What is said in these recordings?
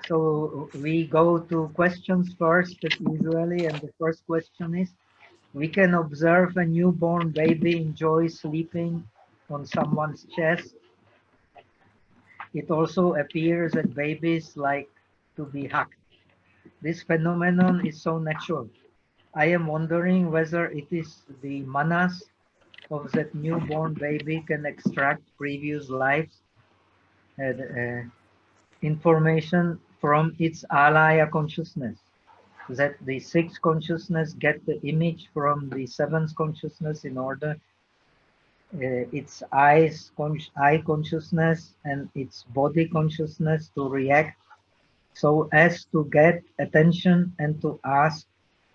So we go to questions first, as usually, and the first question is, we can observe a newborn baby enjoy sleeping on someone's chest. It also appears that babies like to be hugged. This phenomenon is so natural. I am wondering whether it is the manas of that newborn baby can extract previous lives information from its alaya consciousness, that the sixth consciousness get the image from the seventh consciousness in order its eye consciousness and its body consciousness to react so as to get attention and to ask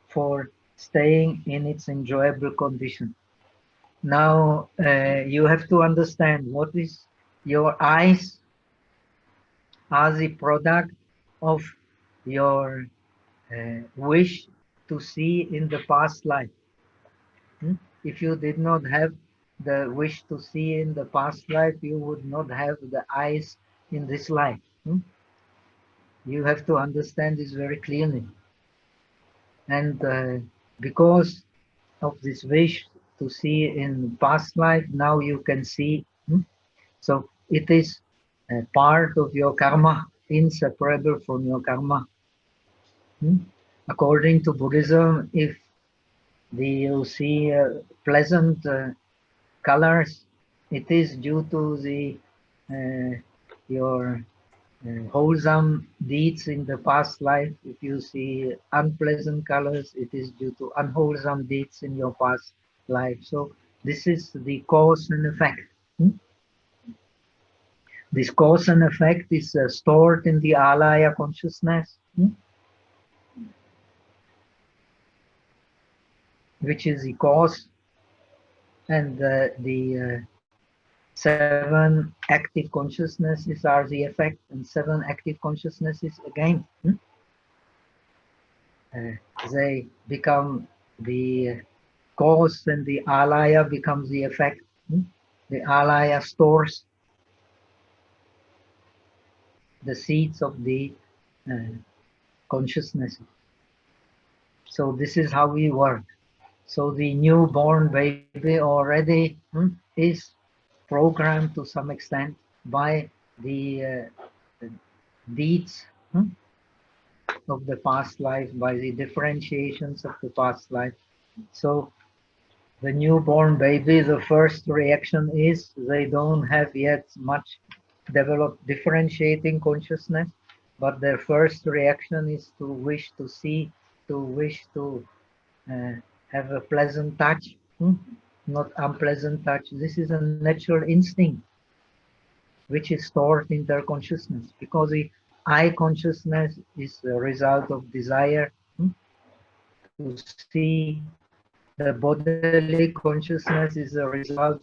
for staying in its enjoyable condition. Now you have to understand what is your eyes are the product of your wish to see in the past life. If you did not have the wish to see in the past life, you would not have the eyes in this life. You have to understand this very clearly. And because of this wish to see in past life, now you can see. So it is a part of your karma, inseparable from your karma. According to Buddhism, if you see pleasant colors, it is due to the your wholesome deeds in the past life. If you see unpleasant colors, it is due to unwholesome deeds in your past life. So this is the cause and effect. This cause and effect is stored in the alaya consciousness, which is the cause, and the seven active consciousnesses are the effect, and seven active consciousnesses again they become the cause, and the alaya becomes the effect. The alaya stores the seeds of the consciousness. So this is how we work. So the newborn baby already is programmed to some extent by the deeds of the past life, by the differentiations of the past life. So the newborn baby, the first reaction is they don't have yet much developed differentiating consciousness, but their first reaction is to wish to see, to wish to have a pleasant touch, not unpleasant touch. This is a natural instinct which is stored in their consciousness, because the eye consciousness is the result of desire to see. The bodily consciousness is a result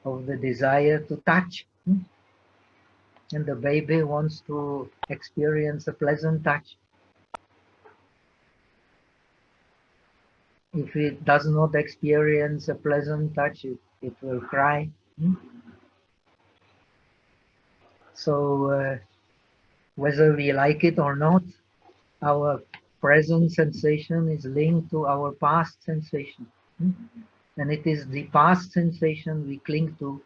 of the desire to touch. And the baby wants to experience a pleasant touch. If it does not experience a pleasant touch, it will cry. So whether we like it or not, our present sensation is linked to our past sensation. And it is the past sensation we cling to.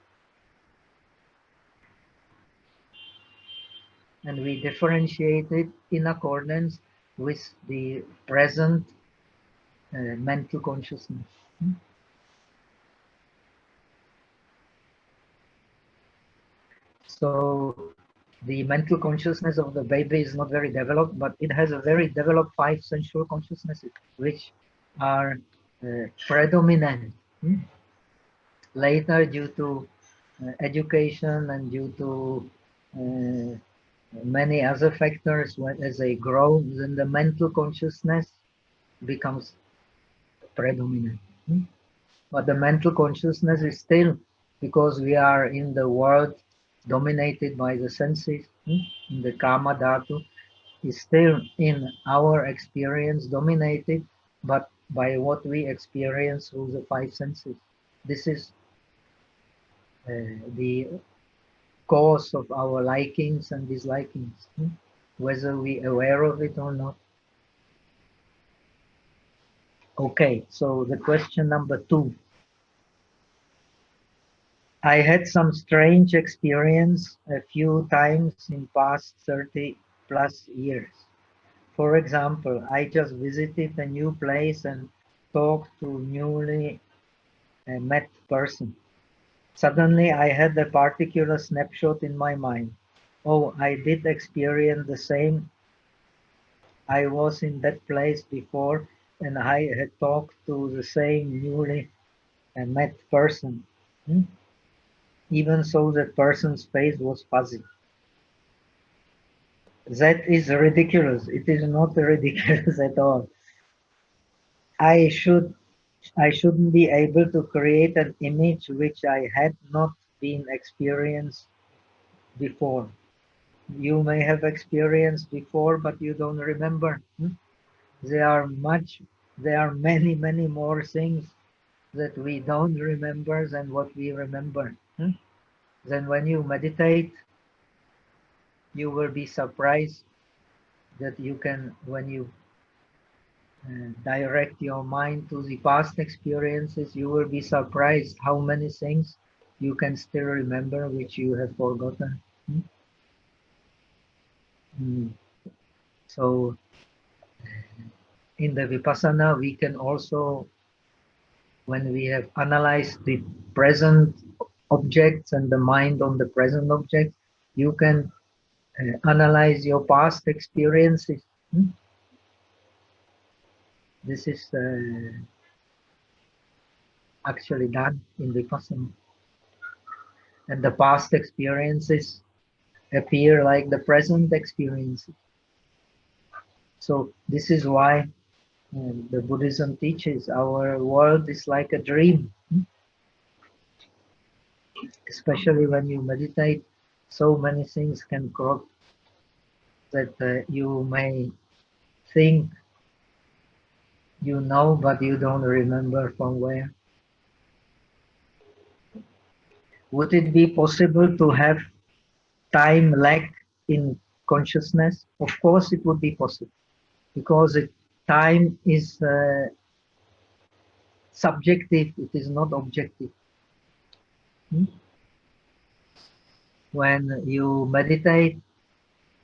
And we differentiate it in accordance with the present mental consciousness. So the mental consciousness of the baby is not very developed, but it has a very developed 5 sensual consciousnesses, which are predominant. Later, due to education and due to many other factors, as they grow, then the mental consciousness becomes predominant. But the mental consciousness is still, because we are in the world dominated by the senses, in the kama dhatu, is still in our experience dominated, but by what we experience through the 5 senses. This is the cause of our likings and dislikings, whether we are aware of it or not. Okay, so the question number 2. I had some strange experience a few times in past 30 plus years. For example, I just visited a new place and talked to newly met person. Suddenly I had a particular snapshot in my mind. Oh, I did experience the same. I was in that place before and I had talked to the same newly met person. Even so, that person's face was fuzzy. That is ridiculous. It is not ridiculous at all. I shouldn't be able to create an image which I had not been experienced before. You may have experienced before, but you don't remember. There are many, many more things that we don't remember than what we remember. Then when you meditate, you will be surprised that you can, when you direct your mind to the past experiences, you will be surprised how many things you can still remember which you have forgotten. So in the Vipassana, we can also, when we have analyzed the present objects and the mind on the present object, you can analyze your past experiences. This is actually done in Vipassana. And the past experiences appear like the present experiences. So this is why the Buddhism teaches our world is like a dream. Especially when you meditate, so many things can crop that you may think you know, but you don't remember from where. Would it be possible to have time lag in consciousness? Of course it would be possible, because time is subjective, it is not objective. When you meditate,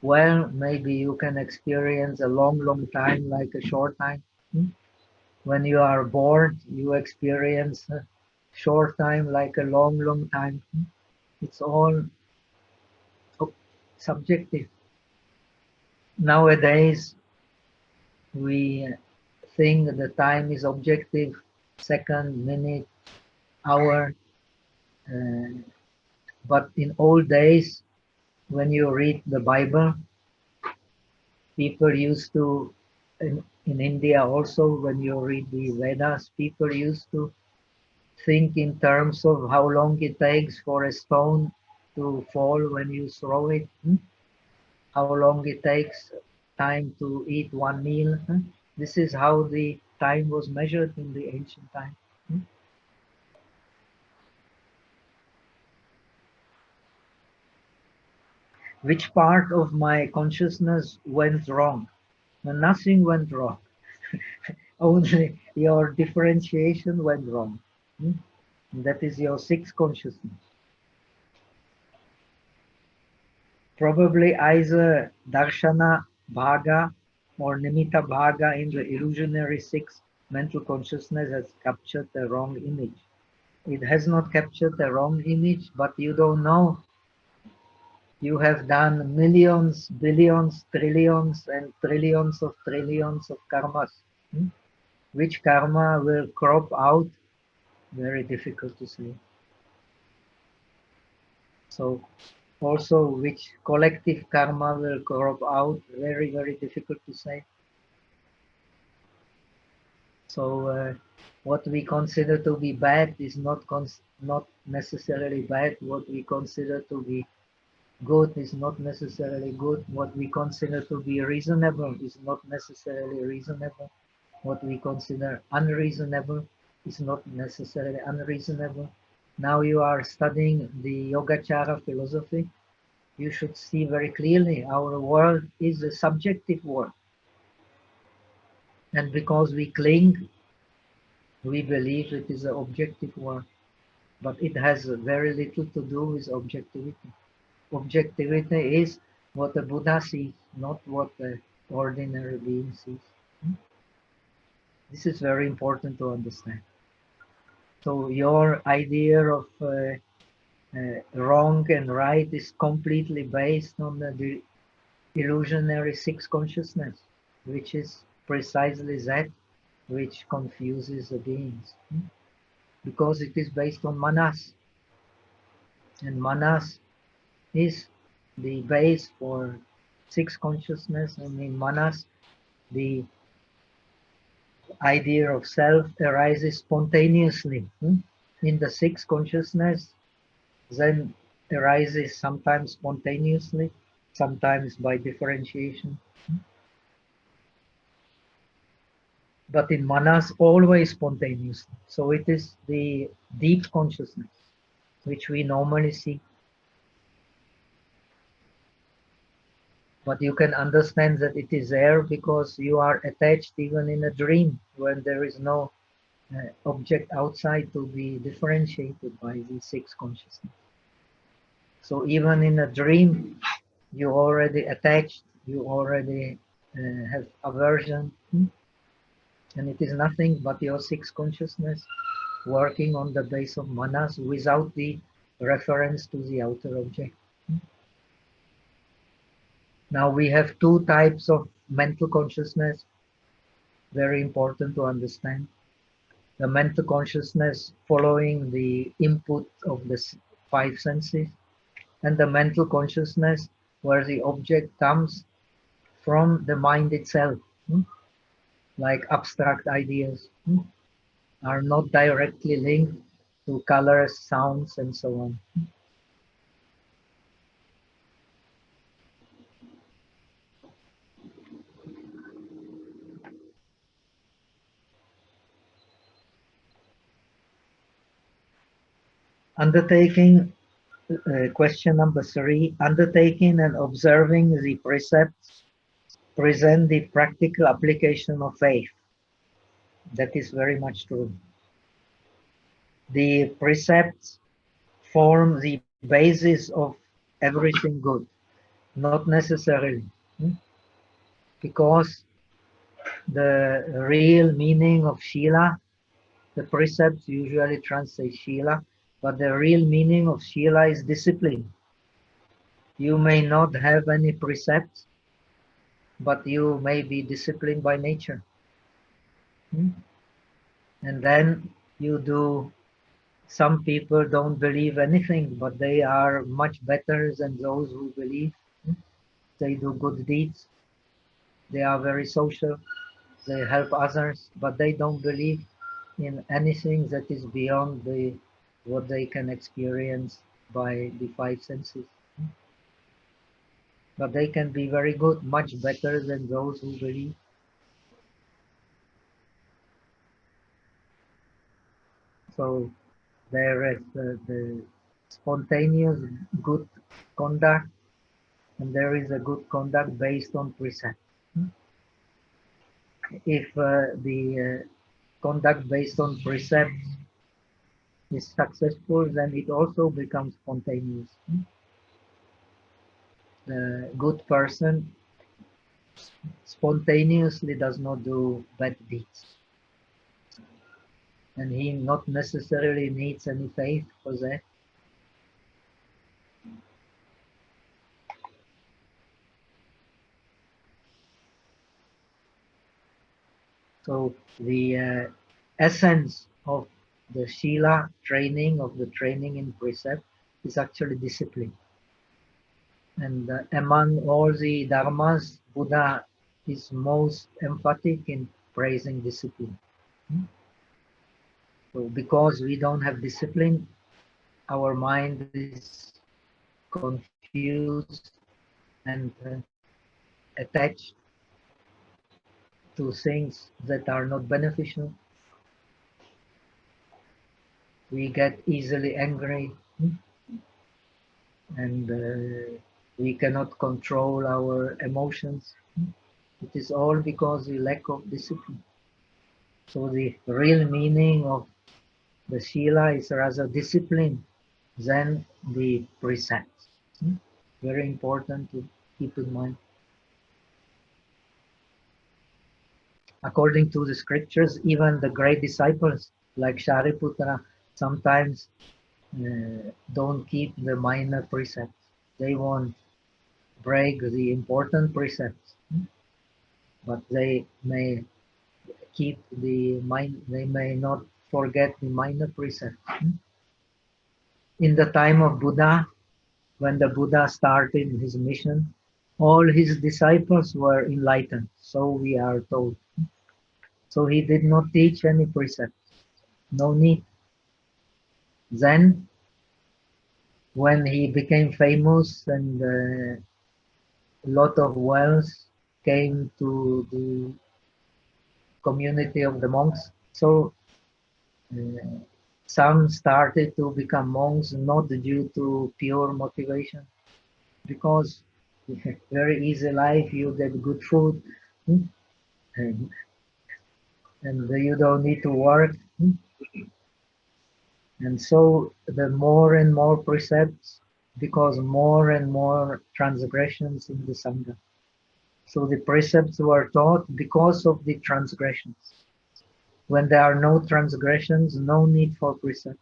well, maybe you can experience a long, long time like a short time. When you are bored, you experience a short time like a long, long time. It's all subjective. Nowadays, we think that the time is objective, second, minute, hour. But in old days, when you read the Bible, people used to, in India also, when you read the Vedas, people used to think in terms of how long it takes for a stone to fall when you throw it, how long it takes time to eat one meal. This is how the time was measured in the ancient time. Which part of my consciousness went wrong? Nothing went wrong. Only your differentiation went wrong. That is your sixth consciousness. Probably either darshana bhaga or nimitta bhaga in the illusionary sixth mental consciousness has captured the wrong image. It has not captured the wrong image, but you don't know. You have done millions, billions, trillions, and trillions of karmas. Which karma will crop out? Very difficult to say. So also which collective karma will crop out? Very, very difficult to say. So what we consider to be bad is not necessarily bad. What we consider to be good is not necessarily good. What we consider to be reasonable is not necessarily reasonable. What we consider unreasonable is not necessarily unreasonable. Now you are studying the Yogacara philosophy. You should see very clearly our world is a subjective world. And because we cling, we believe it is an objective world. But it has very little to do with objectivity. Objectivity is what the Buddha sees, not what the ordinary being sees. This is very important to understand. So your idea of wrong and right is completely based on the illusionary six consciousness, which is precisely that which confuses the beings. Because it is based on manas. And manas is the base for six consciousness, and in manas, the idea of self arises spontaneously. In the six consciousness, then arises sometimes spontaneously, sometimes by differentiation. But in manas, always spontaneously. So it is the deep consciousness, which we normally see. But you can understand that it is there because you are attached even in a dream when there is no object outside to be differentiated by the six consciousness. So even in a dream, you already attached, you already have aversion, and it is nothing but your six consciousness working on the base of manas without the reference to the outer object. Now we have two types of mental consciousness, very important to understand. The mental consciousness following the input of the five senses, and the mental consciousness where the object comes from the mind itself, like abstract ideas, are not directly linked to colors, sounds, and so on. Undertaking, question number 3, undertaking and observing the precepts present the practical application of faith. That is very much true. The precepts form the basis of everything good, not necessarily, because the real meaning of Shila, the precepts usually translate Shila, but the real meaning of Shila is discipline. You may not have any precepts, but you may be disciplined by nature. And then you do, some people don't believe anything, but they are much better than those who believe. They do good deeds. They are very social. They help others, but they don't believe in anything that is beyond what they can experience by the five senses. But they can be very good, much better than those who believe. So there is the spontaneous good conduct, and there is a good conduct based on precept. If the conduct based on precepts is successful, then it also becomes spontaneous. The good person spontaneously does not do bad deeds, and he not necessarily needs any faith for that. So the essence of the Shila training, of the training in precept, is actually discipline. And among all the dharmas, Buddha is most emphatic in praising discipline. So because we don't have discipline, our mind is confused and attached to things that are not beneficial. we get easily angry, and we cannot control our emotions. It is all because we lack of discipline. So the real meaning of the Shila is rather discipline than the precepts. Very important to keep in mind. According to the scriptures, even the great disciples like Shariputra sometimes don't keep the minor precepts. They won't break the important precepts, but they may keep the mind. They may not forget the minor precepts. In the time of Buddha, when the Buddha started his mission, all his disciples were enlightened, so we are told. So he did not teach any precepts. No need. Then, when he became famous and a lot of wealth came to the community of the monks, so some started to become monks not due to pure motivation, because very easy life, you get good food, and you don't need to work. And so the more and more precepts, because more and more transgressions in the Sangha. So the precepts were taught because of the transgressions. When there are no transgressions, no need for precepts.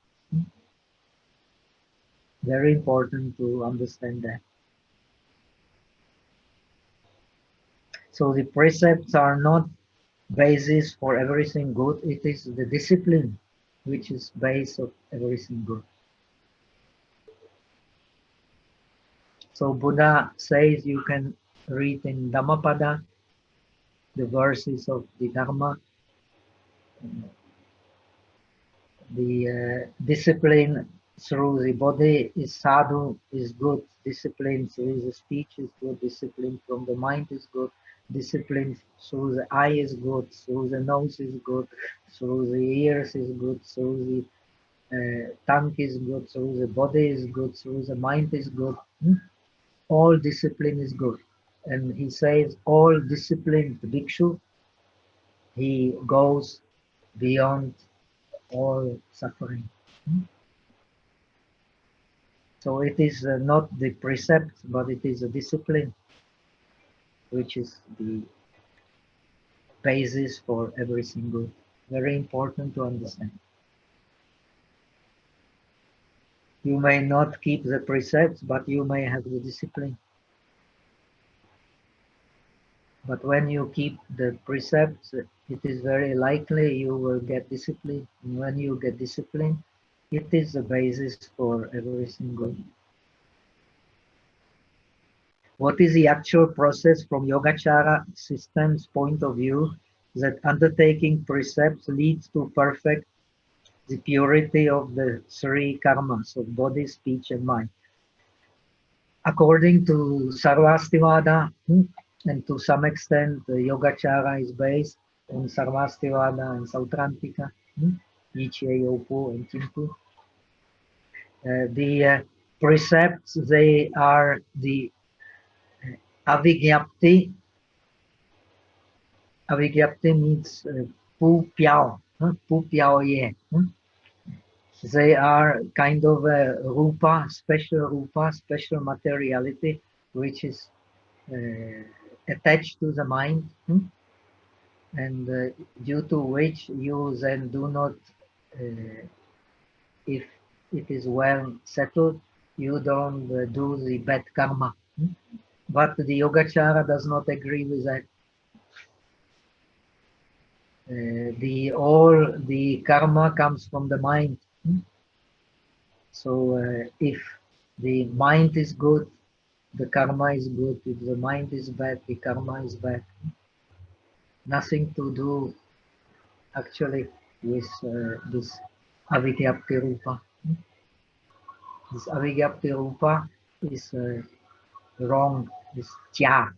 Very important to understand that. So the precepts are not basis for everything good. It is the discipline which is base of everything good. So Buddha says you can read in Dhammapada the verses of the Dharma. The discipline through the body is sadhu, is good. Discipline through the speech is good. Discipline from the mind is good. Discipline through the eye is good. Through the nose is good. Through the ears is good. Through the tongue is good. Through the body is good. Through the mind is good. All discipline is good. And he says all disciplined bhikshu, he goes beyond all suffering. So it is not the precept, but it is a discipline, which is the basis for everything good. Very important to understand. You may not keep the precepts, but you may have the discipline. But when you keep the precepts, it is very likely you will get discipline. And when you get discipline, it is the basis for everything good. What is the actual process from Yogacara system's point of view that undertaking precepts leads to perfect the purity of the three karmas of body, speech, and mind? According to Sarvastivada, and to some extent, Yogacara is based on Sarvastivada and Sautrantika, Ichye, Yopo, and Kimpu. The precepts, they are the avigyapti. Avigyapti means pu piao, pu piao ye. They are kind of a rupa, special materiality, which is attached to the mind, and due to which you then do not, if it is well settled, you don't do the bad karma. But the Yogacara does not agree with that. All the karma comes from the mind. So if the mind is good, the karma is good. If the mind is bad, the karma is bad. Nothing to do actually with this avigyapti rupa. This avigyapti rupa is wrong, is jia.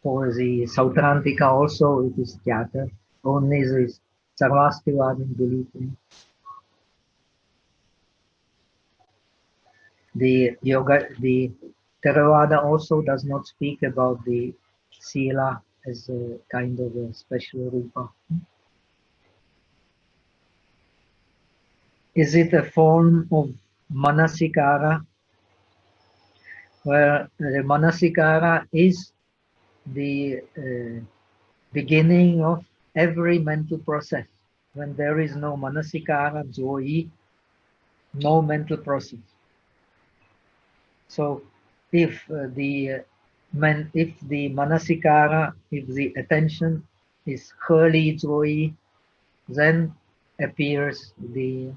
For the Sautrantika also it is jata. Only this Sarvastivadin belief in. The Theravada also does not speak about the sila as a kind of a special rupa. Is it a form of manasikara? Where the manasikara is the beginning of every mental process. When there is no manasikara, joyi, no mental process. So if the manasikara, if the attention is wholly joyi, then appears the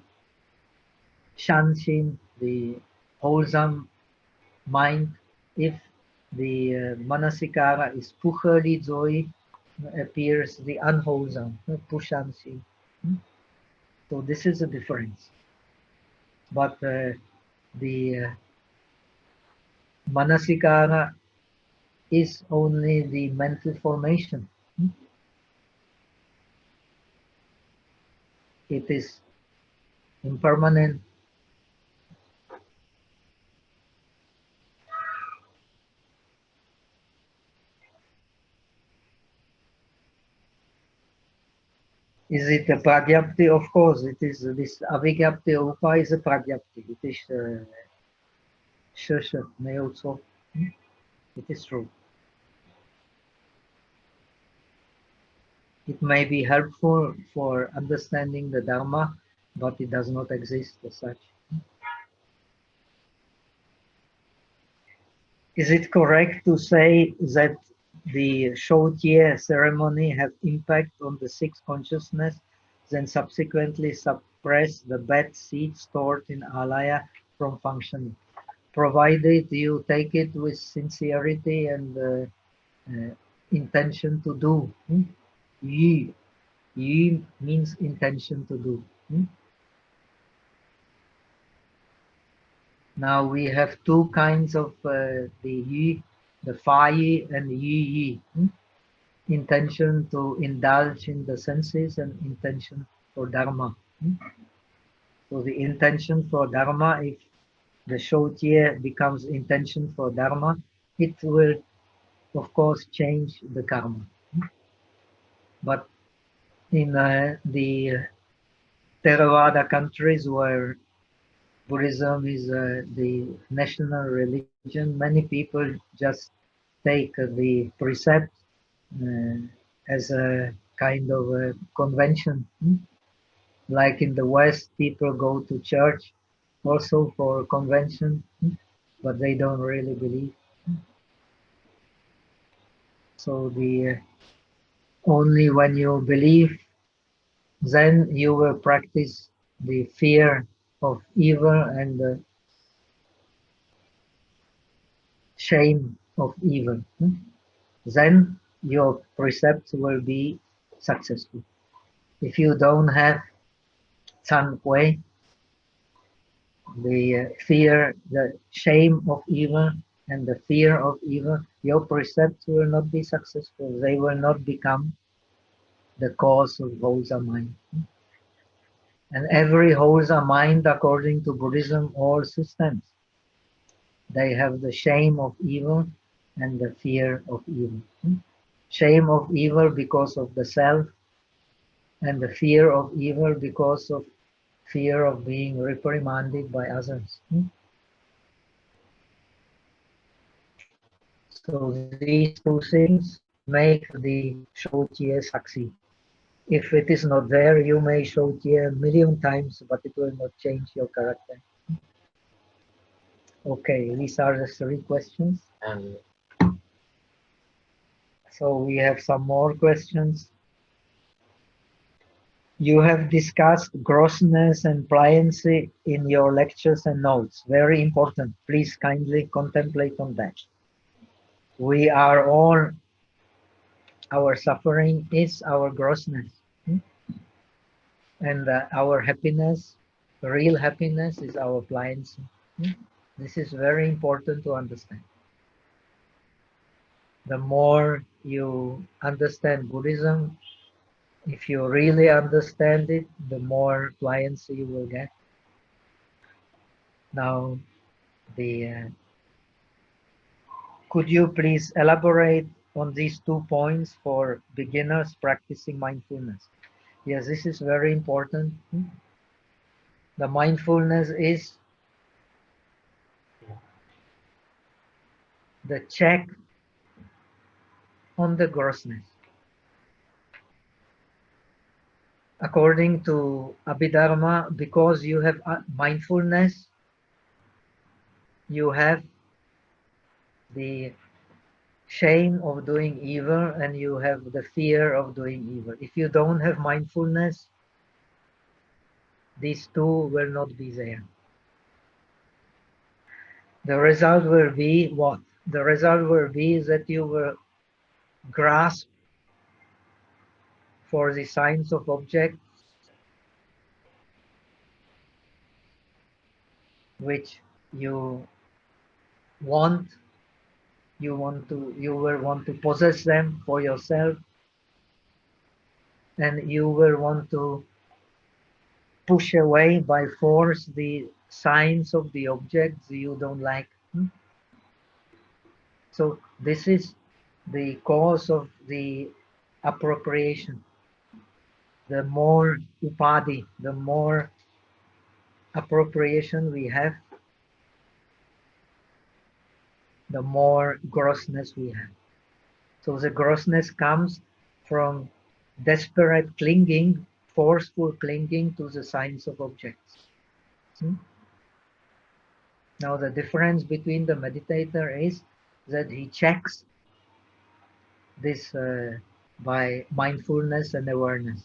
shanshin, the wholesome mind. If the manasikara is pukhali joy, appears the unwholesome, pushanshi. So this is a difference. But the manasikara is only the mental formation. It is impermanent. Is it a pragyapti? Of course, it is. This avigyapti upa is a pragyapti. It is shasha, neotso. It is true. It may be helpful for understanding the Dharma, but it does not exist as such. Is it correct to say that the Shotye ceremony have impact on the sixth consciousness, then subsequently suppress the bad seed stored in alaya from functioning, provided you take it with sincerity and intention to do. Yi. Yi means intention to do. Now we have two kinds of the yi, the fa yi and yi. Intention to indulge in the senses and intention for dharma. So the intention for dharma, if the shotye becomes intention for dharma, it will of course change the karma. But in the Theravada countries where Buddhism is the national religion, many people just take the precept as a kind of a convention. Like in the West, people go to church also for convention, but they don't really believe. So the only when you believe, then you will practice the fear of evil and the shame of evil. Then your precepts will be successful. If you don't have Tsankwe, the fear, the shame of evil and the fear of evil, your precepts will not be successful. They will not become the cause of wholesome mind. And every wholesome mind, according to Buddhism, all systems, they have the shame of evil and the fear of evil. Shame of evil because of the self, and the fear of evil because of fear of being reprimanded by others. So these two things make the Shotye succeed. If it is not there, you may Shotye a million times, but it will not change your character. Okay, these are the three questions. So we have some more questions. You have discussed grossness and pliancy in your lectures and notes. Very important. Please kindly contemplate on that. We are all, our suffering is our grossness. And our happiness, real happiness, is our pliancy. This is very important to understand. The more you understand Buddhism, If you really understand it, the more pliancy you will get. Now, could you please elaborate on these 2 points for beginners practicing mindfulness? Yes, this is very important. The mindfulness is the check on the grossness. According to Abhidharma, because you have mindfulness, you have the shame of doing evil and you have the fear of doing evil. If you don't have mindfulness, these two will not be there. The result will be what? The result will be that you will grasp for the signs of objects which you want. You will want to possess them for yourself, and you will want to push away by force the signs of the objects you don't like. So this is the cause of the appropriation. The more upadhi, the more appropriation we have, the more grossness we have. So the grossness comes from desperate clinging, forceful clinging to the signs of objects. Now the difference between the meditator is that he checks this by mindfulness and awareness.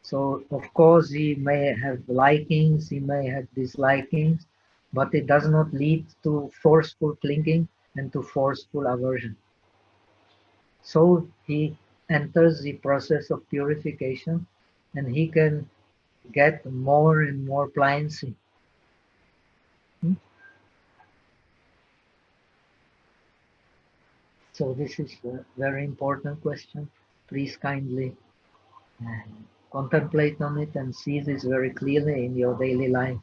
So of course he may have likings, he may have dislikings, but it does not lead to forceful clinging and to forceful aversion. So he enters the process of purification and he can get more and more pliancy. So this is a very important question. Please kindly contemplate on it and see this very clearly in your daily life.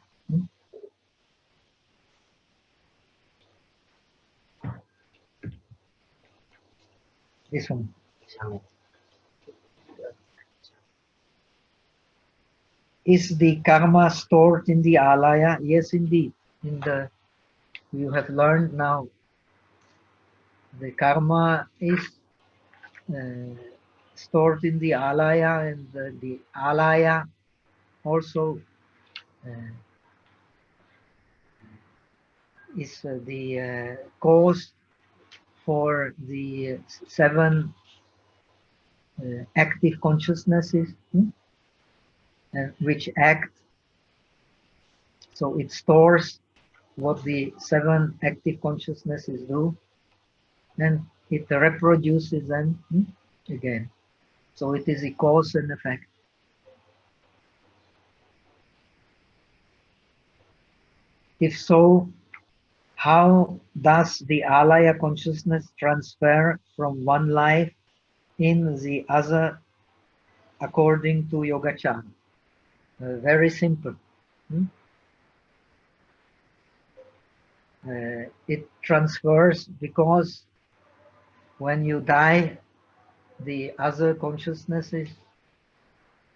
This one. Is the karma stored in the alaya? Yes, indeed. You have learned now. The karma is stored in the alaya, and the alaya also is the cause for the 7 active consciousnesses which act. So it stores what the 7 active consciousnesses do, and it reproduces them again. So it is a cause and effect. If so, how does the alaya consciousness transfer from one life in the other according to Yogacara? Very simple. It transfers because when you die, the other consciousnesses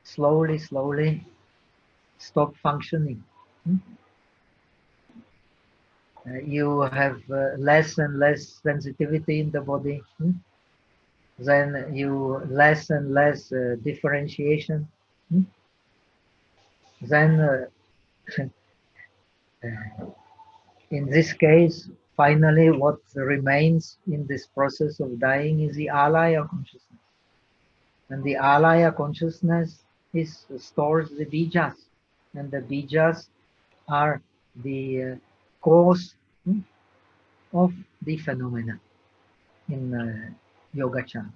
slowly stop functioning. You have less and less sensitivity in the body. Then you less and less differentiation. Then in this case, finally, what remains in this process of dying is the alaya consciousness. And the alaya consciousness stores the bijas. And the bijas are the cause of the phenomena in Yogacara.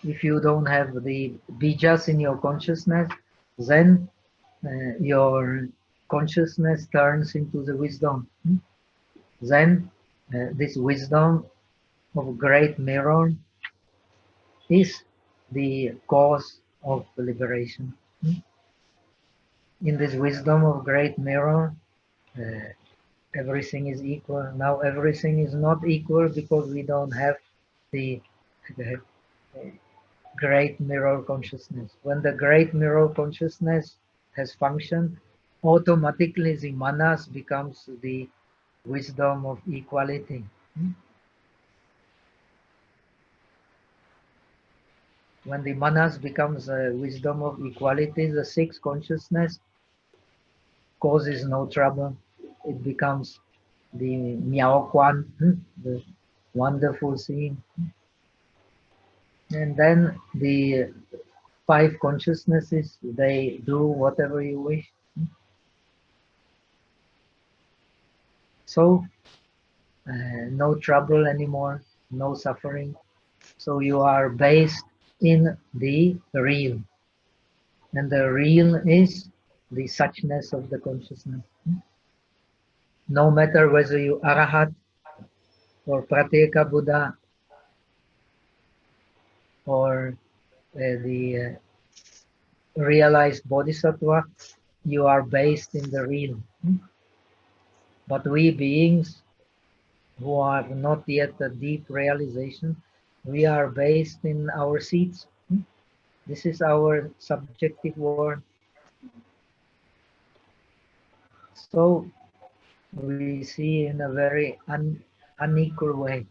If you don't have the bijas in your consciousness, then your consciousness turns into the wisdom. then this wisdom of great mirror is the cause of liberation. In this wisdom of great mirror, everything is equal. Now everything is not equal because we don't have the great mirror consciousness. When the great mirror consciousness has functioned, automatically the manas becomes the wisdom of equality. When the manas becomes a wisdom of equality, the sixth consciousness causes no trouble. It becomes the Miao Quan, the wonderful seeing. And then the five consciousnesses, they do whatever you wish. So, no trouble anymore, no suffering. So you are based in the real. And the real is the suchness of the consciousness. No matter whether you Arahat or Pratyeka Buddha or the realized Bodhisattva, you are based in the real. But we beings who have not yet a deep realization, we are based in our seats. This is our subjective world. So we see in a very unequal way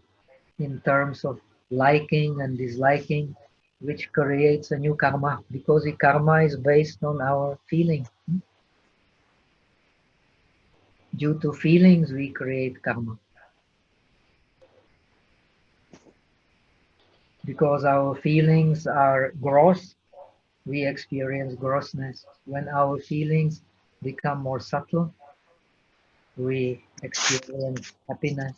in terms of liking and disliking, which creates a new karma, because the karma is based on our feeling. Due to feelings, we create karma. Because our feelings are gross, we experience grossness. When our feelings become more subtle, we experience happiness.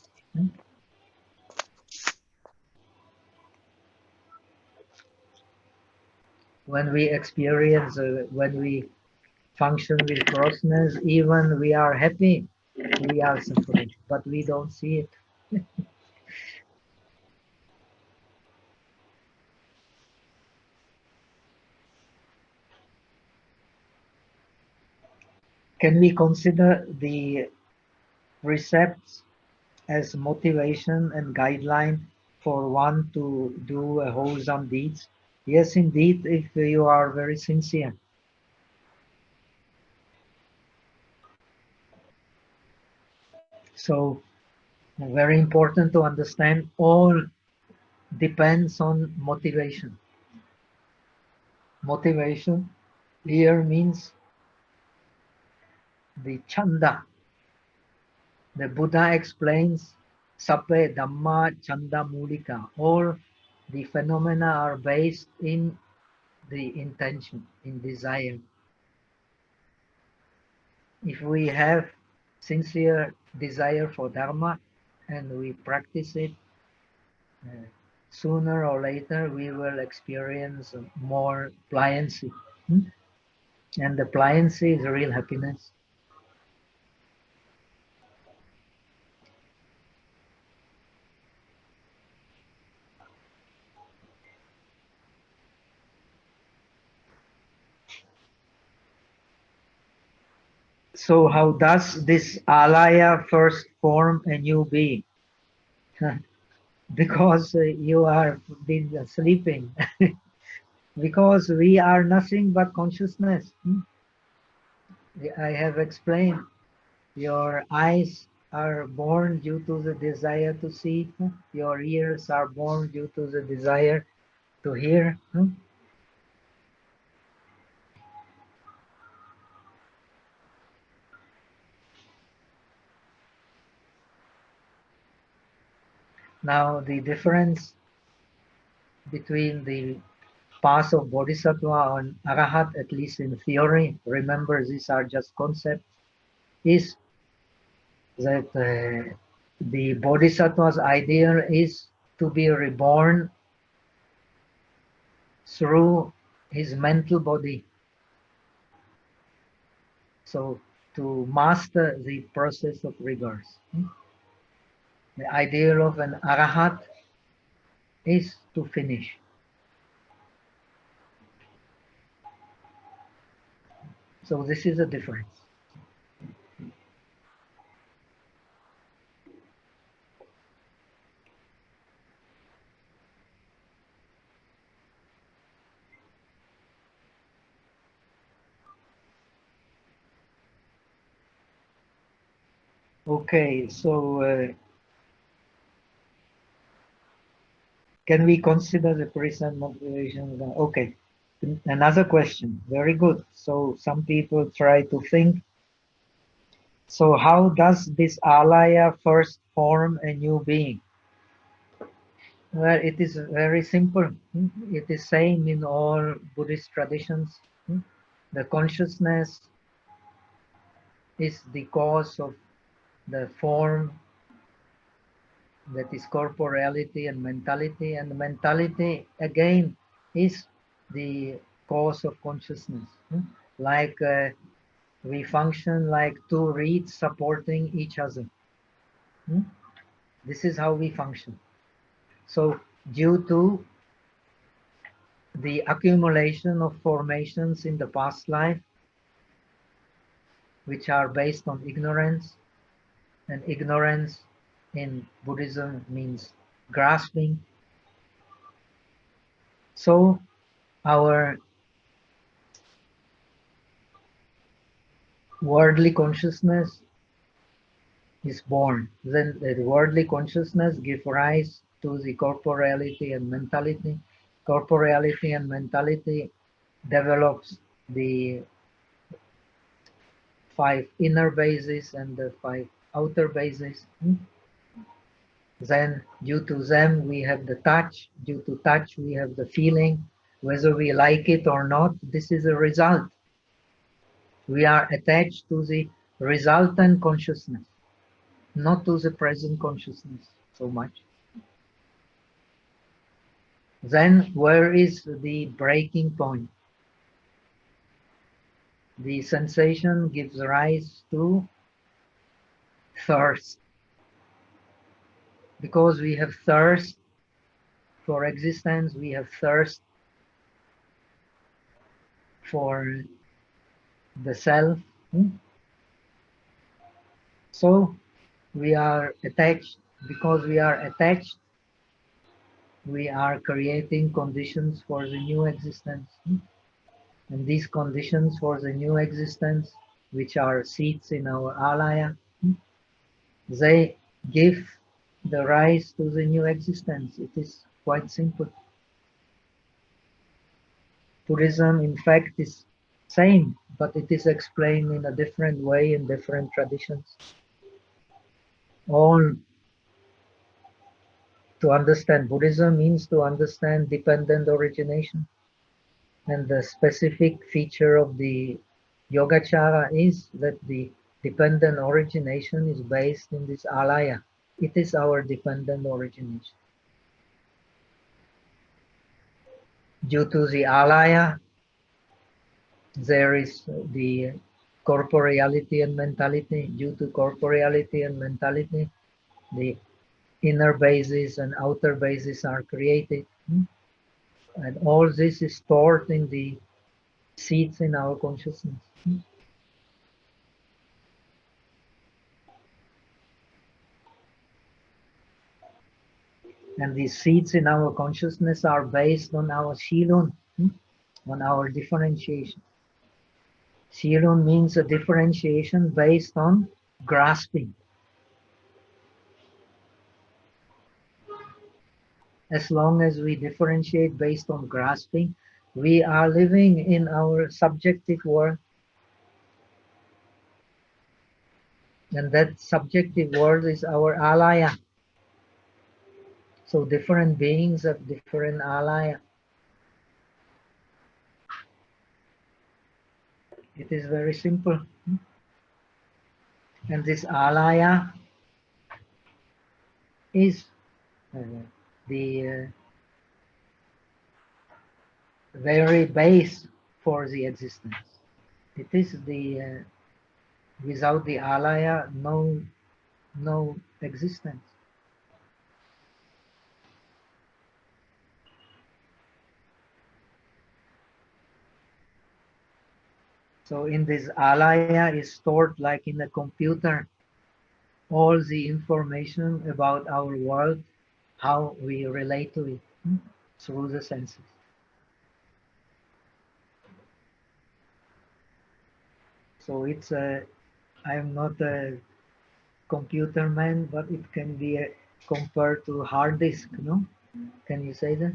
When we experience, when we function with grossness, even we are happy, we are suffering, but we don't see it. Can we consider the precepts as motivation and guideline for one to do a wholesome deeds? Yes, indeed, if you are very sincere. So, very important to understand, all depends on motivation. Motivation here means the chanda. The Buddha explains, Sabbe Dhamma Chanda Mulika. All the phenomena are based in the intention, in desire. If we have sincere desire for Dharma and we practice it, sooner or later we will experience more pliancy. And the pliancy is real happiness. So how does this alaya first form a new being? Because you are been sleeping. Because we are nothing but consciousness. I have explained, your eyes are born due to the desire to see, your ears are born due to the desire to hear. Now the difference between the path of Bodhisattva and Arahat, at least in theory, remember these are just concepts, is that the Bodhisattva's ideal is to be reborn through his mental body. So to master the process of rebirth. The ideal of an arahat is to finish. So this is a difference. Okay, so can we consider the present motivation? Okay, another question. Very good. So some people try to think. So how does this alaya first form a new being? Well, it is very simple. It is same in all Buddhist traditions. The consciousness is the cause of the form, that is corporeality and mentality again is the cause of consciousness. Like we function like two reeds supporting each other. This is how we function. So due to the accumulation of formations in the past life, which are based on ignorance, and ignorance in Buddhism means grasping. So our worldly consciousness is born. Then the worldly consciousness gives rise to the corporeality and mentality. Corporeality and mentality develops the 5 inner bases and the 5 outer bases. Then due to them we have the touch. Due to touch we have the feeling. Whether we like it or not, this is a result. We are attached to the resultant consciousness, not to the present consciousness so much. Then where is the breaking point? The sensation gives rise to thirst. Because we have thirst for existence, we have thirst for the self. So we are attached. Because we are attached, we are creating conditions for the new existence. And these conditions for the new existence, which are seeds in our alaya, they give the rise to the new existence. It is quite simple. Buddhism, in fact, is same, but it is explained in a different way in different traditions. All to understand Buddhism means to understand dependent origination. And the specific feature of the Yogacara is that the dependent origination is based in this alaya. It is our dependent origination. Due to the alaya, there is the corporeality and mentality. Due to corporeality and mentality, the inner bases and outer bases are created. And all this is stored in the seeds in our consciousness. And these seeds in our consciousness are based on our shilun, on our differentiation. Shilun means a differentiation based on grasping. As long as we differentiate based on grasping, we are living in our subjective world. And that subjective world is our alaya. So different beings have different alaya. It is very simple. And this alaya is the very base for the existence. It is the without the alaya, no existence. So in this alaya is stored like in a computer, all the information about our world, how we relate to it through the senses. So it's I'm not a computer man, but it can be compared to hard disk, no? Can you say that?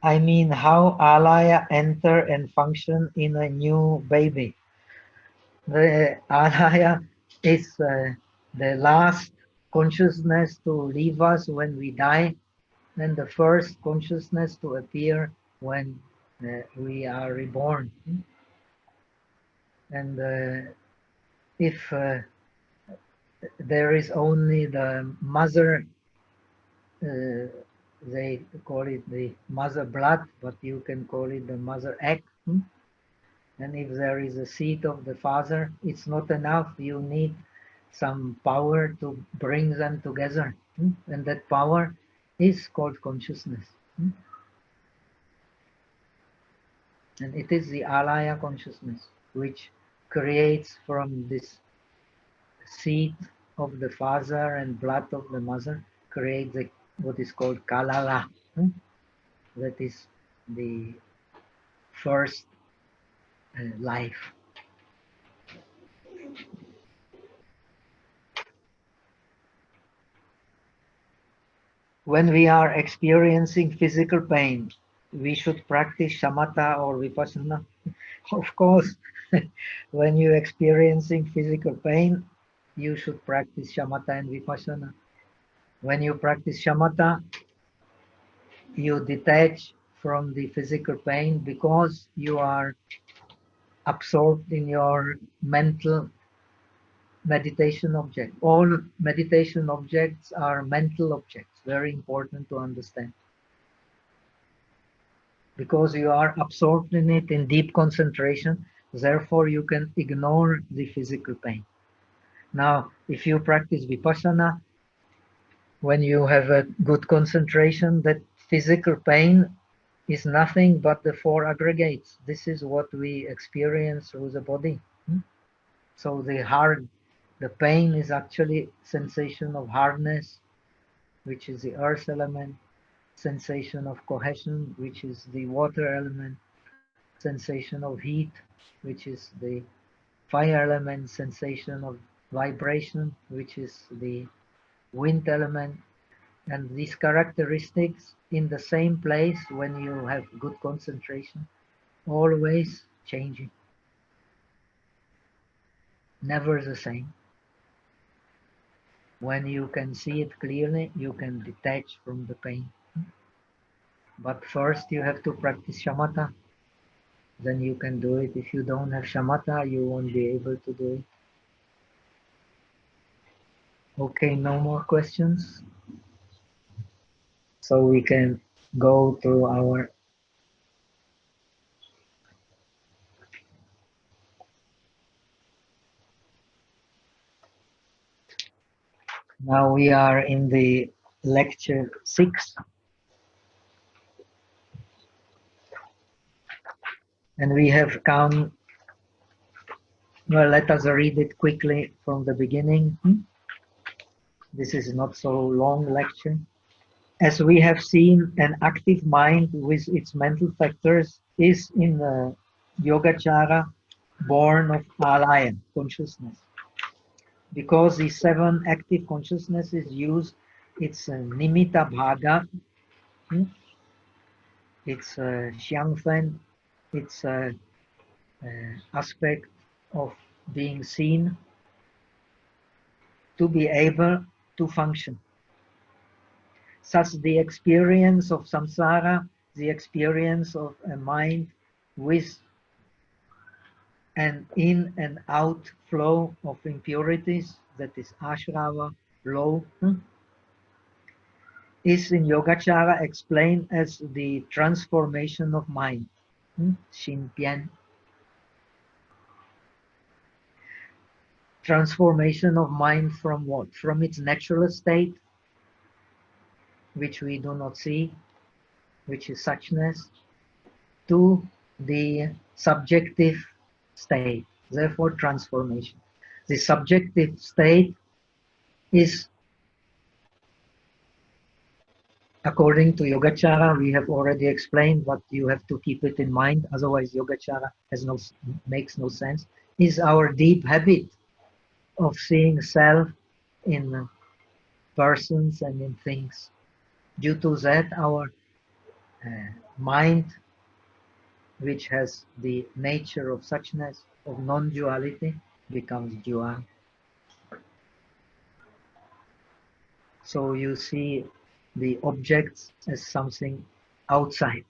I mean, how alaya enter and function in a new baby. The alaya is the last consciousness to leave us when we die, and the first consciousness to appear when we are reborn. And if there is only the mother, they call it the mother blood, but you can call it the mother egg. And if there is a seed of the father, it's not enough. You need some power to bring them together. And that power is called consciousness. And it is the alaya consciousness which creates from this seed of the father and blood of the mother, creates what is called kalala. That is the first life. When we are experiencing physical pain, we should practice shamatha or vipassana. Of course, when you're experiencing physical pain, you should practice shamatha and vipassana. When you practice shamatha, you detach from the physical pain because you are absorbed in your mental meditation object. All meditation objects are mental objects, very important to understand. Because you are absorbed in it in deep concentration, therefore you can ignore the physical pain. Now, if you practice vipassana, when you have a good concentration, that physical pain is nothing but the four aggregates. This is what we experience through the body. So the pain is actually sensation of hardness, which is the earth element, sensation of cohesion, which is the water element, sensation of heat, which is the fire element, sensation of vibration, which is the wind element, and these characteristics in the same place when you have good concentration, always changing, never the same. When you can see it clearly, you can detach from the pain. But first you have to practice shamatha, then you can do it. If you don't have shamatha, you won't be able to do it. Okay, no more questions? So we can go to our now we are in the lecture 6, and we have come, well, let us read it quickly from the beginning. This is not so long lecture. As we have seen, an active mind with its mental factors is in the Yogacara born of alaya, consciousness. Because the 7 active consciousnesses use its nimitta bhaga, its xiangfen, its aspect of being seen, to be able to function. Thus, the experience of samsara, the experience of a mind with an in and out flow of impurities, that is ashrava, law, is in Yogacara explained as the transformation of mind, Shinpian. Transformation of mind from what? From its natural state, which we do not see, which is suchness, to the subjective state, therefore transformation. The subjective state is, according to Yogacara, we have already explained, but you have to keep it in mind, otherwise Yogacara makes no sense, is our deep habit of seeing self in persons and in things. Due to that, our mind, which has the nature of suchness, of non-duality, becomes dual. So you see the objects as something outside.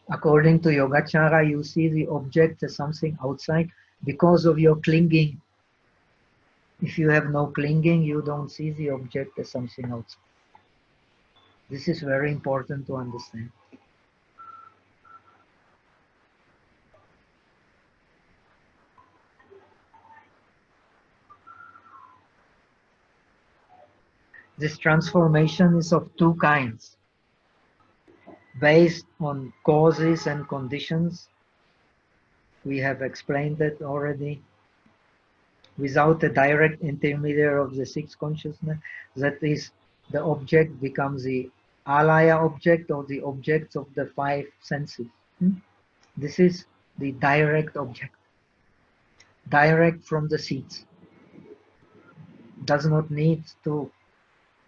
According to Yogacara, you see the object as something outside because of your clinging. If you have no clinging, you don't see the object as something outside. This is very important to understand. This transformation is of two kinds, based on causes and conditions. We have explained that already. Without a direct intermediary of the sixth consciousness, that is, the object becomes the alaya object or the objects of the five senses. This is the direct object, direct from the seeds. Does not need to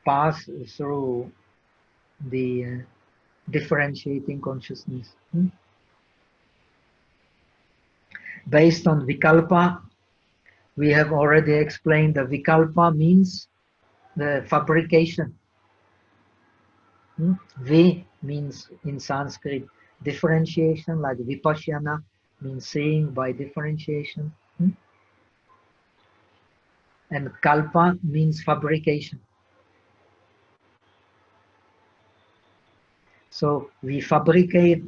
pass through the differentiating consciousness. Based on vikalpa, we have already explained that vikalpa means the fabrication. Vi means in Sanskrit differentiation, like vipassana means seeing by differentiation. And kalpa means fabrication. So we fabricate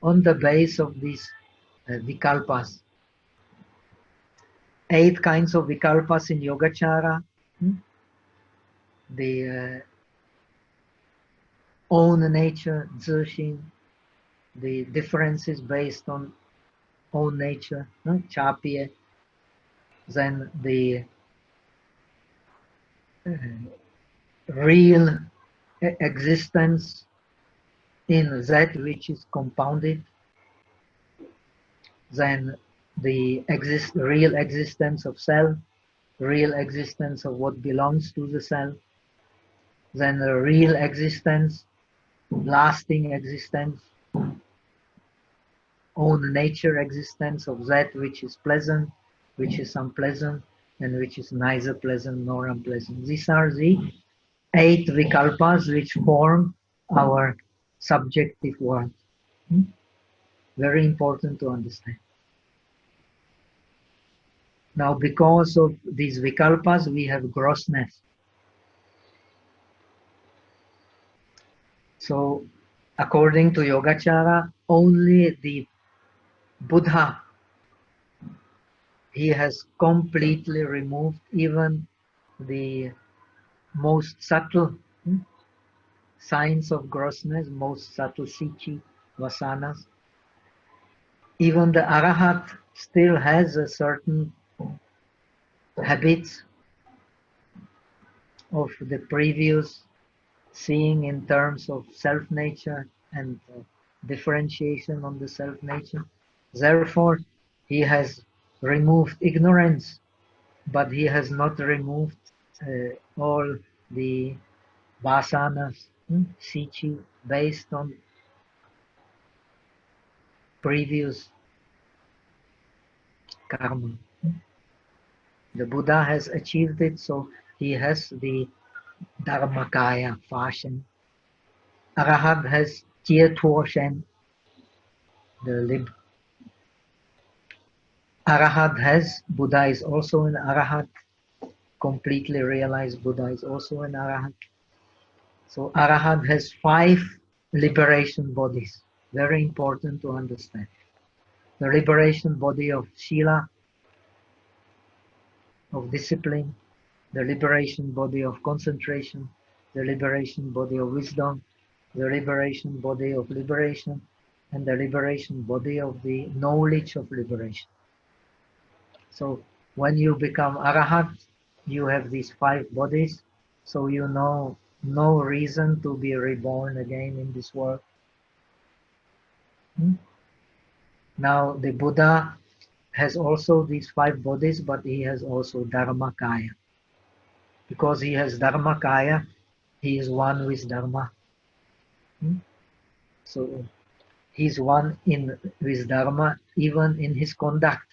on the base of these vikalpas. 8 kinds of vikalpas in Yogacara. The own nature, zishin, the differences based on own nature, chapye, then the real existence in that which is compounded, then the real existence of self, real existence of what belongs to the self, then the real existence, lasting existence, own nature existence of that which is pleasant, which is unpleasant, and which is neither pleasant nor unpleasant. These are the 8 vikalpas which form our subjective world. Very important to understand. Now, because of these vikalpas, we have grossness. So, according to Yogacara, only the Buddha, he has completely removed even the most subtle signs of grossness, most subtle sichi, vasanas. Even the Arahat still has a certain habits of the previous seeing in terms of self-nature and differentiation on the self-nature. Therefore, he has removed ignorance, but he has not removed all the vasanas, sichi, based on previous karma. The Buddha has achieved it, so he has the Dharmakaya fashion. Arahat has Shen, the Arahat has, Buddha is also an Arahat, completely realized Buddha is also an Arahat. So Arahat has 5 liberation bodies, very important to understand. The liberation body of Shila, of discipline, the liberation body of concentration, the liberation body of wisdom, the liberation body of liberation, and the liberation body of the knowledge of liberation. So when you become Arahat, you have these 5 bodies, so you know no reason to be reborn again in this world. Now the Buddha has also these 5 bodies, but he has also Dharmakaya. Because he has Dharmakaya, he is one with Dharma. So he's one with Dharma even in his conduct.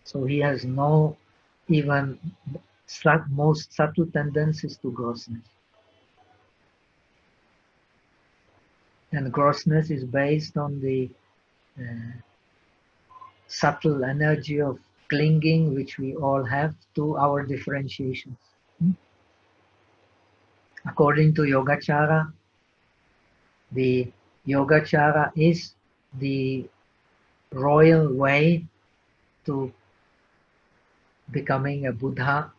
So he has no even most subtle tendencies to grossness. And grossness is based on the subtle energy of clinging which we all have to our differentiations. According to Yogacara, the Yogacara is the royal way to becoming a Buddha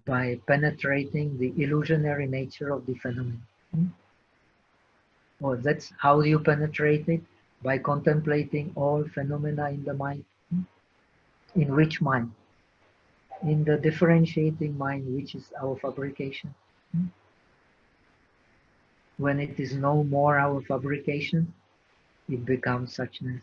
by penetrating the illusionary nature of the phenomenon. Or that's how you penetrate it, by contemplating all phenomena in the mind. In which mind? In the differentiating mind, which is our fabrication. When it is no more our fabrication, it becomes suchness.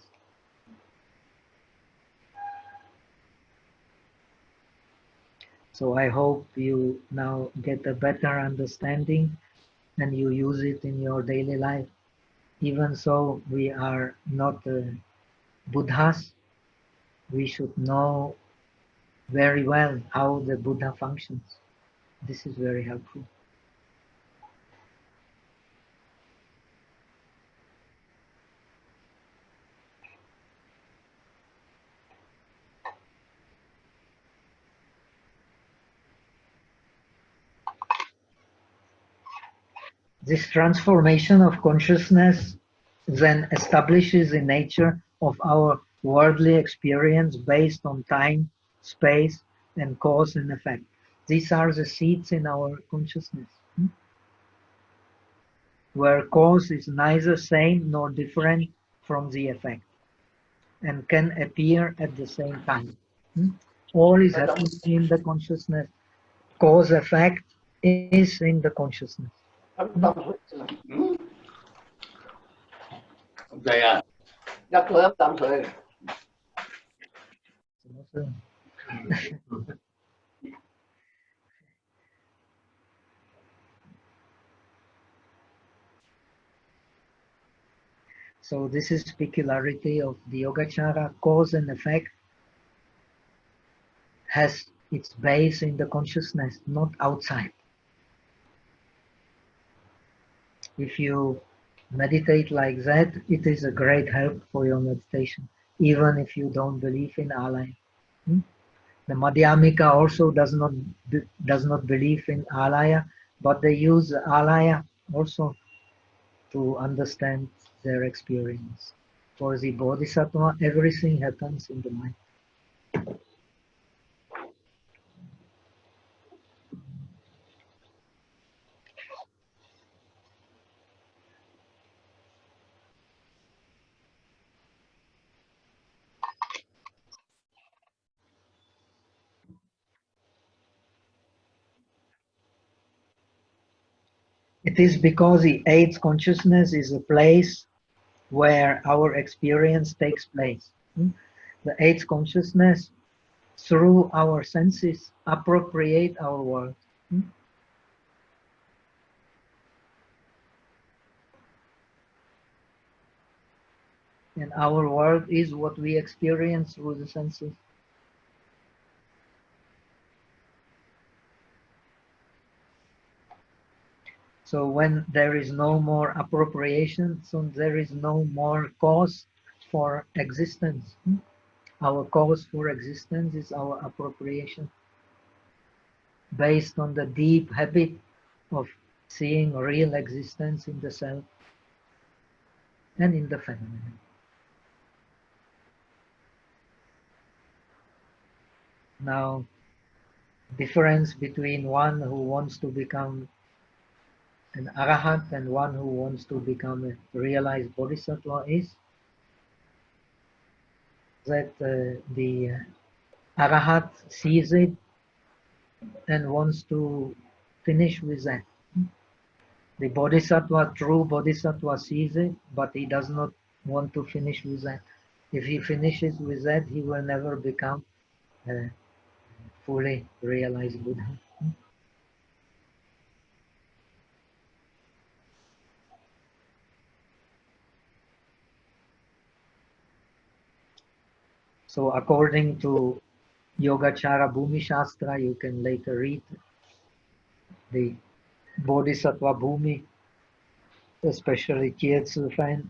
So I hope you now get a better understanding and you use it in your daily life. Even so, we are not Buddhas. We should know very well how the Buddha functions. This is very helpful. This transformation of consciousness then establishes the nature of our worldly experience based on time, space, and cause and effect. These are the seeds in our consciousness, where cause is neither same nor different from the effect, and can appear at the same time. All is happening in the consciousness. Cause effect is in the consciousness. Vậy à, nhắc tôi ấp tạm thời. So this is peculiarity of the Yogacara. Cause and effect has its base in the consciousness, not outside. If you meditate like that, it is a great help for your meditation, even if you don't believe in alaya. The Madhyamika also does not believe in alaya, but they use alaya also to understand their experience. For the Bodhisattva, everything happens in the mind. It is because the eighth consciousness is a place where our experience takes place. The eighth consciousness, through our senses, appropriate our world. And our world is what we experience through the senses. So when there is no more appropriation, so there is no more cause for existence. Our cause for existence is our appropriation, based on the deep habit of seeing real existence in the self. and in the phenomenon. Now, difference between one who wants to become an arahat and one who wants to become a realized bodhisattva is that the arahat sees it and wants to finish with that. The bodhisattva, true bodhisattva, sees it, but he does not want to finish with that. If he finishes with that, he will never become a fully realized Buddha. So according to Yogacara Bhumi Shastra, you can later read the Bodhisattva Bhumi, especially Kyetsu Fan.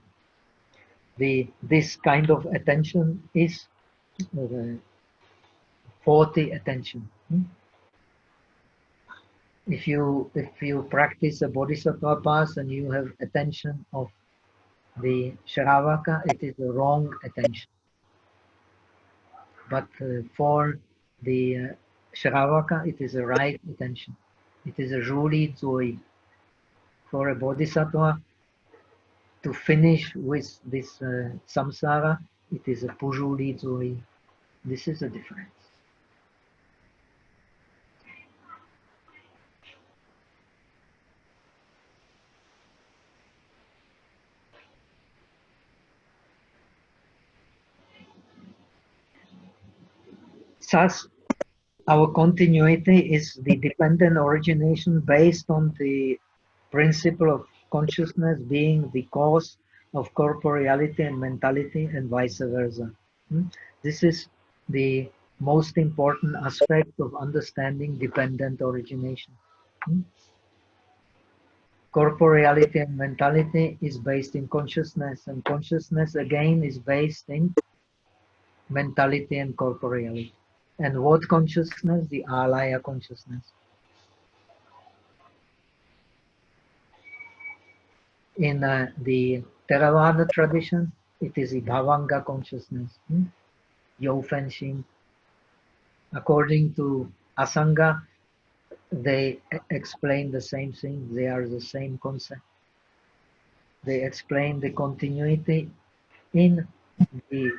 This kind of attention is 40 attention. If you practice a Bodhisattva path and you have attention of the Shravaka, it is the wrong attention. But for the Shravaka, it is a right attention. It is a Juli Zoi. For a Bodhisattva to finish with this samsara, it is a Pujuli Zoi. This is a difference. Thus, our continuity is the dependent origination based on the principle of consciousness being the cause of corporeality and mentality and vice versa. This is the most important aspect of understanding dependent origination. Corporeality and mentality is based in consciousness, and consciousness again is based in mentality and corporeality. And what consciousness? The alaya consciousness. In the Theravada tradition, it is the bhavanga consciousness, Yofenshin. According to Asanga, they explain the same thing. They are the same concept. They explain the continuity in the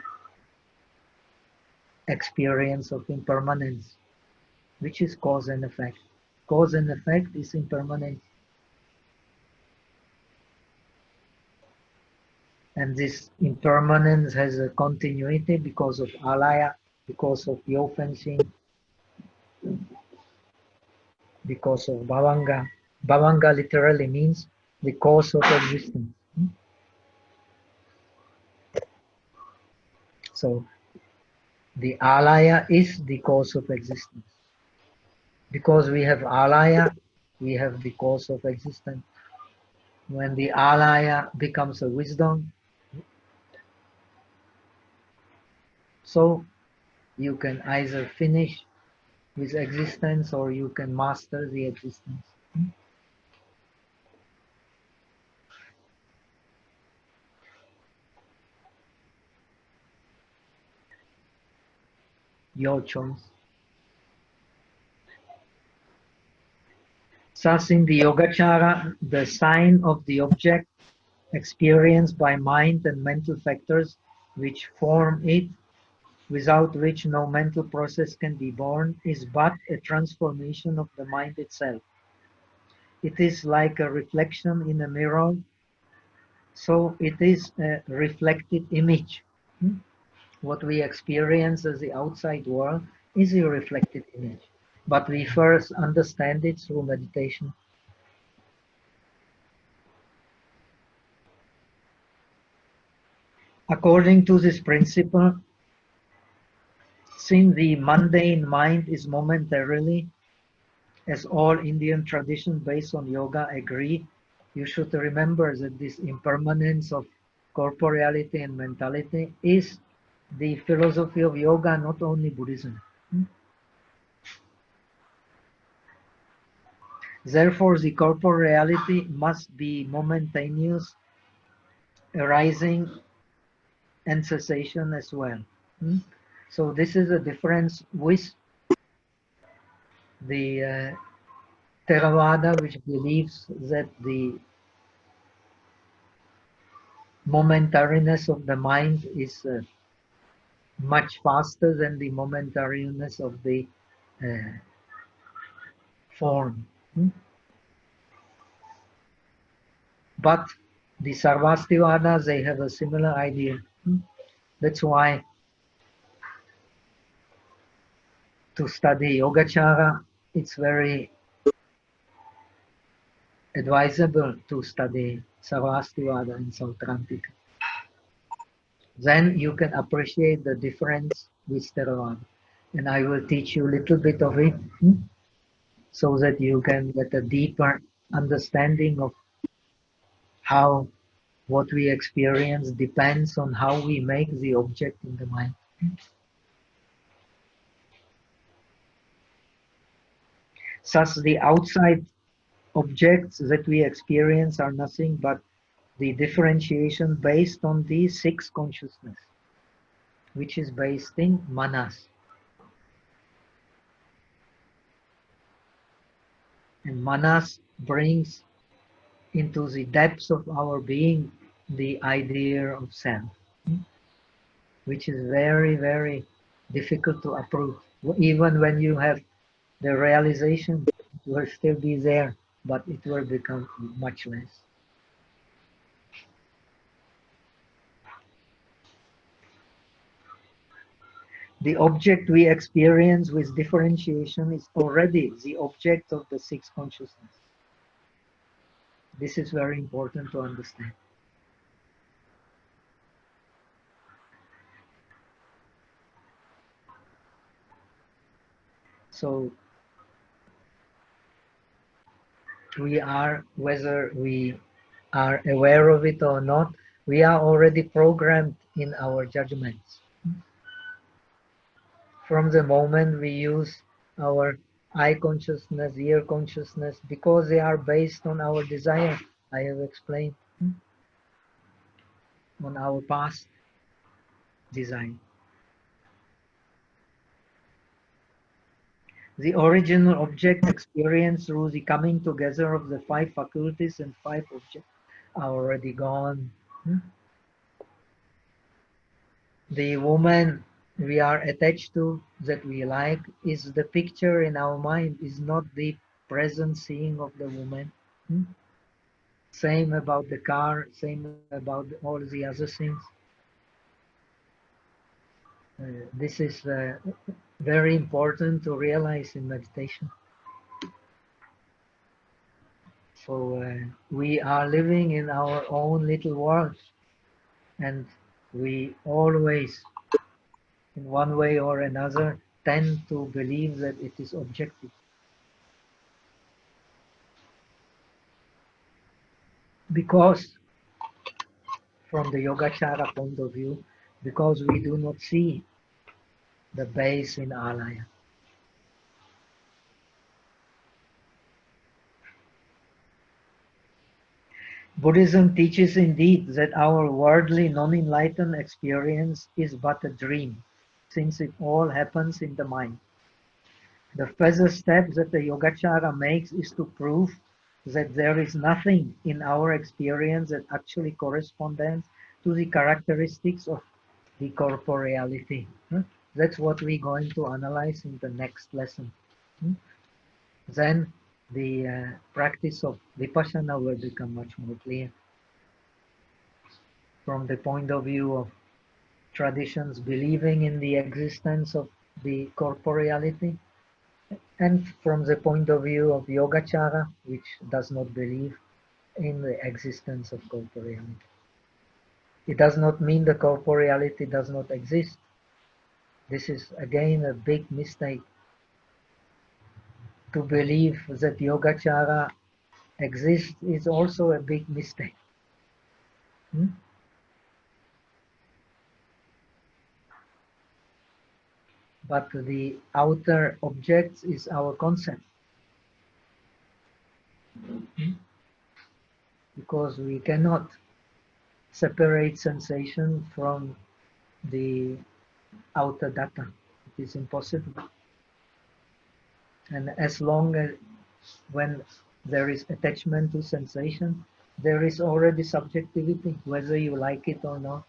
experience of impermanence, which is cause and effect. Cause and effect is impermanence. And this impermanence has a continuity because of alaya, because of Yofenshin, because of bhavanga. Bhavanga literally means the cause of existence. So the alaya is the cause of existence. Because we have alaya, we have the cause of existence. When the alaya becomes a wisdom, so you can either finish with existence or you can master the existence. Your choice. Thus in the Yogacara, the sign of the object experienced by mind and mental factors which form it, without which no mental process can be born, is but a transformation of the mind itself. It is like a reflection in a mirror, so it is a reflected image. What we experience as the outside world is a reflected image, but we first understand it through meditation. According to this principle, since the mundane mind is momentarily, as all Indian traditions based on yoga agree, you should remember that this impermanence of corporeality and mentality is the philosophy of yoga, not only Buddhism. Therefore, the corporeality must be momentaneous arising and cessation as well. So this is a difference with the Theravada, which believes that the momentariness of the mind is much faster than the momentariness of the form. But the Sarvastivada, they have a similar idea. That's why to study Yogacara, it's very advisable to study Sarvastivada and Sautrantika. Then you can appreciate the difference with Theravada. And I will teach you a little bit of it so that you can get a deeper understanding of how what we experience depends on how we make the object in the mind. Thus, the outside objects that we experience are nothing but the differentiation based on the six consciousness, which is based in manas. And manas brings into the depths of our being the idea of self, which is very, very difficult to approve. Even when you have the realization, it will still be there, but it will become much less. The object we experience with differentiation is already the object of the six consciousness. This is very important to understand. So we are, whether we are aware of it or not, we are already programmed in our judgments. From the moment we use our eye consciousness, ear consciousness, because they are based on our desire, I have explained, on our past design. The original object experience through the coming together of the five faculties and five objects are already gone. The woman we are attached to, that we like, is the picture in our mind, is not the present seeing of the woman. Same about the car, same about all the other things. This is very important to realize in meditation. So we are living in our own little world, and we always, in one way or another, tend to believe that it is objective. Because from the Yogacara point of view, because we do not see the base in alaya. Buddhism teaches indeed that our worldly non-enlightened experience is but a dream, since it all happens in the mind. The further step that the Yogacara makes is to prove that there is nothing in our experience that actually corresponds to the characteristics of the corporeality. That's what we're going to analyze in the next lesson. Then the practice of Vipassana will become much more clear. From the point of view of traditions believing in the existence of the corporeality, and from the point of view of Yogacara, which does not believe in the existence of corporeality. It does not mean the corporeality does not exist. This is again a big mistake. To believe that Yogacara exists is also a big mistake. But the outer object is our concept. Because we cannot separate sensation from the outer data. It is impossible. And as long as when there is attachment to sensation, there is already subjectivity, whether you like it or not.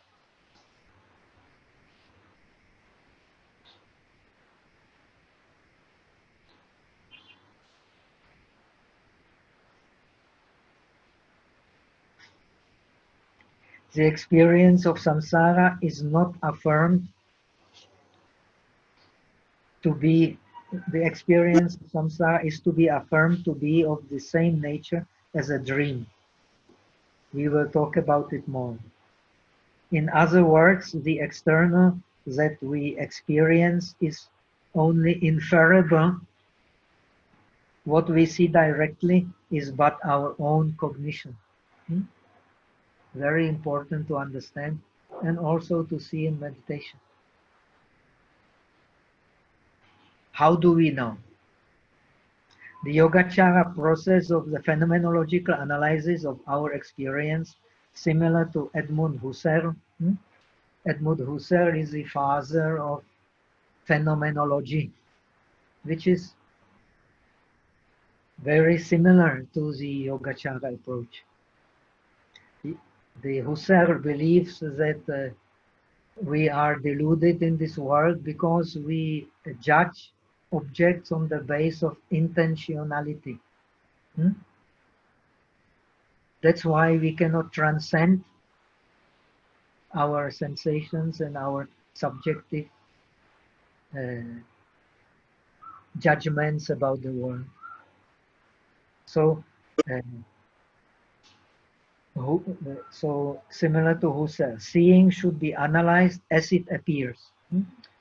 The experience of samsara is not affirmed to be, the experience of samsara is to be affirmed to be of the same nature as a dream. We will talk about it more. In other words, the external that we experience is only inferable. What we see directly is but our own cognition. Very important to understand and also to see in meditation. How do we know? The Yogacara process of the phenomenological analysis of our experience, similar to Edmund Husserl. Edmund Husserl is the father of phenomenology, which is very similar to the Yogacara approach. The Husserl believes that we are deluded in this world because we judge objects on the basis of intentionality. That's why we cannot transcend our sensations and our subjective judgments about the world. So, so similar to Husserl, seeing should be analyzed as it appears.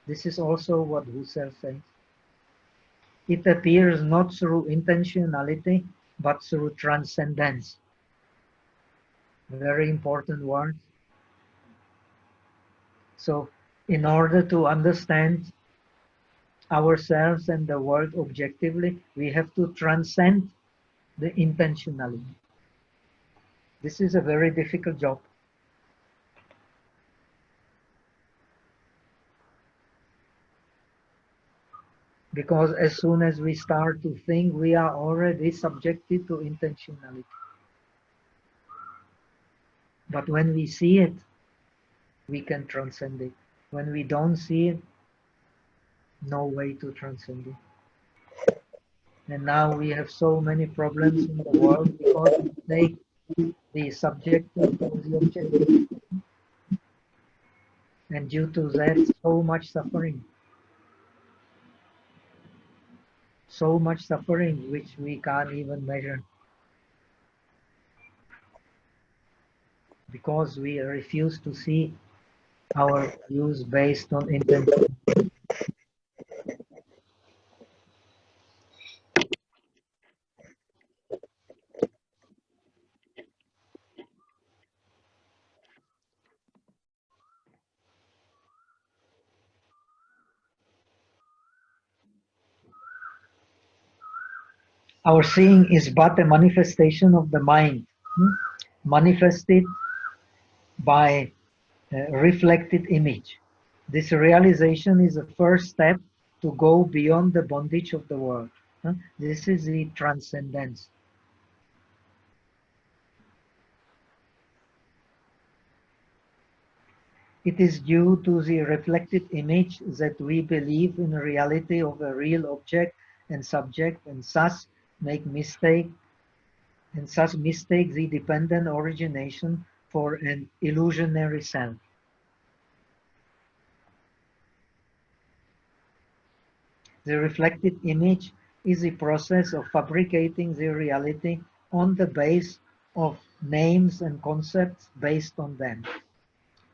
This is also what Husserl says. It appears not through intentionality, but through transcendence. Very important word. So, in order to understand ourselves and the world objectively, we have to transcend the intentionality. This is a very difficult job. Because as soon as we start to think, we are already subjected to intentionality. But when we see it, we can transcend it. When we don't see it, no way to transcend it. And now we have so many problems in the world because we take the subjective for the objective. And due to that, so much suffering. So much suffering which we can't even measure. Because we refuse to see our views based on intention. Our seeing is but a manifestation of the mind, manifested by a reflected image. This realization is the first step to go beyond the bondage of the world. This is the transcendence. It is due to the reflected image that we believe in the reality of a real object and subject, and thus make mistake, and thus mistake the dependent origination for an illusionary self. The reflected image is the process of fabricating the reality on the base of names and concepts based on them,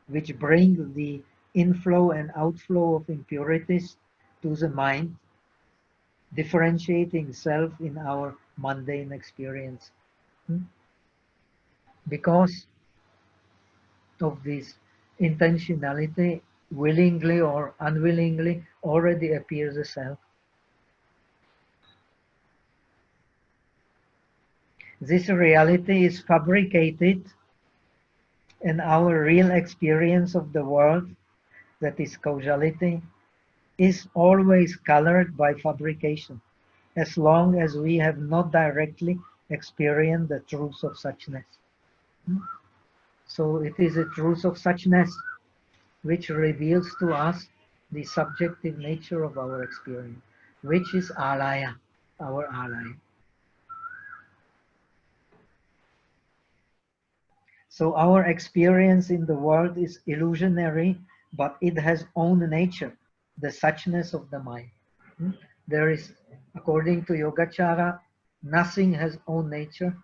which bring the inflow and outflow of impurities to the mind, differentiating self in our mundane experience. Because of this intentionality, willingly or unwillingly, already appears a self. This reality is fabricated And our real experience of the world, that is causality, is always colored by fabrication, as long as we have not directly experienced the truth of suchness. So it is a truth of suchness which reveals to us the subjective nature of our experience, which is alaya, our alaya. So our experience in the world is illusionary, but it has own nature, the suchness of the mind. There is, according to Yogacara, nothing has own nature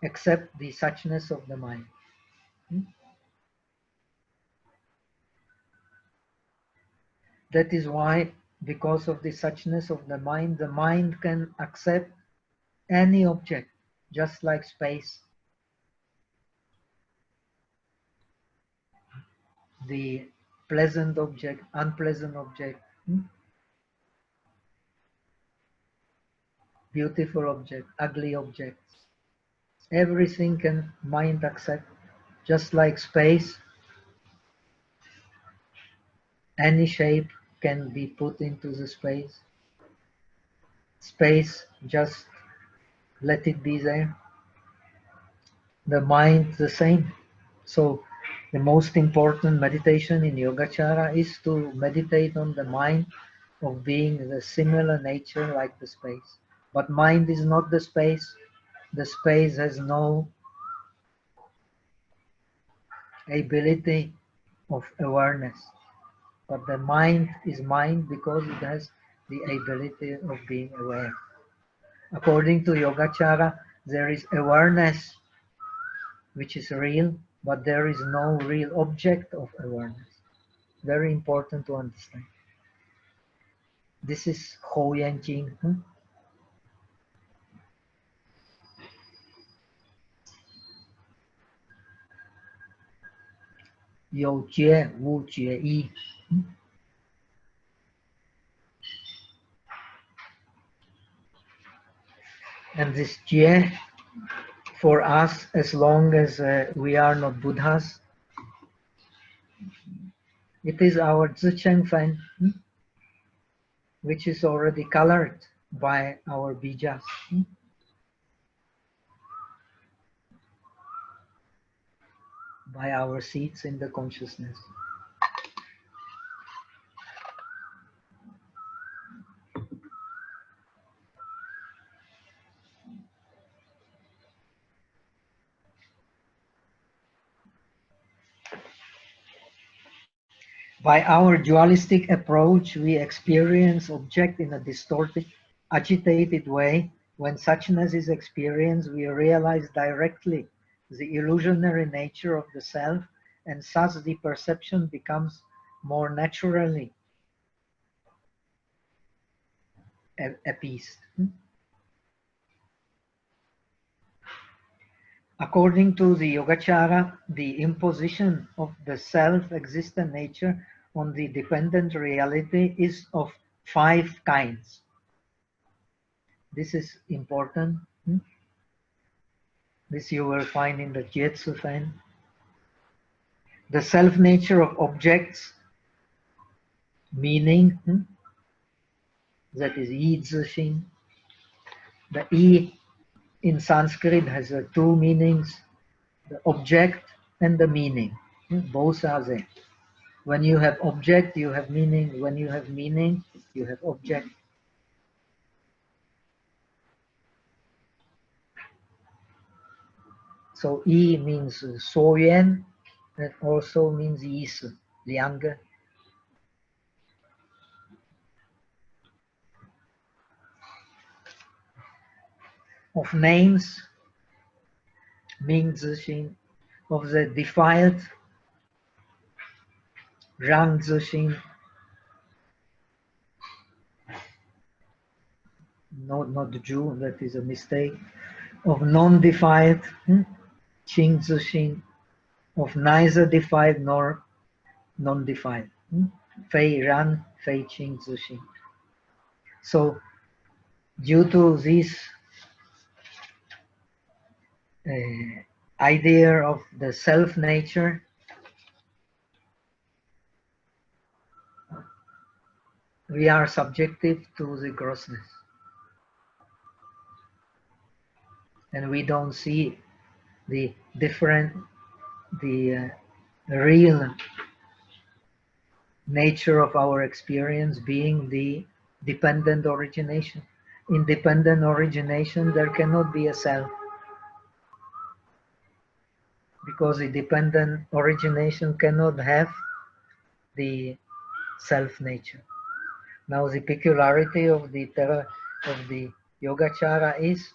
except the suchness of the mind. That is why, because of the suchness of the mind can accept any object, just like space. The pleasant object, unpleasant object, beautiful object, ugly objects. Everything can mind accept, just like space. Any shape can be put into the space. Space, just let it be there. The mind, the same. So the most important meditation in Yogacara is to meditate on the mind of being the similar nature like the space. But mind is not the space. The space has no ability of awareness. But the mind is mind because it has the ability of being aware. According to Yogacara, there is awareness which is real, but there is no real object of awareness. Very important to understand. This is Ho Yan Jing. 有觉无觉一。And this jie, for us, as long as we are not Buddhas, it is our zicheng fan, which is already colored by our bijas. By our seeds in the consciousness. By our dualistic approach, we experience object in a distorted, agitated way. When suchness is experienced, we realize directly the illusionary nature of the self, and thus the perception becomes more naturally appeased. According to the Yogacara, the imposition of the self-existent nature on the dependent reality is of 5 kinds. This is important. This you will find in the Jetsu Fan. The self-nature of objects, meaning, that is Yi Zixing. The Yi in Sanskrit has 2 meanings, the object and the meaning. Both are there. When you have object, you have meaning. When you have meaning, you have object. So Yi means 所缘, and also means 意思, 两个. Of names, 名字心, of the defiled, 让自心, not Jew, that is a mistake, of non-defiled, 清自心, of neither defiled nor non-defiled, 非然非清自心. So due to these idea of the self nature, we are subjective to the grossness. And we don't see the different, the real nature of our experience being the dependent origination. In dependent origination, there cannot be a self, because the dependent origination cannot have the self nature. Now, the peculiarity of the Yogacara is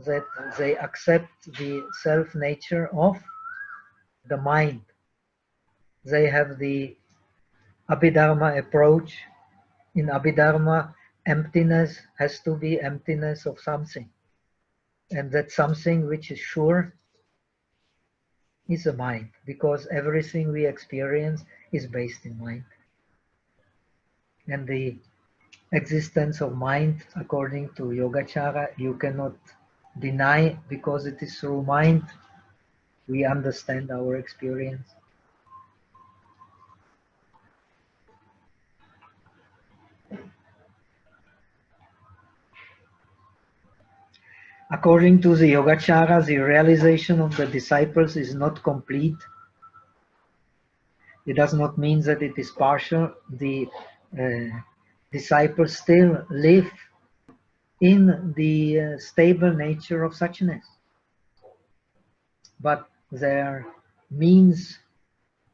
that they accept the self nature of the mind. They have the Abhidharma approach. In Abhidharma, emptiness has to be emptiness of something. And that something which is sure is the mind, because everything we experience is based in mind. And the existence of mind, according to Yogacara, you cannot deny, because it is through mind we understand our experience. According to the Yogacara, the realization of the disciples is not complete. It does not mean that it is partial. The disciples still live in the stable nature of suchness, but their means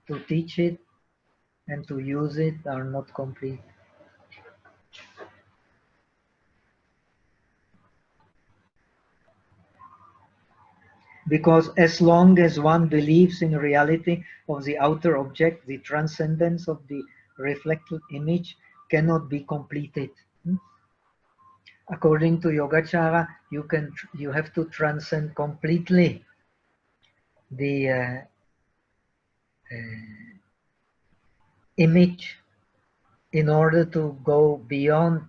to teach it and to use it are not complete. Because as long as one believes in reality of the outer object, the transcendence of the reflected image cannot be completed. According to Yogacara, you have to transcend completely the image in order to go beyond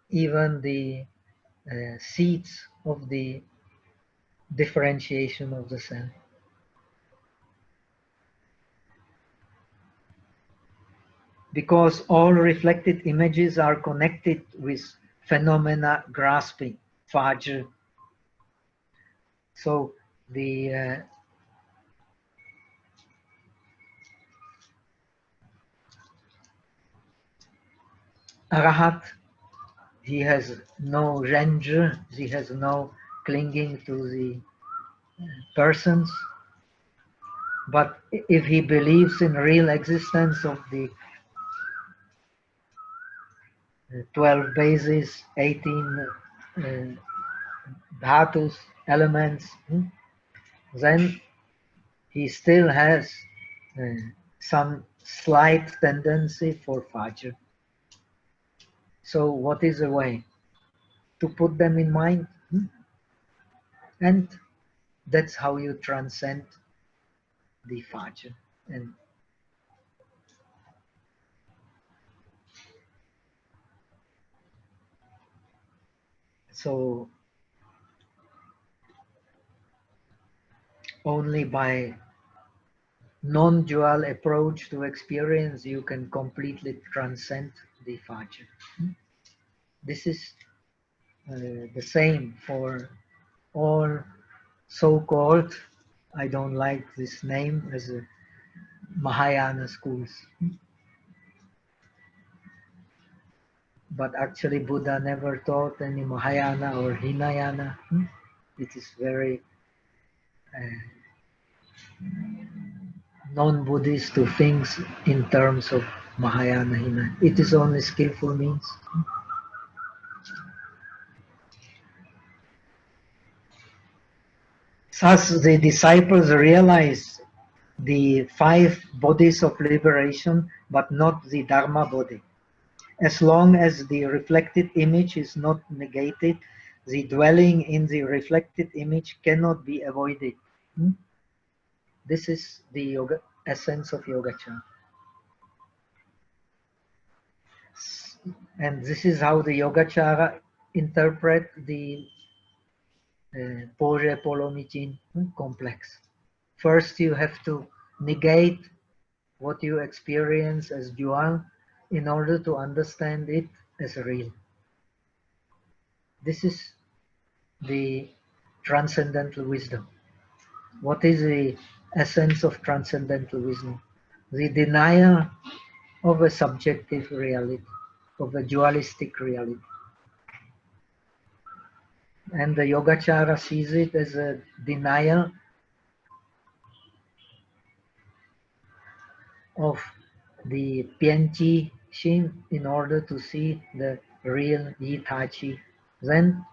even the seeds of the differentiation of the self. Because all reflected images are connected with phenomena grasping, fajr. So the Arahat, he has no renju, he has no clinging to the persons. But if he believes in real existence of the 12 bases, 18 dhatus, elements, then he still has some slight tendency for fajr. So what is the way? To put them in mind. And that's how you transcend the fajr. And so only by non-dual approach to experience you can completely transcend the fajr. This is the same for all so-called, I don't like this name, as a Mahayana schools. But actually Buddha never taught any Mahayana or Hinayana. It is very non-Buddhist to think in terms of Mahayana, Hinayana. It is only skillful means. Thus the disciples realize the 5 bodies of liberation, but not the Dharma body. As long as the reflected image is not negated, the dwelling in the reflected image cannot be avoided. This is the essence of Yogacara. And this is how the Yogacara interpret the Pore Polomichin complex. First, you have to negate what you experience as dual in order to understand it as real. This is the transcendental wisdom. What is the essence of transcendental wisdom? The denial of a subjective reality, of a dualistic reality. And the Yogacara sees it as a denial of the Pianchi Shin in order to see the real Yitachi. Then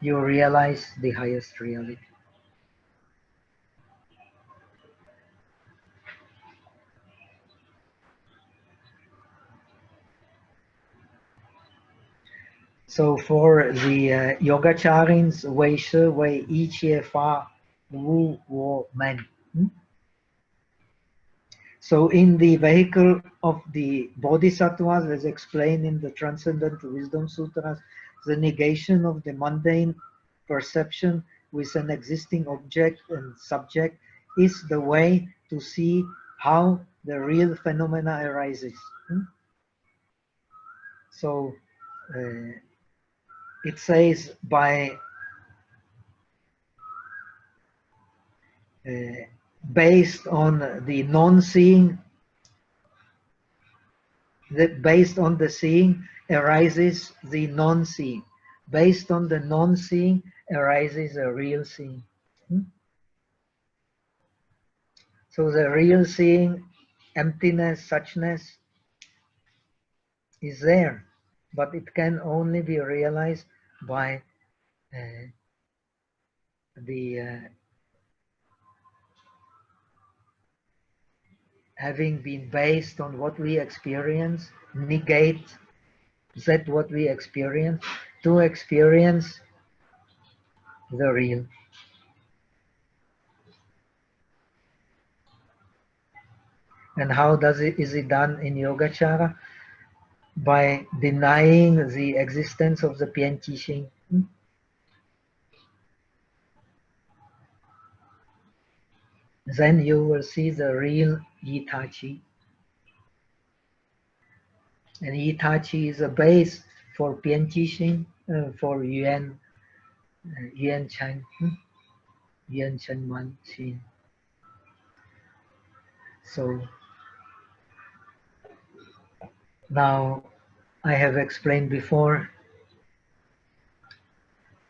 you realize the highest reality. So for the Yogacharins, Wei Shi Wei Yi Qie Fa Wu Wo Men. So in the vehicle of the Bodhisattvas, as explained in the Transcendental Wisdom Sutras, the negation of the mundane perception with an existing object and subject is the way to see how the real phenomena arises. So it says by based on the non-seeing, based on the seeing arises the non-seeing. Based on the non-seeing arises a real seeing. So the real seeing, emptiness, suchness is there, but it can only be realized by having been based on what we experience, negate that what we experience to experience the real. And how is it done in Yogacara? By denying the existence of the Pianchi Shin. Then you will see the real Yitachi. And Yitachi is a base for Pianchi Shin, for Yuan Chen, Yuan Chen Man Shin. So now I have explained before,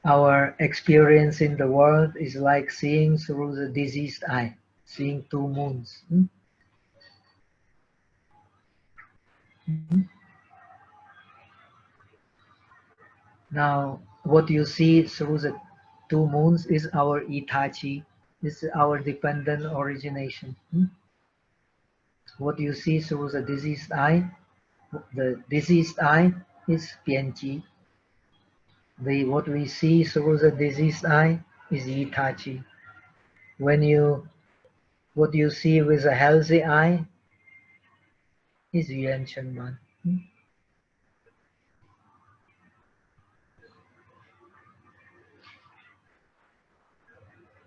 our experience in the world is like seeing through the diseased eye, seeing two moons. Now, what you see through the two moons is our Itachi, is our dependent origination. What you see through the diseased eye is Pianchi. What we see through the diseased eye is Itachi. What you see with a healthy eye is Yuan Chen Man.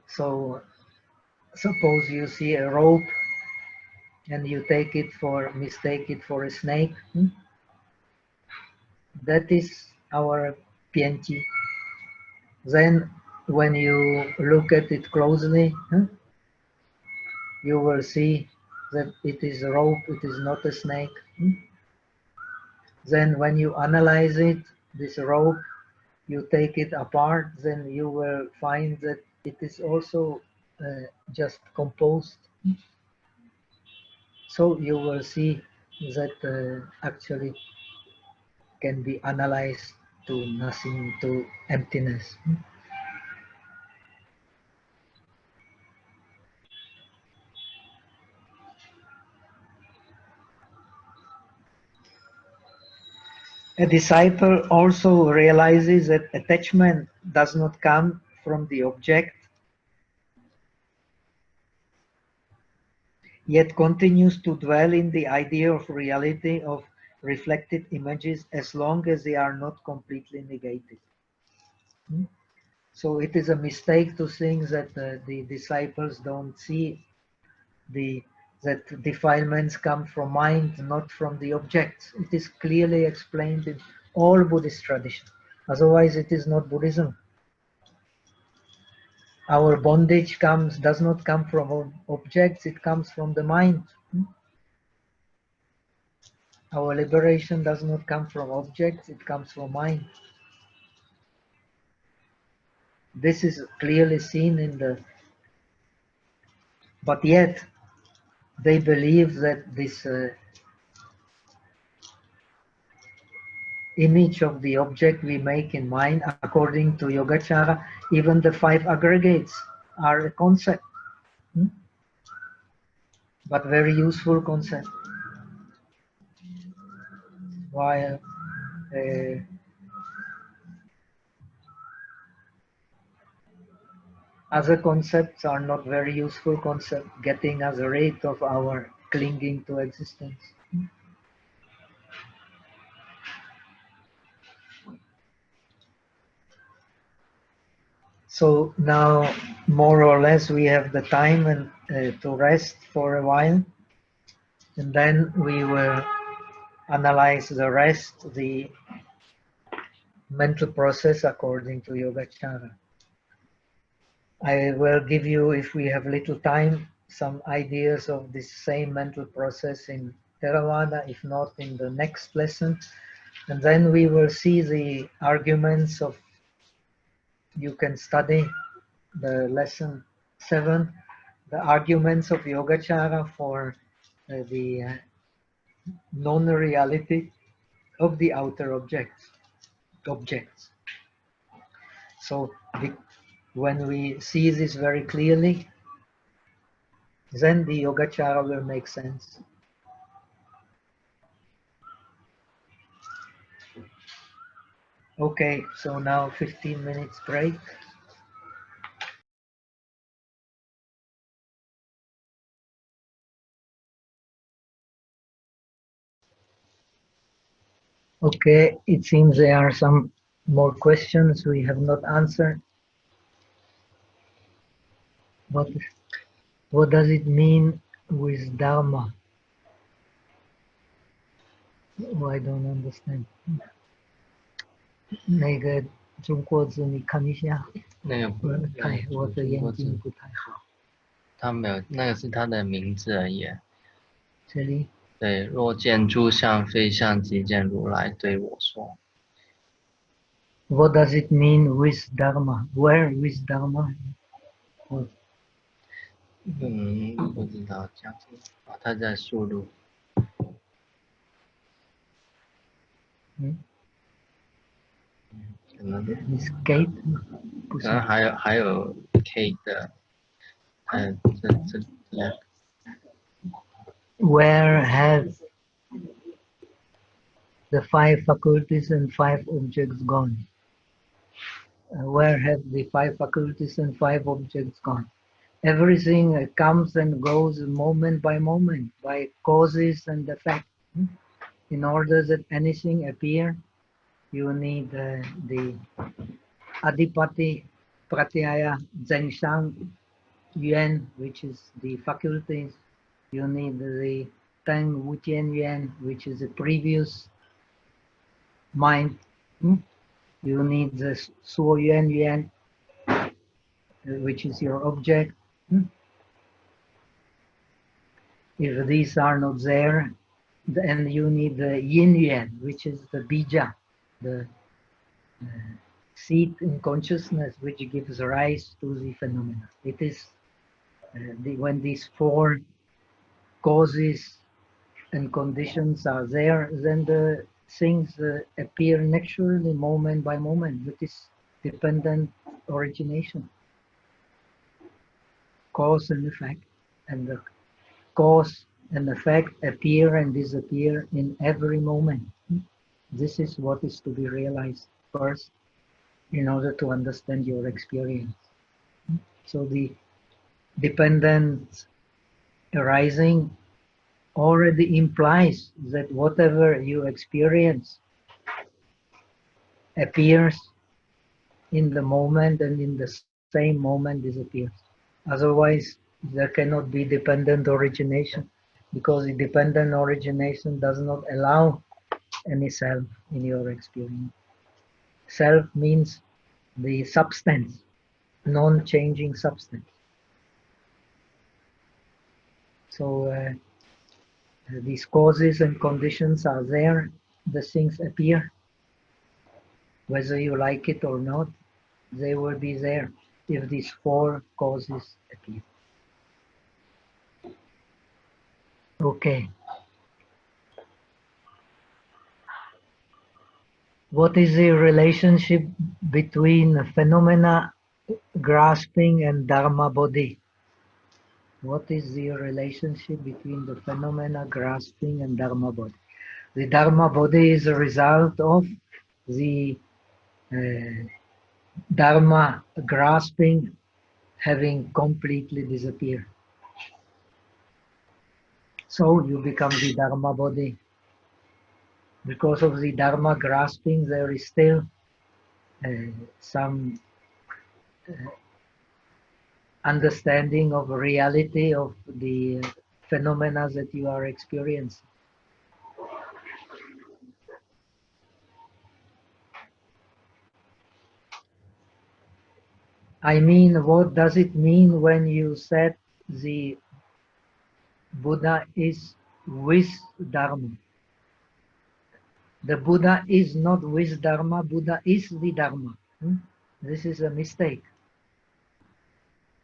So suppose you see a rope and you mistake it for a snake. That is our Pianchi. Then when you look at it closely, you will see that it is a rope, it is not a snake. Then when you analyze it, this rope, you take it apart, then you will find that it is also just composed. So you will see that actually can be analyzed to nothing, to emptiness. A disciple also realizes that attachment does not come from the object, yet continues to dwell in the idea of reality of reflected images as long as they are not completely negated. So it is a mistake to think that the disciples don't see that defilements come from mind, not from the objects. It is clearly explained in all Buddhist tradition. Otherwise, it is not Buddhism. Our bondage does not come from objects, it comes from the mind. Our liberation does not come from objects, it comes from mind. This is clearly seen in the... But yet, they believe that this image of the object we make in mind, according to Yogacara, even the 5 aggregates are a concept. But very useful concept. While other concepts are not very useful concepts, getting us rid of our clinging to existence. So now, more or less, we have the time and to rest for a while, and then we will analyze the rest, the mental process according to Yogacara. I will give you, if we have little time, some ideas of this same mental process in Theravada, if not in the next lesson. And then we will see the arguments of, you can study the lesson 7, the arguments of Yogacara for the non-reality of the outer objects. So when we see this very clearly, then the Yogacara will make sense. Okay, so now 15 minutes break. Okay, it seems there are some more questions we have not answered. What does it mean with Dharma? Oh, I don't understand. 那个中国字你看一下。那个不太，我的眼睛不太好。他没有，那个是他的名字而已。这里。对，若见诸相非相，即见如来对我说。What does it mean with Dharma? Where with Dharma? 不知道这样子。他在输入。可能 Escape 可能还有 K 的，Where have the 5 faculties and 5 objects gone? Where have the 5 faculties and 5 objects gone? Everything comes and goes moment by moment, by causes and effects. In order that anything appear, you need the Adipati, Pratyaya, Zhengshang, Yuan, which is the faculties. You need the Teng Wutian Yuan, which is the previous mind. You need the Suo Yuan Yuan, which is your object. If these are not there, then you need the Yin Yuan, which is the Bija, the seed in consciousness which gives rise to the phenomena. It is when these 4 causes and conditions are there, then the things appear naturally moment by moment. It is dependent origination. Cause and effect. And the cause and effect appear and disappear in every moment. This is what is to be realized first in order to understand your experience. So the dependent arising already implies that whatever you experience appears in the moment and in the same moment disappears. Otherwise, there cannot be dependent origination, because the dependent origination does not allow any self in your experience. Self means the substance, non-changing substance. So these causes and conditions are there, the things appear. Whether you like it or not, they will be there if these four causes appear. Okay. What is the relationship between phenomena grasping and Dharma body? What is the relationship between the phenomena grasping and Dharma body? The Dharma body is a result of the Dharma grasping having completely disappeared. So you become the Dharma body. Because of the Dharma grasping, there is still some understanding of reality of the phenomena that you are experiencing. I mean, what does it mean when you said the Buddha is with Dharma? The Buddha is not with Dharma, Buddha is the Dharma. This is a mistake.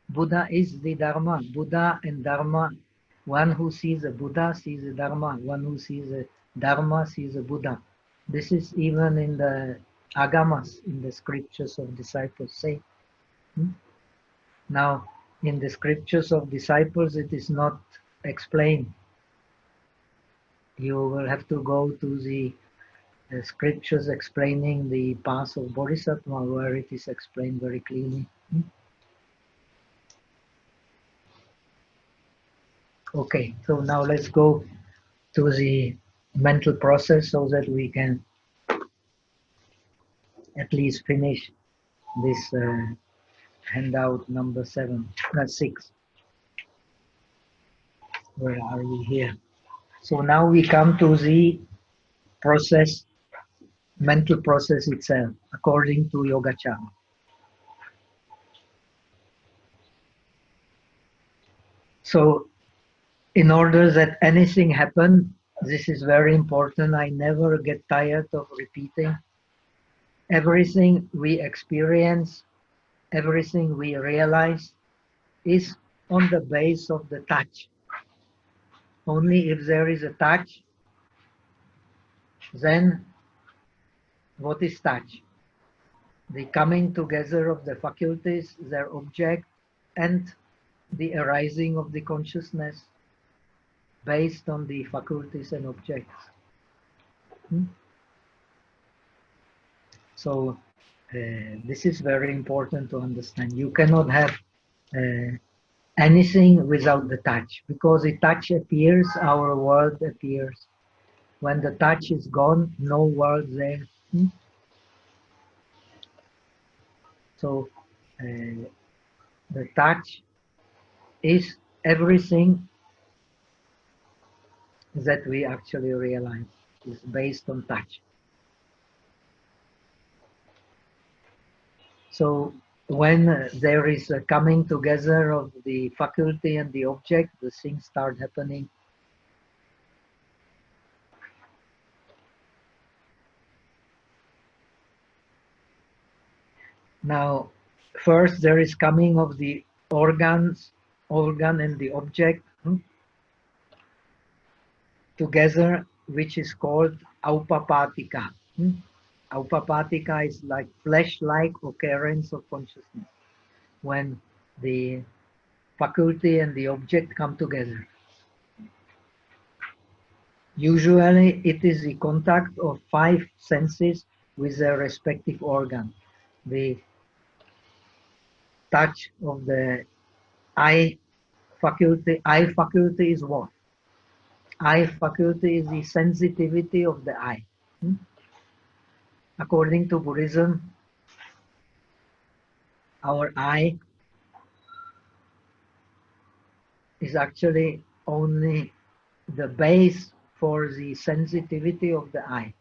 Buddha is the Dharma. Buddha and Dharma, one who sees a Buddha sees a Dharma, one who sees a Dharma sees a Buddha. This is even in the Agamas, in the scriptures of disciples say. Now, in the scriptures of disciples, it is not explained. You will have to go to the scriptures explaining the path of Bodhisattva, where it is explained very clearly. Okay, so now let's go to the mental process so that we can at least finish this handout number 6. Where are we here? So now we come to the process, mental process itself, according to Yogacara. So in order that anything happen, this is very important. I never get tired of repeating. Everything we experience, everything we realize is on the base of the touch. Only if there is a touch, then what is touch? The coming together of the faculties, their object, and the arising of the consciousness based on the faculties and objects. So this is very important to understand. You cannot have anything without the touch, because the touch appears, our world appears. When the touch is gone, no world there. So the touch is everything that we actually realize is based on touch. So when there is a coming together of the faculty and the object, the things start happening. Now, first there is coming of the organ and the object together, which is called aupapatika. Aupapatika is like flesh-like occurrence of consciousness, when the faculty and the object come together. Usually it is the contact of 5 senses with their respective organ. The touch of the eye faculty. Eye faculty is what? Eye faculty is the sensitivity of the eye. According to Buddhism, our eye is actually only the base for the sensitivity of the eye.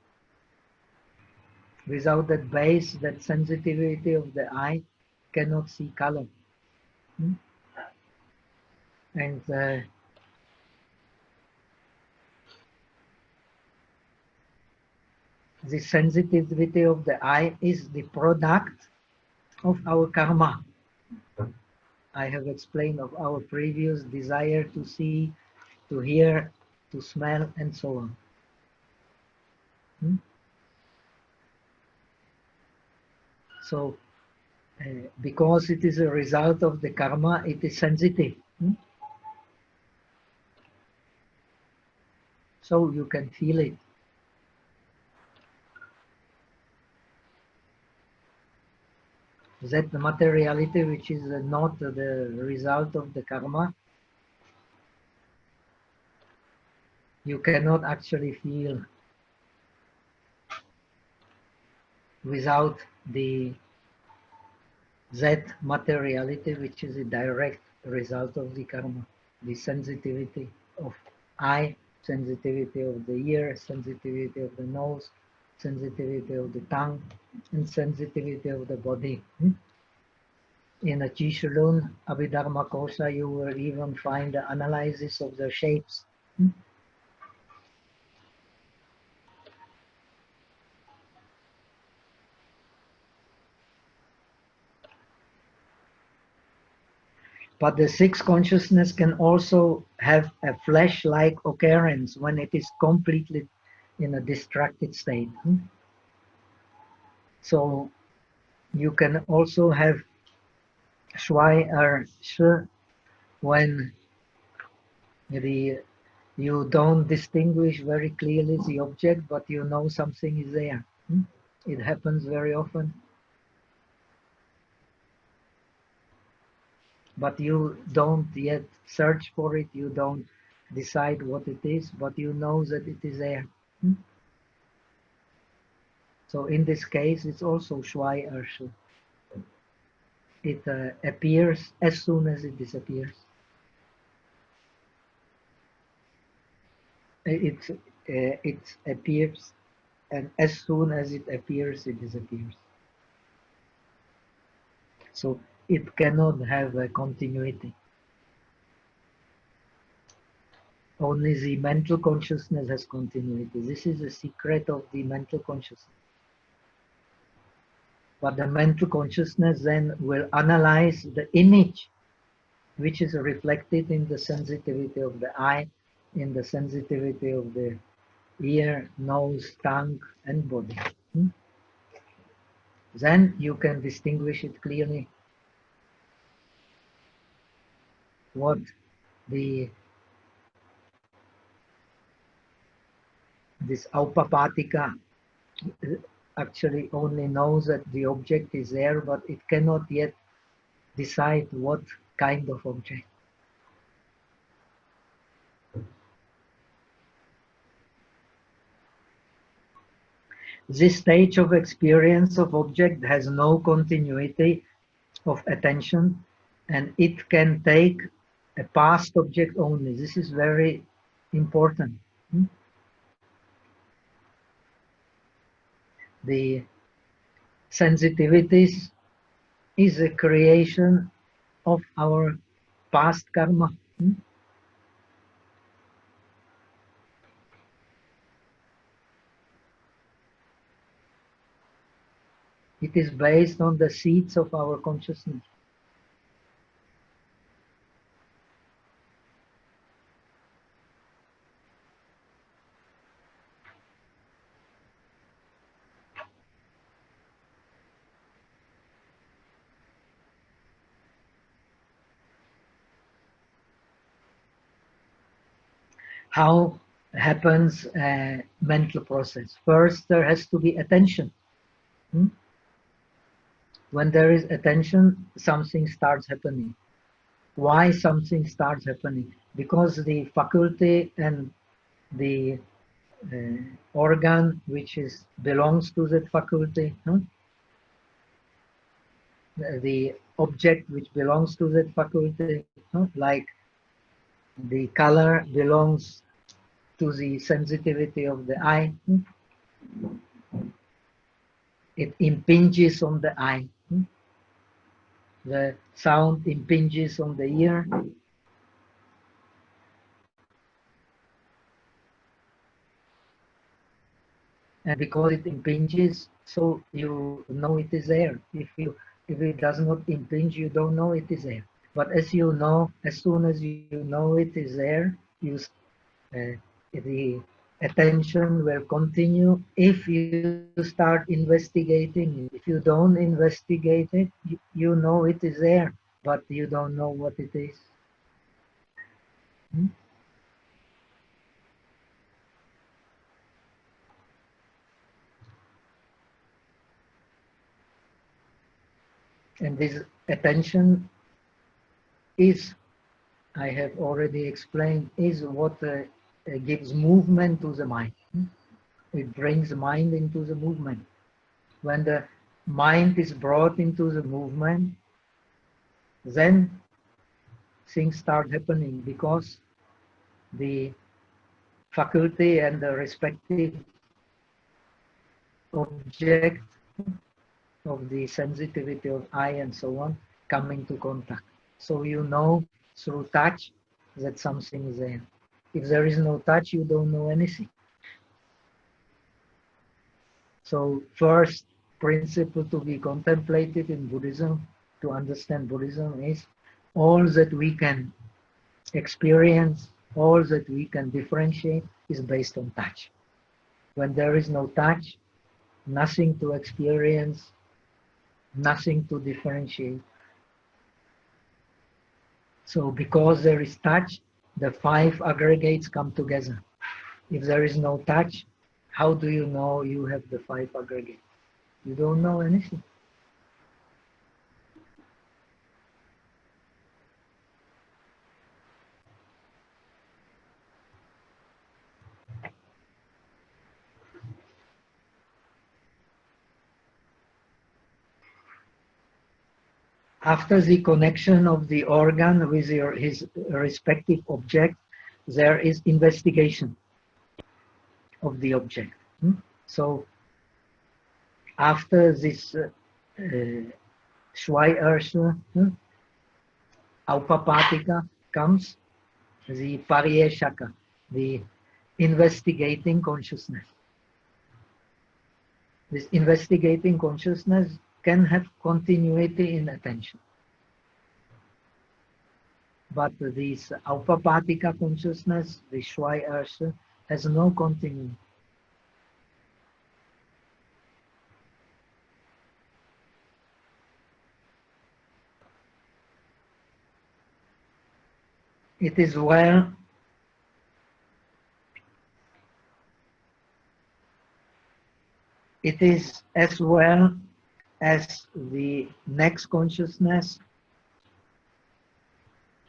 Without that base, that sensitivity of the eye cannot see color. And the sensitivity of the eye is the product of our karma. I have explained of our previous desire to see, to hear, to smell, and so on. So, because it is a result of the karma, it is sensitive. So you can feel it. That materiality which is not the result of the karma, you cannot actually feel without that materiality which is a direct result of the karma, the sensitivity of eye, sensitivity of the ear, sensitivity of the nose, sensitivity of the tongue, and sensitivity of the body. In a Jishulun, Abhidharma Kosha, you will even find the analysis of the shapes. But the sixth consciousness can also have a flash-like occurrence when it is completely in a distracted state. So you can also have Shwai or Sh when you don't distinguish very clearly the object, but you know something is there. It happens very often. But you don't yet search for it, you don't decide what it is, but you know that it is there. So in this case, it's also Shwai or Shu. It appears as soon as it disappears. It appears, and as soon as it appears, it disappears. So it cannot have a continuity. Only the mental consciousness has continuity. This is the secret of the mental consciousness. But the mental consciousness then will analyze the image which is reflected in the sensitivity of the eye, in the sensitivity of the ear, nose, tongue, and body. Then you can distinguish it clearly what this aupapatika actually only knows that the object is there, but it cannot yet decide what kind of object. This stage of experience of object has no continuity of attention, and it can take a past object only. This is very important. The sensitivities is a creation of our past karma. It is based on the seeds of our consciousness. How happens a mental process? First, there has to be attention. When there is attention, something starts happening. Why something starts happening? Because the faculty and the organ which belongs to that faculty, the object which belongs to that faculty, like the color belongs to the sensitivity of the eye. It impinges on the eye. The sound impinges on the ear. And because it impinges, so you know it is there. If it does not impinge, you don't know it is there. But as you know, as soon as you know it is there, the attention will continue. If you start investigating, if you don't investigate it, you know it is there, but you don't know what it is. And this attention is, I have already explained, is what gives movement to the mind. It brings the mind into the movement. When the mind is brought into the movement, then things start happening, because the faculty and the respective object of the sensitivity of eye and so on come into contact. So you know through touch that something is there. If there is no touch, you don't know anything. So first principle to be contemplated in Buddhism, to understand Buddhism, is all that we can experience, all that we can differentiate is based on touch. When there is no touch, nothing to experience, nothing to differentiate. So because there is touch, the five aggregates come together. If there is no touch, how do you know you have the five aggregates? You don't know anything. After the connection of the organ with his respective object, there is investigation of the object. So after this Shwai Aupapatika comes the Pariyeshaka, the investigating consciousness. This investigating consciousness can have continuity in attention. But this Aupapatika consciousness, the Shwai has no continuity. It is well it is as well as the next consciousness,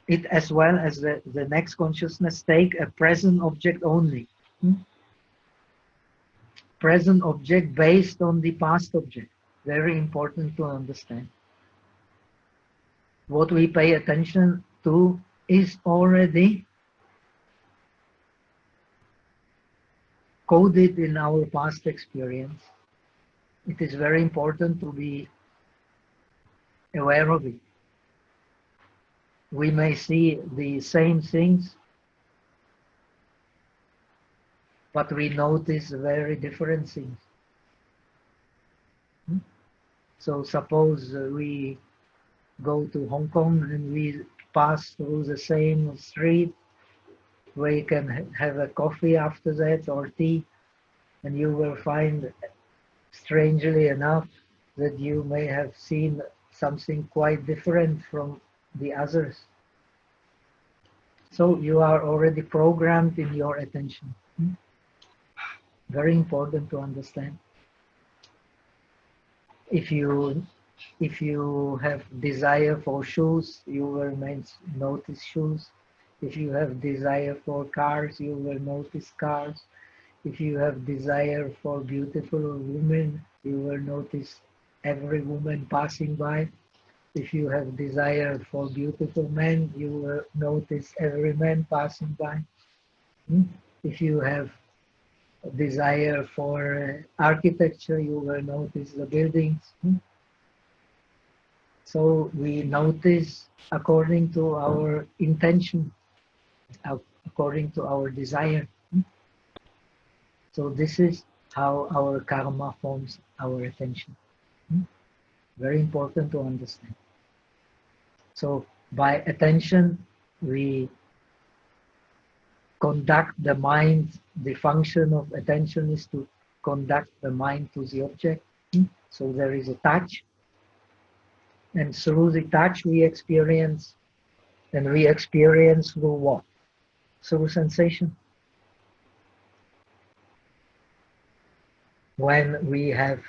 it as well as the next consciousness take a present object only. Present object based on the past object. Very important to understand. What we pay attention to is already coded in our past experience. It is very important to be aware of it. We may see the same things, but we notice very different things. So suppose we go to Hong Kong and we pass through the same street, we can have a coffee after that or tea, and you will find, strangely enough, that you may have seen something quite different from the others. So you are already programmed in your attention. Very important to understand. If you have desire for shoes, you will notice shoes. If you have desire for cars, you will notice cars. If you have desire for beautiful women, you will notice every woman passing by. If you have desire for beautiful men, you will notice every man passing by. If you have a desire for architecture, you will notice the buildings. So we notice according to our intention, according to our desire. So this is how our karma forms our attention. Very important to understand. So by attention, we conduct the mind. The function of attention is to conduct the mind to the object. So there is a touch. And through the touch we experience, and we experience through what? Through sensation. When we have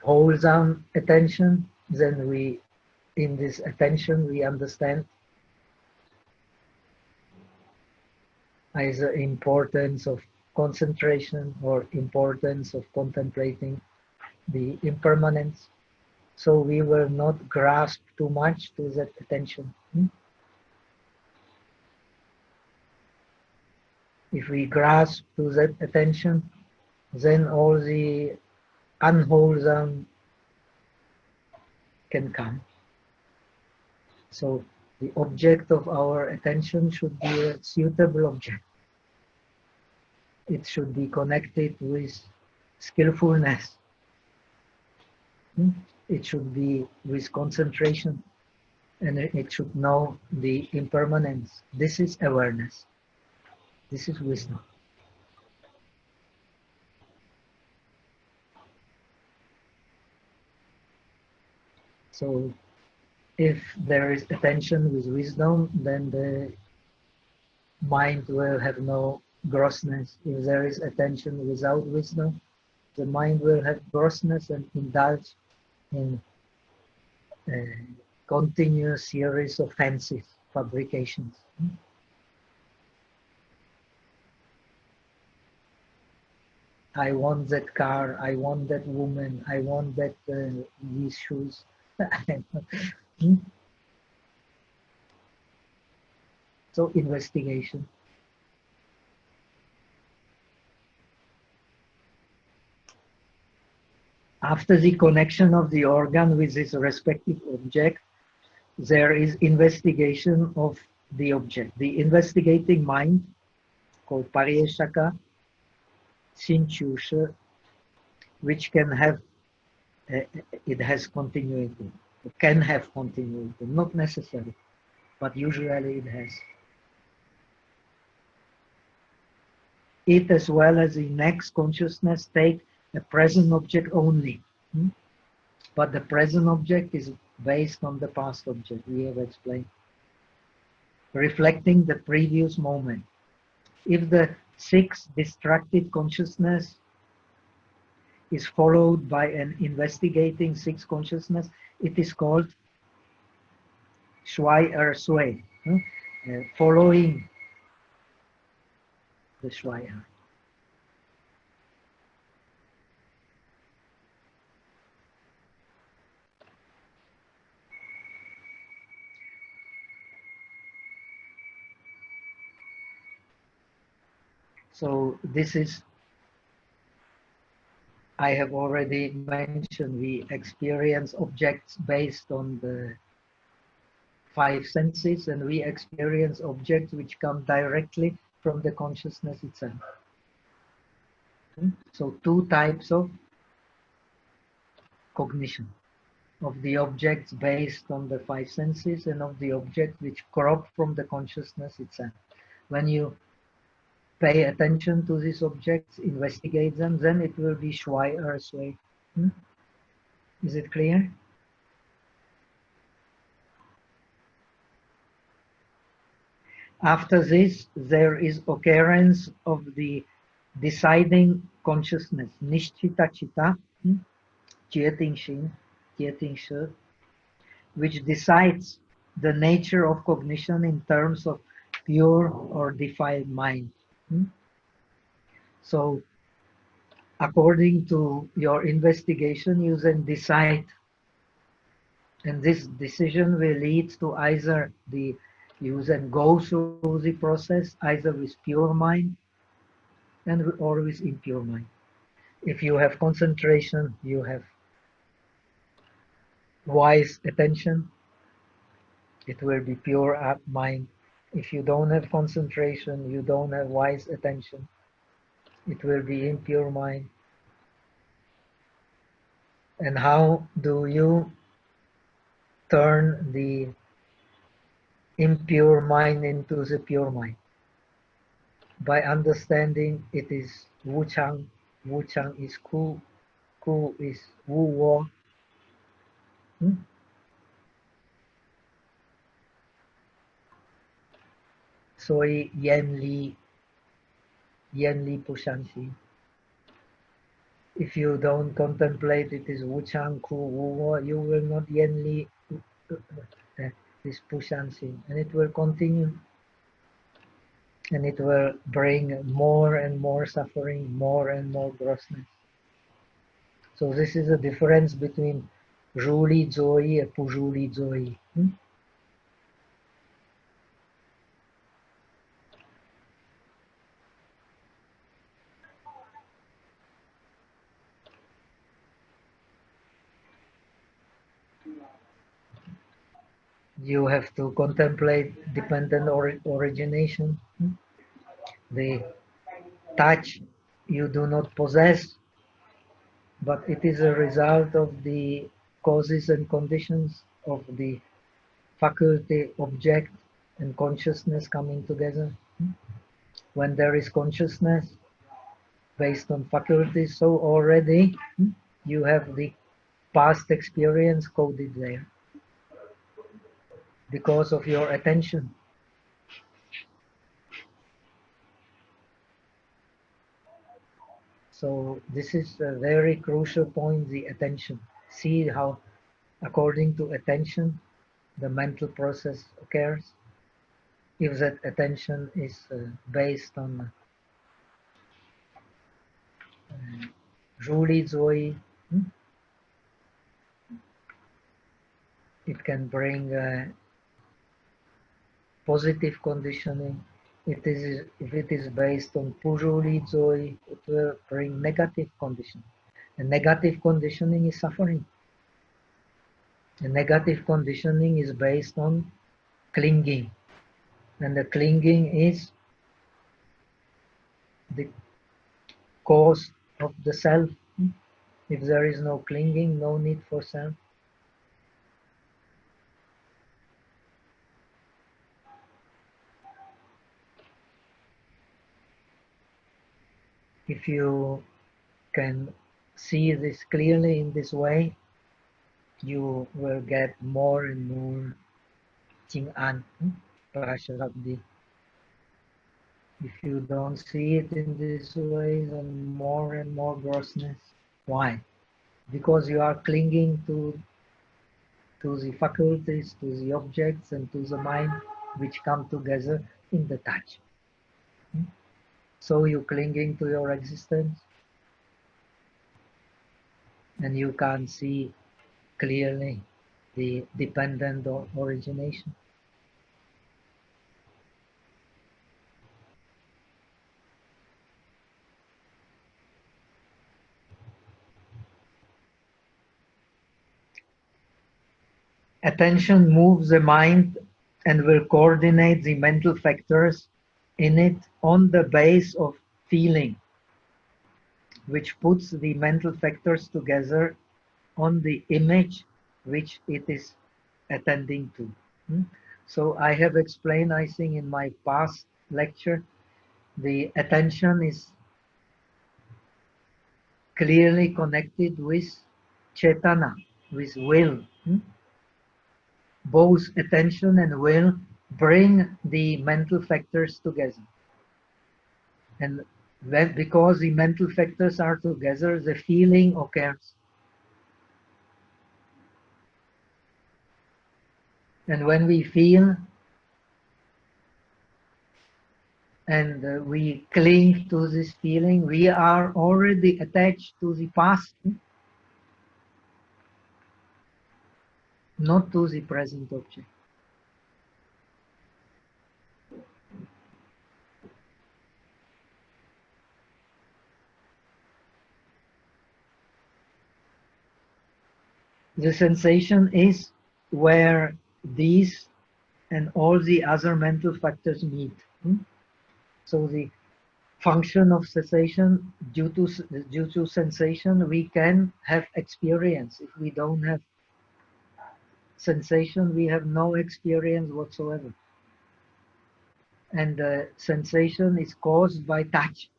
wholesome attention, then we, in this attention, we understand either importance of concentration or importance of contemplating the impermanence. So we will not grasp too much to that attention. If we grasp to that attention, then all the unwholesome can come. So the object of our attention should be a suitable object. It should be connected with skillfulness. It should be with concentration, and it should know the impermanence. This is awareness. This is wisdom. So if there is attention with wisdom, then the mind will have no grossness. If there is attention without wisdom, the mind will have grossness and indulge in a continuous series of fancies, fabrications. I want that car, I want that woman, I want that these shoes. So investigation. After the connection of the organ with its respective object, there is investigation of the object. The investigating mind, called Pariyeshaka, Shinchusha, which can have, it has continuity. It can have continuity, not necessary, but usually it has. It, as well as the next consciousness, take a present object only. But the present object is based on the past object, we have explained, reflecting the previous moment. If the sixth distracted consciousness is followed by an investigating sixth consciousness, it is called Shui Er Sui, following the Shui Er. So this is, I have already mentioned, we experience objects based on the five senses, and we experience objects which come directly from the consciousness itself. So two types of cognition, of the objects based on the five senses and of the objects which crop from the consciousness itself. When you pay attention to these objects, investigate them, then it will be Shui Er Sui. Is it clear? After this, there is occurrence of the deciding consciousness, Nishchita Chitta, Jieting Shi, which decides the nature of cognition in terms of pure or defiled mind. So according to your investigation, you then decide. And this decision will lead to either you then go through the process either with pure mind or with impure mind. If you have concentration, you have wise attention, it will be pure mind. If you don't have concentration, you don't have wise attention, it will be impure mind. And how do you turn the impure mind into the pure mind? By understanding it is Wu Chang. Wu Chang is Ku. Ku is Wu Wo. Soi Yen Li Pu Shan Xi. If you don't contemplate it is Wu Chang, Ku, Wu Wo, you will not Yen Li this Pu Shan Xi. And it will continue. And it will bring more and more suffering, more and more grossness. So this is a difference between Zhuli Zoi and Pujuli Zoi. You have to contemplate dependent origination. The touch you do not possess, but it is a result of the causes and conditions of the faculty, object, and consciousness coming together. When there is consciousness based on faculties, so already you have the past experience coded there because of your attention. So this is a very crucial point, the attention. See how according to attention the mental process occurs. If that attention is based on Zhuli Zoi, it can bring positive conditioning. If it is based on Pujuli Zoi, it will bring negative conditioning. And negative conditioning is suffering. And negative conditioning is based on clinging. And the clinging is the cause of the self. If there is no clinging, no need for self. If you can see this clearly in this way, you will get more and more Jing'an, Prashabdi. If you don't see it in this way, then more and more grossness. Why? Because you are clinging to the faculties, to the objects, and to the mind which come together in the touch. So you clinging to your existence, and you can't see clearly the dependent origination. Attention moves the mind and will coordinate the mental factors in it on the base of feeling, which puts the mental factors together on the image which it is attending to. So I have explained, I think, in my past lecture, the attention is clearly connected with Chetana, with will. Both attention and will bring the mental factors together. And because the mental factors are together, the feeling occurs. And when we feel, and we cling to this feeling, we are already attached to the past, not to the present object. The sensation is where these and all the other mental factors meet. So the function of cessation, due to sensation, we can have experience. If we don't have sensation, we have no experience whatsoever. And the sensation is caused by touch.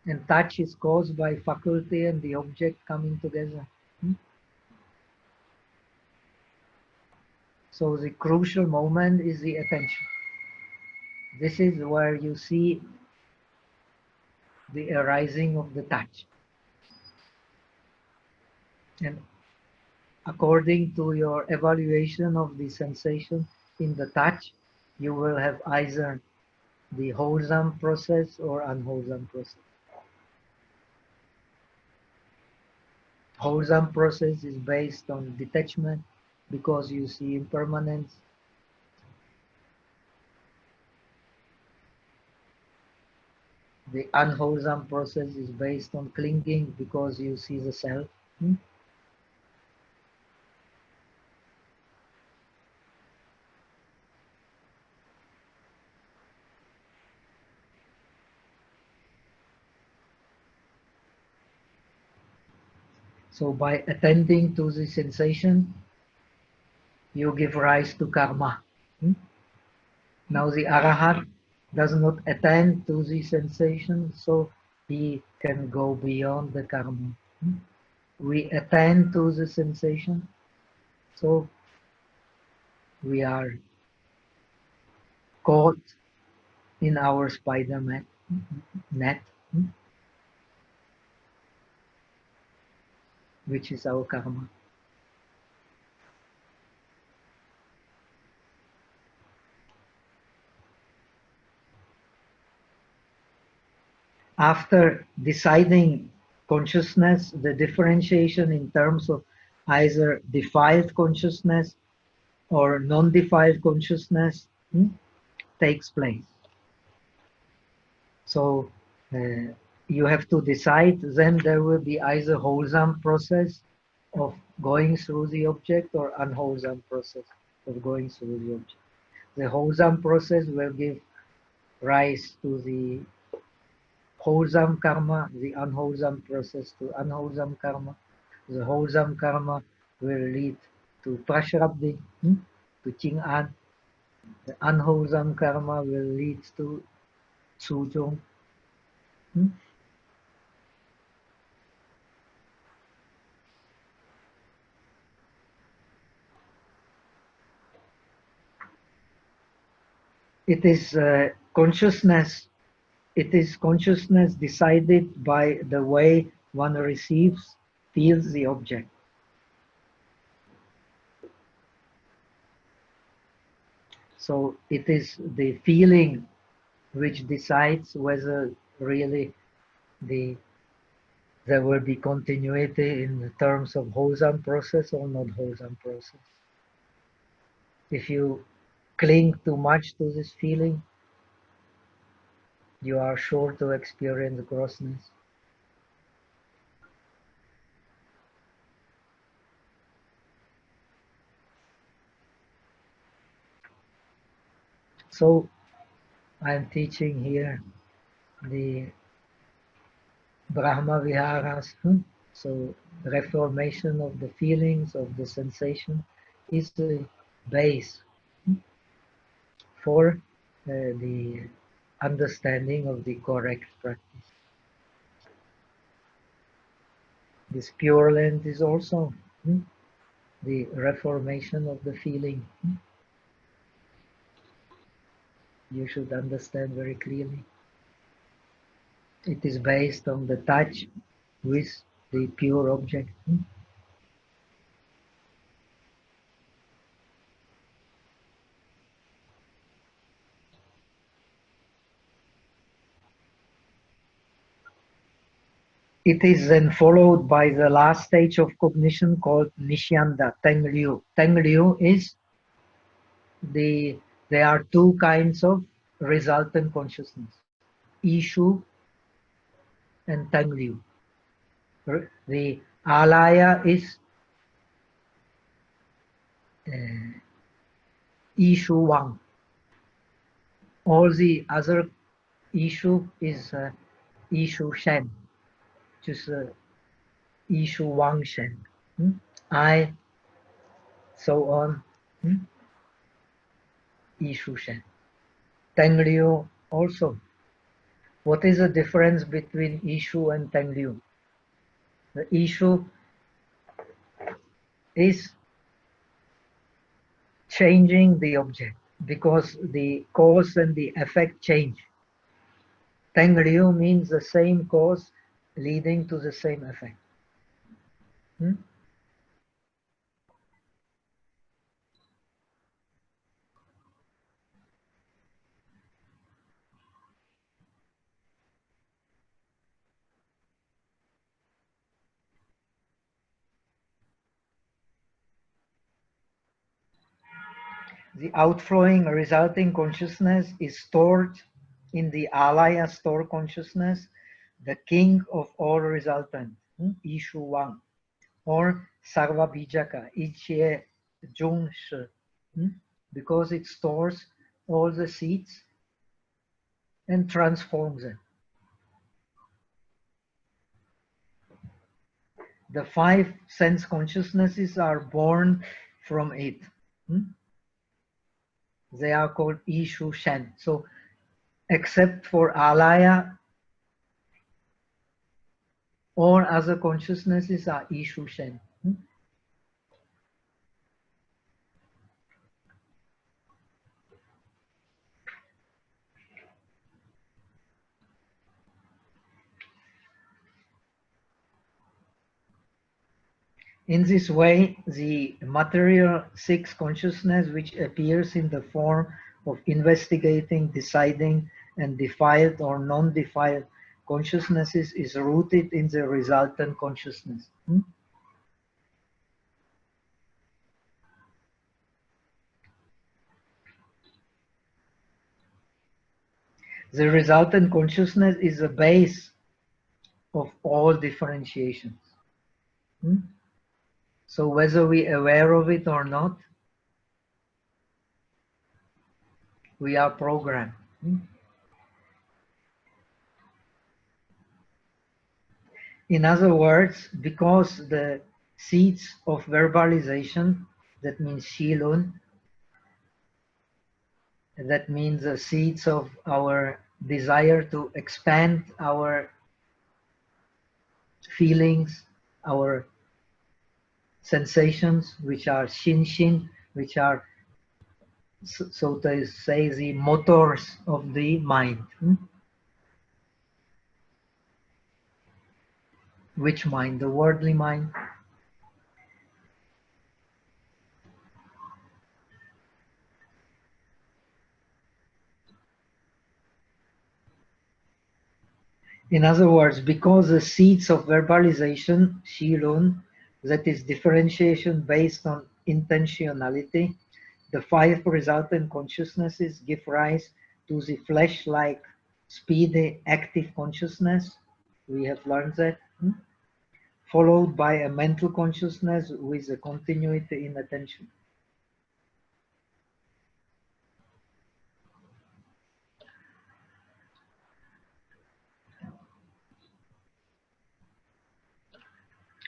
And touch is caused by faculty and the object coming together. So the crucial moment is the attention. This is where you see the arising of the touch. And according to your evaluation of the sensation in the touch, you will have either the wholesome process or unwholesome process. Wholesome process is based on detachment because you see impermanence. The unwholesome process is based on clinging because you see the self. So by attending to the sensation, you give rise to karma. Now the Arahat does not attend to the sensation, so he can go beyond the karma. We attend to the sensation, so we are caught in our spider net, which is our karma. After deciding consciousness, the differentiation in terms of either defiled consciousness or non-defiled consciousness takes place. So you have to decide, then there will be either wholesome process of going through the object or unwholesome process of going through the object. The wholesome process will give rise to the wholesome karma, the unwholesome process to unwholesome karma. The wholesome karma will lead to prashrabdi, to Ching-an. The unwholesome karma will lead to Suzhong. It is consciousness. It is consciousness decided by the way one receives, feels the object. So it is the feeling which decides whether really there will be continuity in terms of wholesome process or not wholesome process. If you cling too much to this feeling, you are sure to experience grossness. So I am teaching here the Brahma Viharas. So reformation of the feelings, of the sensation is the base for the understanding of the correct practice. This Pureland is also the reformation of the feeling. You should understand very clearly. It is based on the touch with the pure object. It is then followed by the last stage of cognition called Nishyanda, Tengliu. Tengliu is there are two kinds of resultant consciousness, Ishu and Tengliu. The Alaya is Ishu Wang. All the other Ishu is Ishu Shen, just Ishu Wang Shen. I, so on. Ishu Shen. Tengliu also. What is the difference between Ishu and Tengliu? The Ishu is changing the object because the cause and the effect change. Tengliu means the same cause leading to the same effect. The outflowing resulting consciousness is stored in the Alaya store consciousness, the king of all resultant, Ishu Wang, or Sarva Bijaka, Ichie Jung Shi, because it stores all the seeds and transforms them. The 5 sense consciousnesses are born from it. They are called Ishu Shen. So, except for Alaya, all other consciousnesses are Ishu Shen. In this way, the material 6 consciousness, which appears in the form of investigating, deciding, and defiled or non-defiled consciousnesses, is rooted in the resultant consciousness. The resultant consciousness is the base of all differentiations. So whether we are aware of it or not, we are programmed. In other words, because the seeds of verbalization, that means Shilun, that means the seeds of our desire to expand our feelings, our sensations, which are Shin, which are, so to say, the motors of the mind. Which mind? The worldly mind? In other words, because the seeds of verbalization, Shilun, that is differentiation based on intentionality, the 5 resultant consciousnesses give rise to the flesh-like, speedy, active consciousness. We have learned that. Followed by a mental consciousness with a continuity in attention.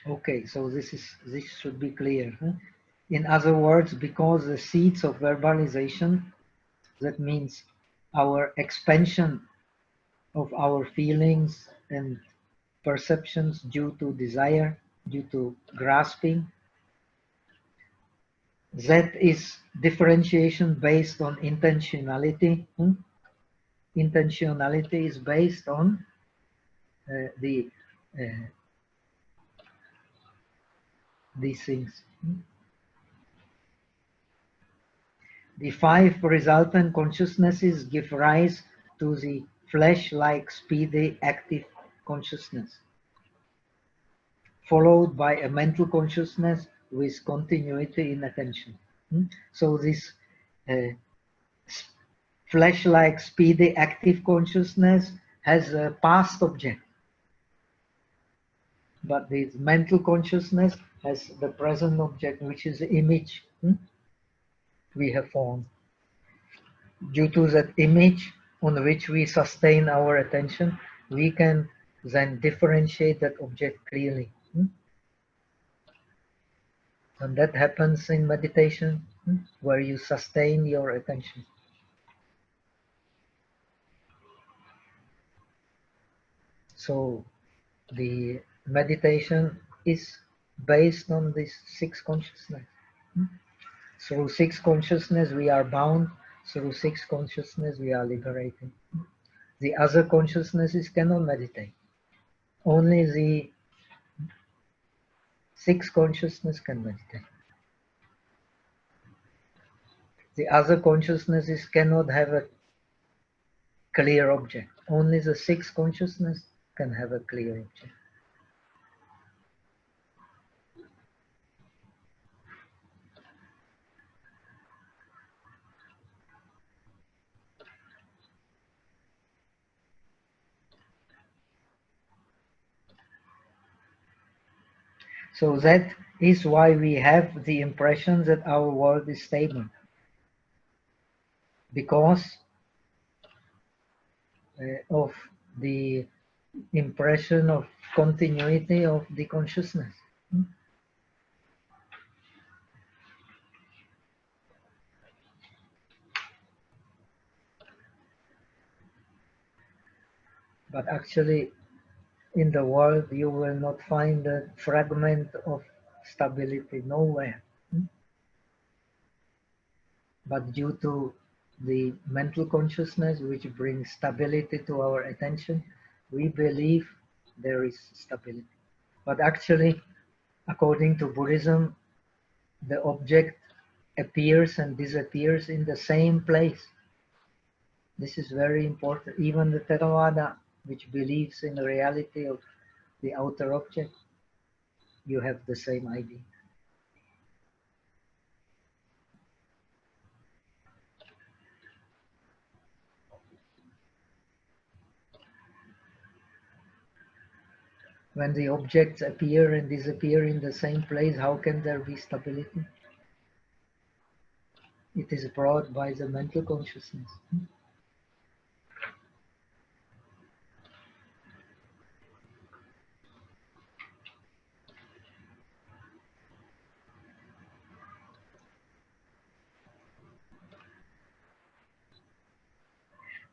Okay, so this should be clear. In other words, because the seeds of verbalization, that means our expansion of our feelings and perceptions due to desire, due to grasping, that is differentiation based on intentionality. Intentionality is based on these things. The 5 resultant consciousnesses give rise to the flesh-like, speedy, active consciousness. followed by a mental consciousness with continuity in attention. So this flash-like, speedy, active consciousness has a past object, but this mental consciousness has the present object, which is the image we have formed. Due to that image on which we sustain our attention, we can then differentiate that object clearly. And that happens in meditation, where you sustain your attention. So the meditation is based on this six consciousness. Through six consciousness we are bound, through six consciousness we are liberated. The other consciousnesses cannot meditate. Only the six consciousness can meditate. The other consciousnesses cannot have a clear object. Only the six consciousness can have a clear object. So that is why we have the impression that our world is stable. Because of the impression of continuity of the consciousness. But actually, in the world, you will not find a fragment of stability nowhere. But due to the mental consciousness, which brings stability to our attention, we believe there is stability. But actually, according to Buddhism, the object appears and disappears in the same place. This is very important. Even the Theravada, which believes in the reality of the outer object, you have the same idea. When the objects appear and disappear in the same place, how can there be stability? It is brought by the mental consciousness.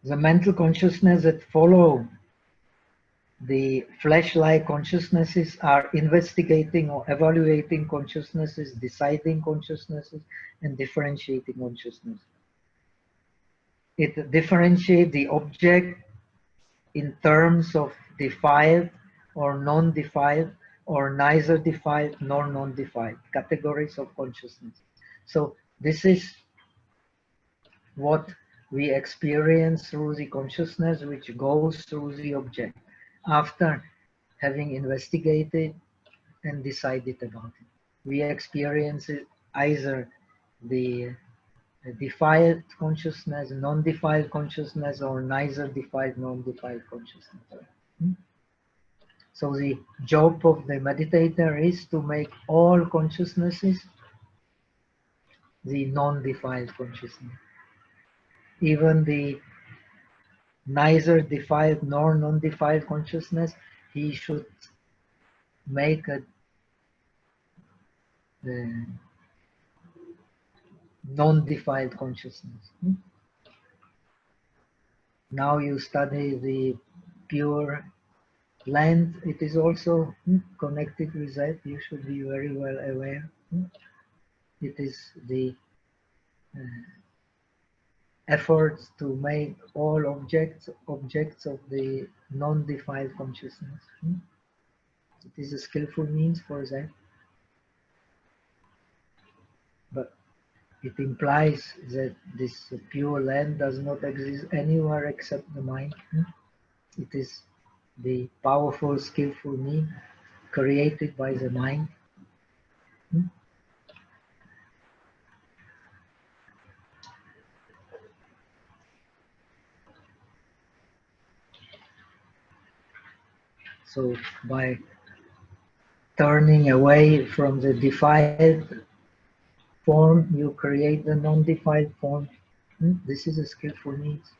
The mental consciousness that follow the flesh-like consciousnesses are investigating or evaluating consciousnesses, deciding consciousnesses, and differentiating consciousness. It differentiates the object in terms of defiled or non-defiled, or neither defiled nor non-defiled categories of consciousness. So this is what we experience through the consciousness which goes through the object after having investigated and decided about it. We experience it either the defiled consciousness, non-defiled consciousness, or neither defiled, non-defiled consciousness. So the job of the meditator is to make all consciousnesses the non-defiled consciousness. Even the neither defiled nor non-defiled consciousness, he should make a non-defiled consciousness. Now you study the pure land, it is also connected with that. You should be very well aware. It is the effort to make all objects of the non-defiled consciousness. It is a skillful means for that. But it implies that this pure land does not exist anywhere except the mind. It is the powerful, skillful means created by the mind. So by turning away from the defiled form, you create the non-defiled form. This is a skillful means.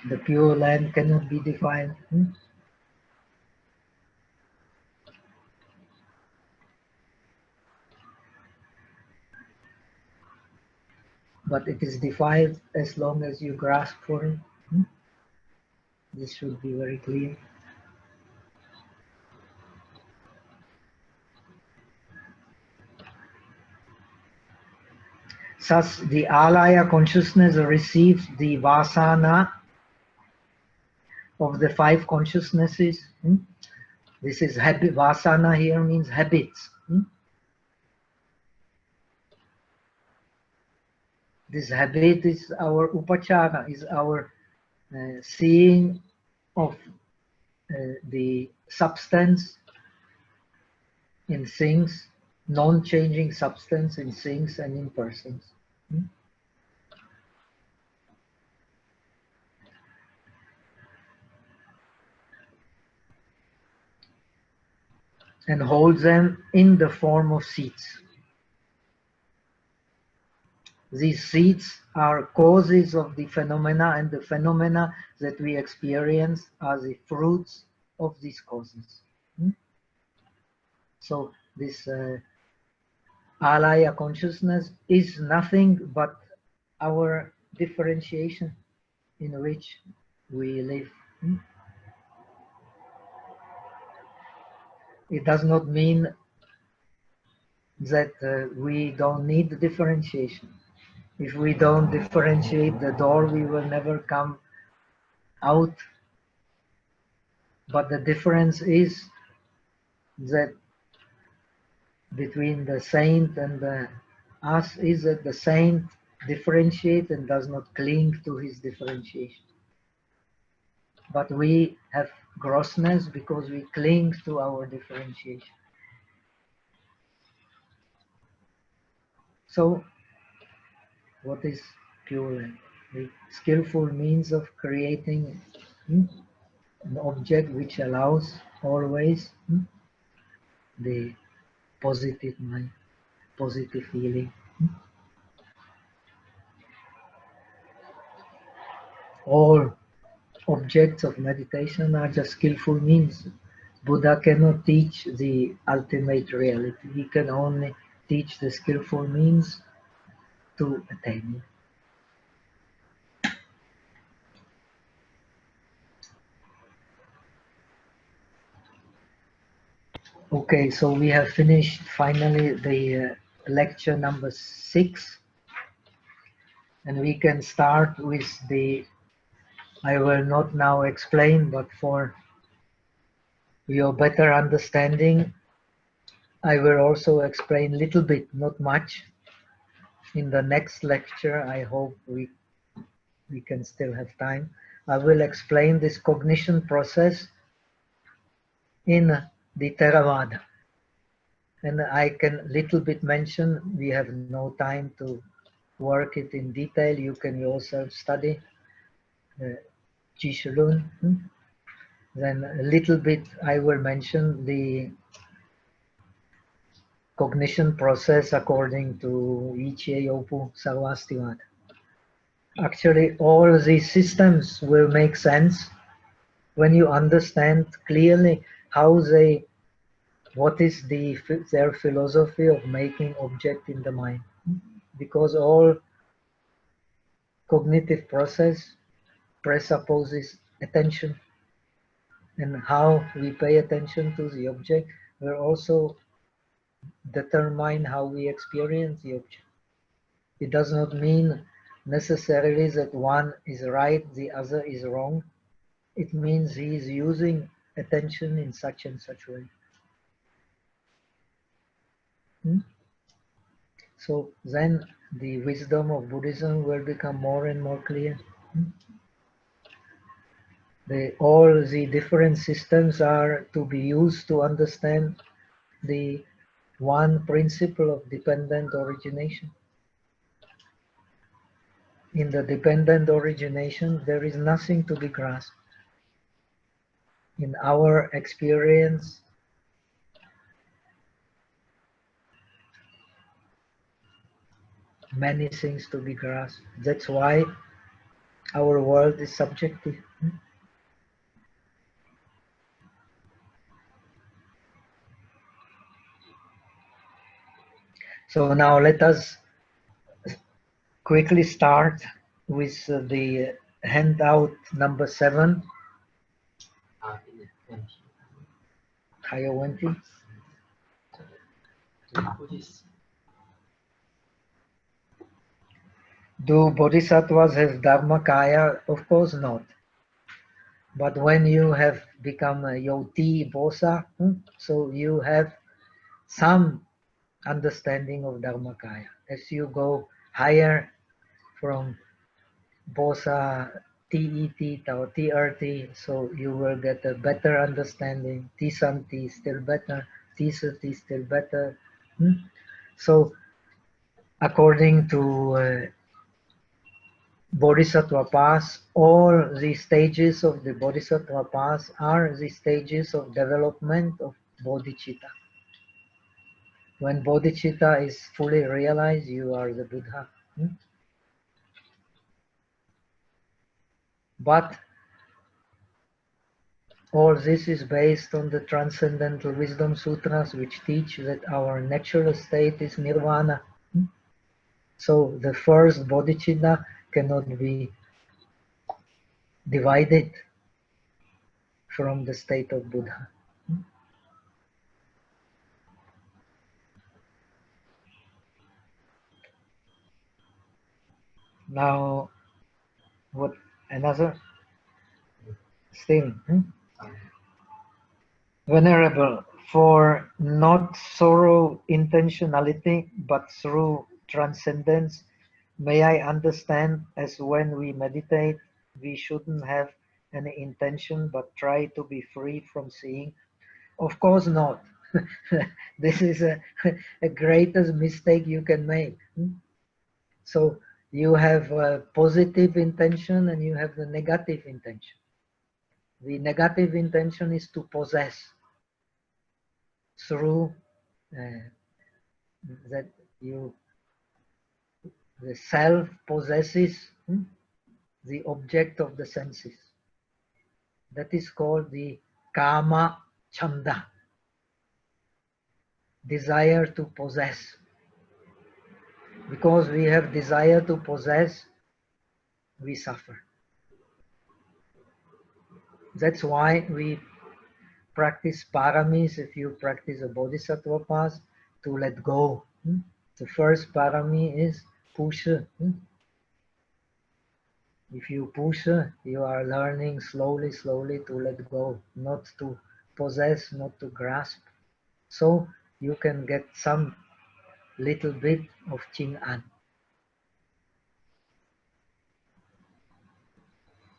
The pure land cannot be defiled. But it is defiled as long as you grasp for it. This should be very clear. Thus, the alaya consciousness receives the vasana of the five consciousnesses. This is habit. Vasana here means habits. This habit is our upachara, is our seeing of the substance in things, non-changing substance in things and in persons. And holds them in the form of seeds. These seeds are causes of the phenomena, and the phenomena that we experience are the fruits of these causes. So this alaya consciousness is nothing but our differentiation in which we live. It does not mean that we don't need the differentiation. If we don't differentiate the door, we will never come out. But the difference is that between the saint and us is that the saint differentiates and does not cling to his differentiation. But we have grossness because we cling to our differentiation. So, what is Pureland? The skillful means of creating an object which allows always the positive mind, positive feeling. All objects of meditation are just skillful means. Buddha cannot teach the ultimate reality. He can only teach the skillful means to attain it. Okay, so we have finished finally the lecture number 6, and we can start with the, I will not now explain, but for your better understanding, I will also explain a little bit, not much. In the next lecture, I hope we can still have time. I will explain this cognition process in the Theravada. And I can little bit mention, we have no time to work it in detail. You can yourself study Jishalun. Then a little bit I will mention the cognition process according to Ichie Yopu Sarvastivada. Actually, all these systems will make sense when you understand clearly how they, what is their philosophy of making object in the mind. Because all cognitive process presupposes attention, and how we pay attention to the object will also determine how we experience the object. It does not mean necessarily that one is right, the other is wrong. It means he is using attention in such and such way. So then the wisdom of Buddhism will become more and more clear. all the different systems are to be used to understand the one principle of dependent origination. In the dependent origination, there is nothing to be grasped. In our experience, many things to be grasped. That's why our world is subjective. So now let us quickly start with the handout number 7. 还有问题? Do bodhisattvas have dharmakaya? Of course not. But when you have become a yoti bosa, so you have some understanding of dharmakaya. As you go higher from bosa TET or TRT, so you will get a better understanding. Tisanti still better, Tisati still better. So according to Bodhisattva path, all the stages of the Bodhisattva path are the stages of development of bodhicitta. When bodhicitta is fully realized, you are the Buddha. But all this is based on the Transcendental Wisdom Sutras, which teach that our natural state is nirvana. So the first bodhicitta cannot be divided from the state of Buddha. Now, what another? Still, Venerable, for not thorough intentionality, but through transcendence, may I understand as when we meditate, we shouldn't have any intention, but try to be free from seeing? Of course not. This is a greatest mistake you can make. So you have a positive intention and you have the negative intention. The negative intention is to possess through that the self possesses the object of the senses. That is called the kama chanda, desire to possess. Because we have desire to possess, we suffer. That's why we practice paramis. If you practice a bodhisattva path, to let go. The first parami is pusha. If you push, you are learning slowly to let go, not to possess, not to grasp. So you can get some little bit of Ching-an.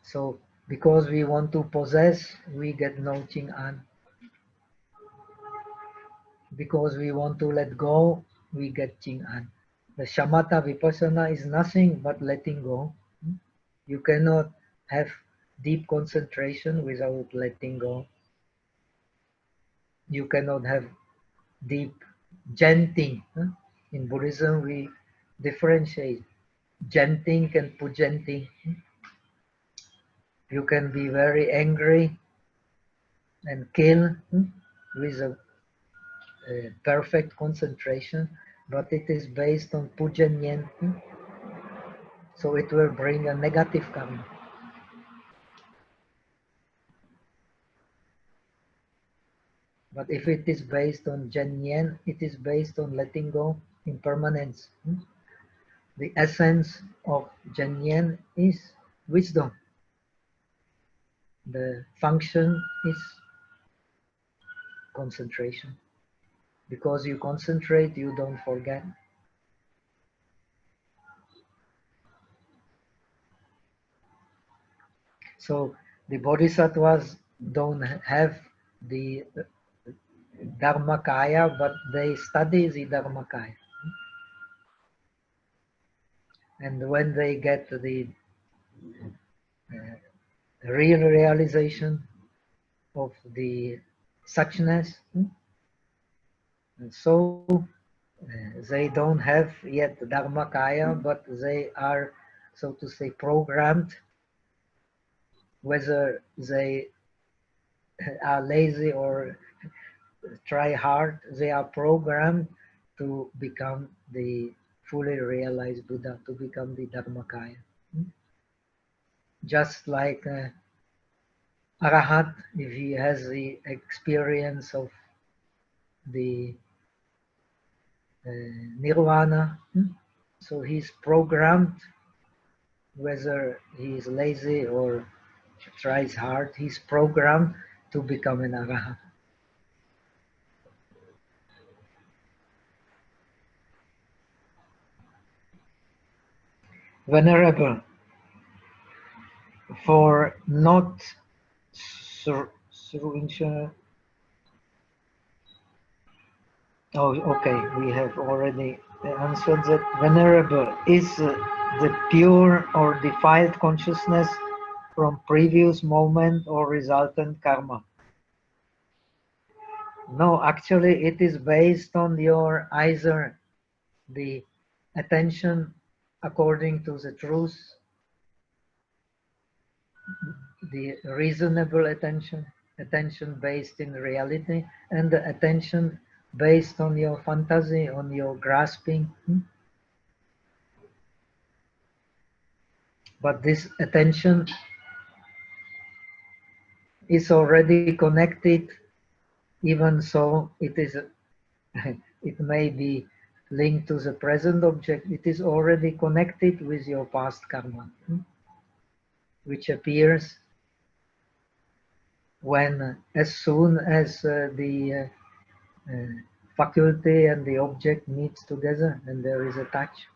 So because we want to possess, we get no Ching-an. Because we want to let go, we get Ching-an. The shamatha vipassana is nothing but letting go. You cannot have deep concentration without letting go. You cannot have deep chanting. In Buddhism, we differentiate chanting and pujanting. You can be very angry and kill with a perfect concentration, but it is based on pujanyen. So it will bring a negative karma. But if it is based on janyen, it is based on letting go, impermanence. The essence of janyen is wisdom. The function is concentration. Because you concentrate, you don't forget. So The bodhisattvas don't have the Dharmakaya, but they study the Dharmakaya. And when they get the real realization of the suchness, and so they don't have yet Dharmakaya, but they are, so to say, programmed, whether they are lazy or try hard, they are programmed to become the fully realized Buddha, to become the Dharmakaya. Just like Arahat, if he has the experience of the Nirvana, so he's programmed, whether he is lazy or tries hard, he's programmed to become an Arahat. Venerable, for not oh, okay, we have already answered that. Venerable, is the pure or defiled consciousness from previous moment or resultant karma? No, actually it is based on your either the attention according to the truth, the reasonable attention, attention based in reality, and the attention based on your fantasy, on your grasping. But this attention is already connected, even so it is it may be linked to the present object. It is already connected with your past karma, which appears when, as soon as the faculty and the object meets together and there is a touch,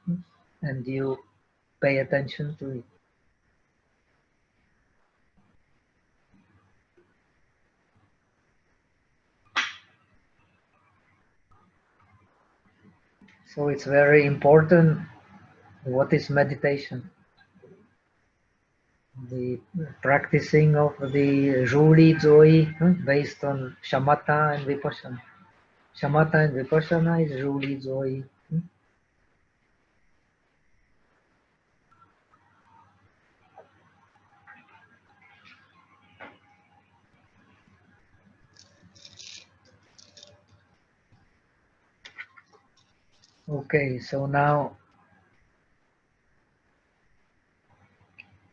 and you pay attention to it. So it's very important. What is meditation? The practicing of the Juli Zoi based on Shamatha and Vipassana. Shamatha and Vipassana is Juli Zoi. Okay, so now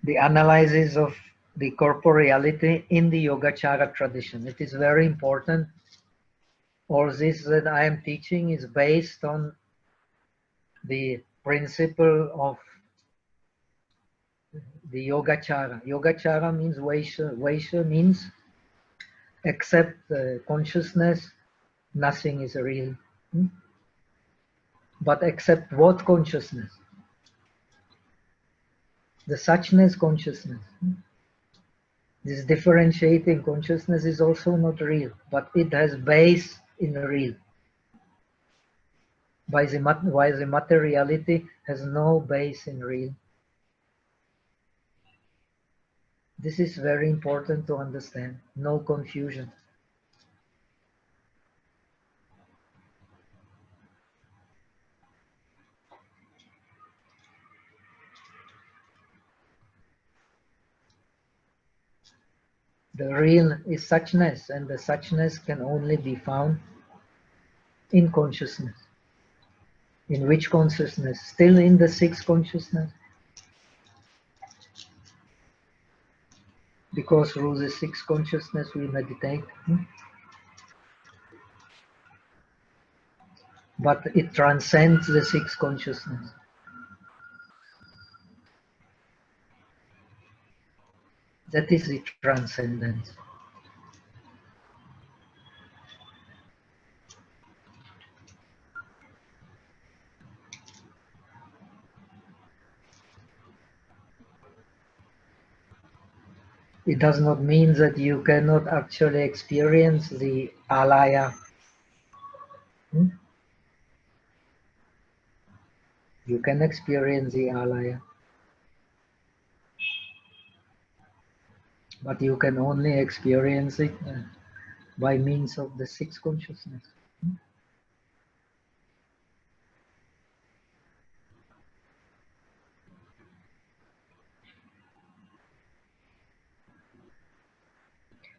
the analysis of the corporeality in the Yogacara tradition. It is very important. All this that I am teaching is based on the principle of the Yogacara. Yogacara means Vaishya. Vaishya means except consciousness, nothing is real. But except what consciousness? The suchness consciousness. This differentiating consciousness is also not real, but it has base in real. While the materiality has no base in real. This is very important to understand. No confusion. The real is suchness, and the suchness can only be found in consciousness. In which consciousness? Still in the sixth consciousness? Because through the sixth consciousness we meditate. But it transcends the sixth consciousness. That is the transcendence. it does not mean that you cannot actually experience the alaya. You can experience the alaya, but you can only experience it by means of the sixth consciousness.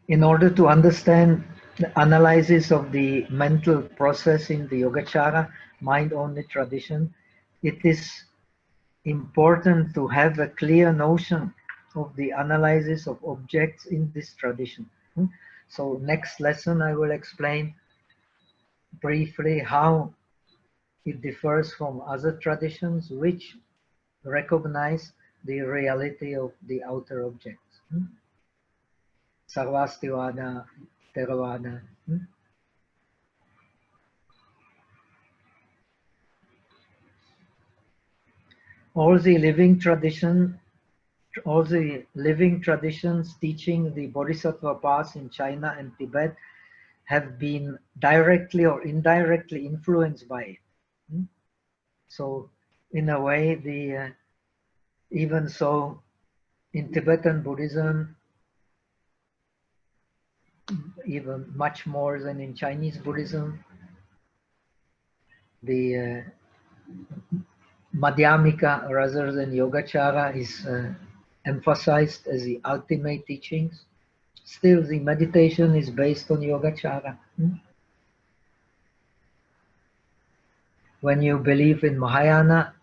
In order to understand the analysis of the mental process in the Yogacara, mind-only tradition, it is important to have a clear notion of the analysis of objects in this tradition. So next lesson I will explain briefly how it differs from other traditions which recognize the reality of the outer objects. Sarvastivada, Theravada. All the living traditions teaching the Bodhisattva path in China and Tibet have been directly or indirectly influenced by it. So, in a way, even so, in Tibetan Buddhism, even much more than in Chinese Buddhism, the Madhyamika rather than Yogacara is emphasized as the ultimate teachings. Still, the meditation is based on Yogacara. When you believe in Mahayana,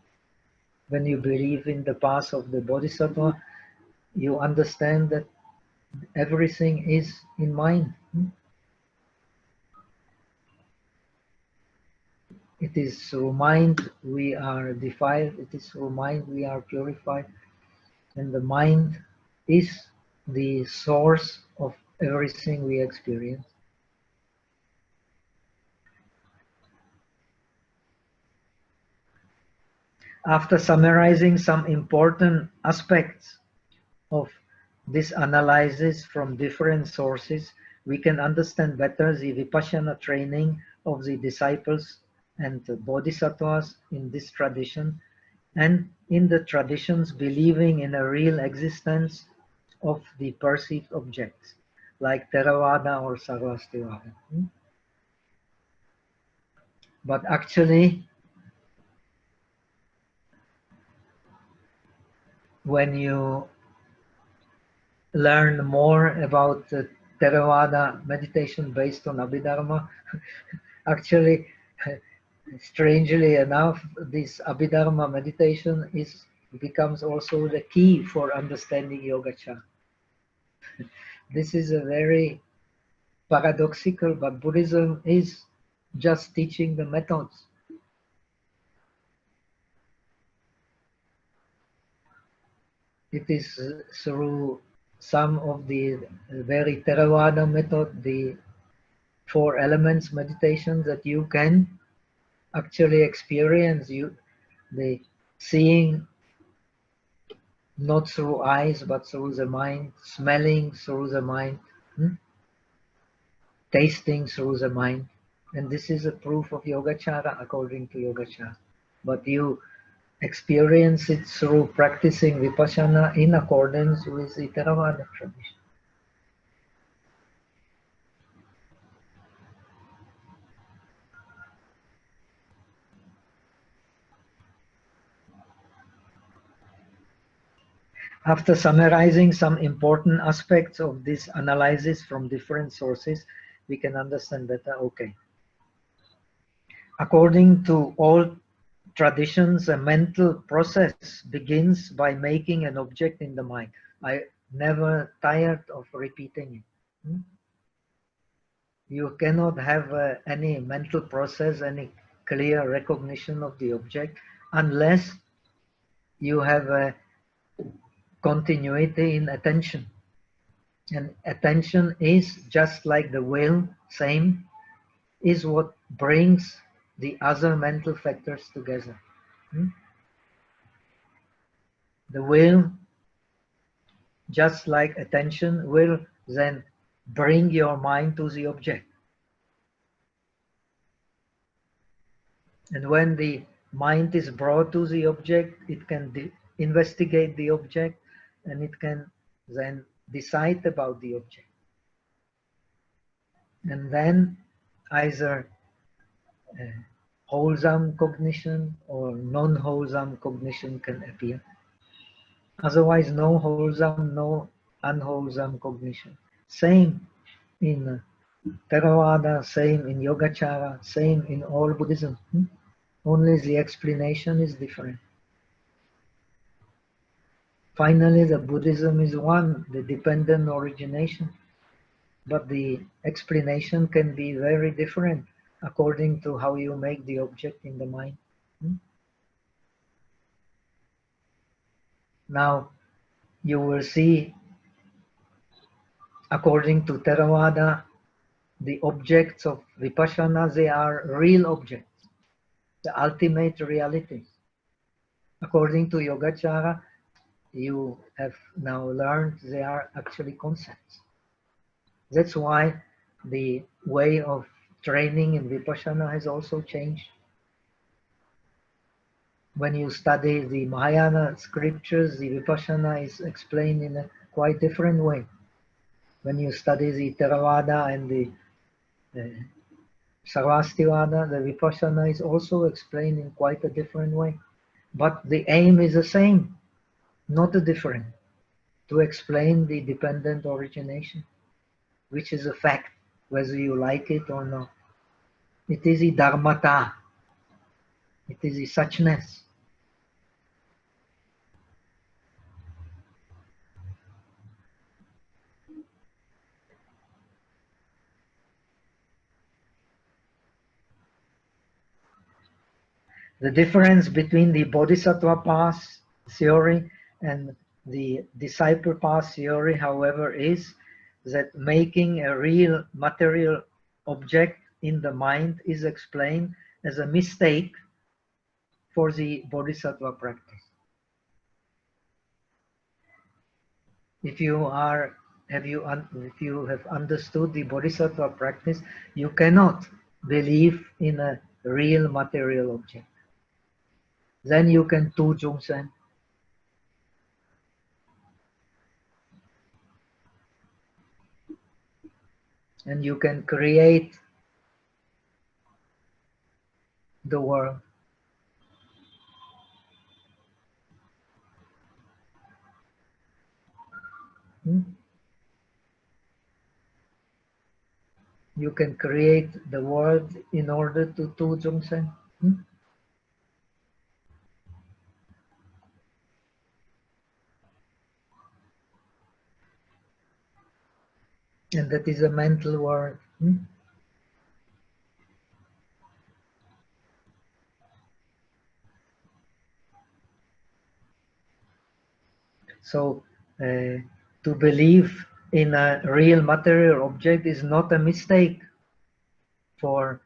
when you believe in the path of the Bodhisattva, you understand that everything is in mind. It is through mind we are defiled, it is through mind we are purified, and the mind is the source of everything we experience. After summarizing some important aspects of this analysis from different sources, we can understand better the Vipassana training of the disciples and the bodhisattvas in this tradition, and in the traditions believing in a real existence of the perceived objects, like Theravada or Sarvastivada. But actually, when you learn more about the Theravada meditation based on Abhidharma, actually, strangely enough, this Abhidharma meditation becomes also the key for understanding Yogacara. This is a very paradoxical, but Buddhism is just teaching the methods. It is through some of the very Theravada method, the 4 elements meditation, that you can actually experience the seeing not through eyes but through the mind, smelling through the mind, tasting through the mind, and this is a proof of Yogacara according to Yogacara. But you experience it through practicing Vipassana in accordance with the Theravada tradition. After summarizing some important aspects of this analysis from different sources, we can understand better, okay. According to all traditions, a mental process begins by making an object in the mind. I never tired of repeating it. You cannot have any mental process, any clear recognition of the object, unless you have a continuity in attention. And attention is just like the will, same, is what brings the other mental factors together. The will just like attention will then bring your mind to the object. And when the mind is brought to the object, it can investigate the object, and it can then decide about the object. And then either wholesome cognition or non-wholesome cognition can appear. Otherwise, no wholesome, no unwholesome cognition. Same in Theravada, same in Yogacara, same in all Buddhism. Only the explanation is different. Finally, the Buddhism is one, the dependent origination. But the explanation can be very different according to how you make the object in the mind. Now, you will see, according to Theravada, the objects of Vipassana, they are real objects, the ultimate realities. According to Yogacara, you have now learned they are actually concepts. That's why the way of training in Vipassana has also changed. When you study the Mahayana scriptures, the Vipassana is explained in a quite different way. When you study the Theravada and the Sarvastivada, the Vipassana is also explained in quite a different way. But the aim is the same, not different, to explain the dependent origination, which is a fact, whether you like it or not. It is the dharmata. It is the suchness. The difference between the bodhisattva path theory and the disciple path theory, however, is that making a real material object in the mind is explained as a mistake for the bodhisattva practice. If you have understood the bodhisattva practice, you cannot believe in a real material object. Then you can tu jungsen. And you can create the world. You can create the world in order to tu jungsen. And that is a mental world. So to believe in a real material object is not a mistake for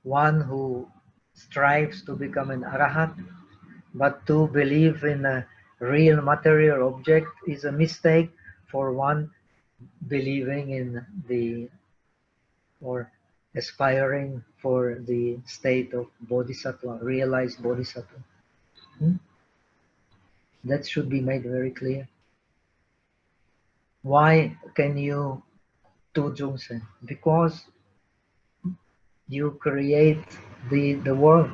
one who strives to become an arahat, but to believe in a real material object is a mistake for one believing in the or aspiring for the state of bodhisattva, realized bodhisattva. That should be made very clear. Why can you tu jungsen? Because you create the world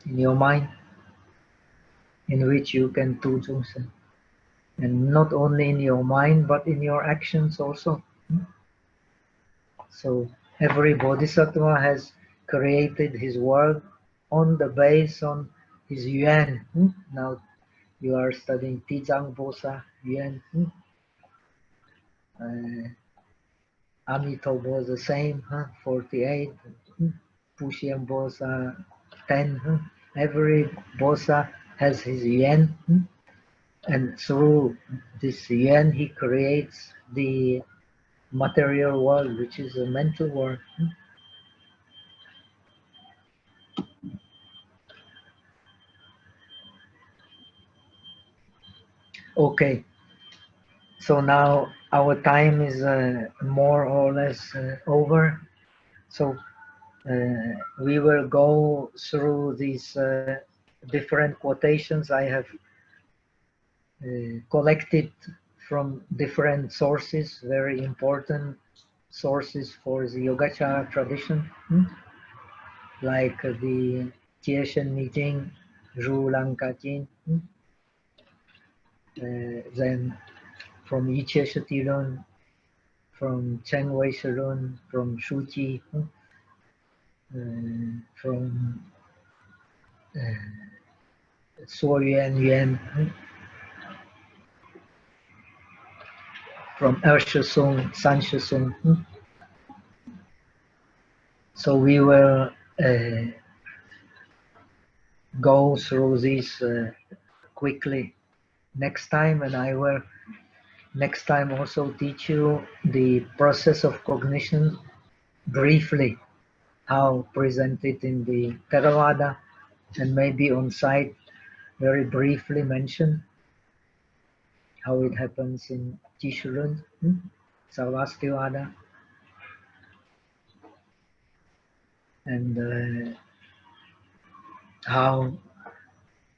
in your mind in which you can tu jungsen. And not only in your mind, but in your actions also. So every bodhisattva has created his world on the base on his yuan. Now you are studying Tijang Bosa yuan. Amitobo the same, 48. Pushyam Bosa 10. Every Bosa has his yuan. And through this yuan, he creates the material world, which is a mental world. Okay, so now our time is more or less over. So we will go through these different quotations I have collected from different sources, very important sources for the Yogacara tradition, like the Tieshen Mijing, Zhu Lanka Jin, then from Yiche Shatirun, from Cheng Wei Sharun, from Shuji, from Suo Yuan Yuan, from Ershesung, Sanshesung. So we will go through these quickly next time, and I will next time also teach you the process of cognition briefly, how presented in the Theravada, and maybe on site very briefly mention how it happens in Jishurun, Sarvastivada, and how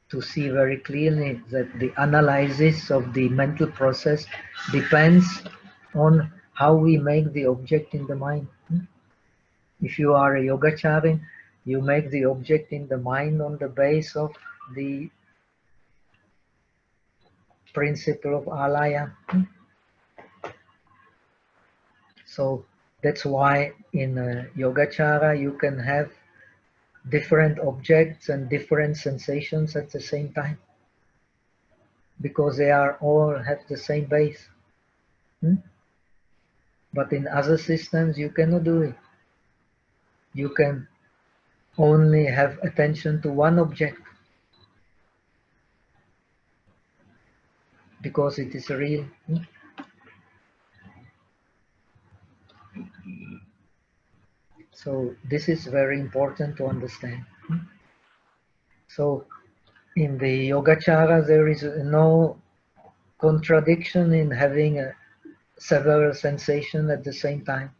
to see very clearly that the analysis of the mental process depends on how we make the object in the mind. If you are a yogachari, you make the object in the mind on the base of the principle of alaya. So that's why in Yogacara you can have different objects and different sensations at the same time, because they are all have the same base. But in other systems you cannot do it. You can only have attention to one object because it is real. So this is very important to understand. So in the Yogacara there is no contradiction in having several sensations at the same time.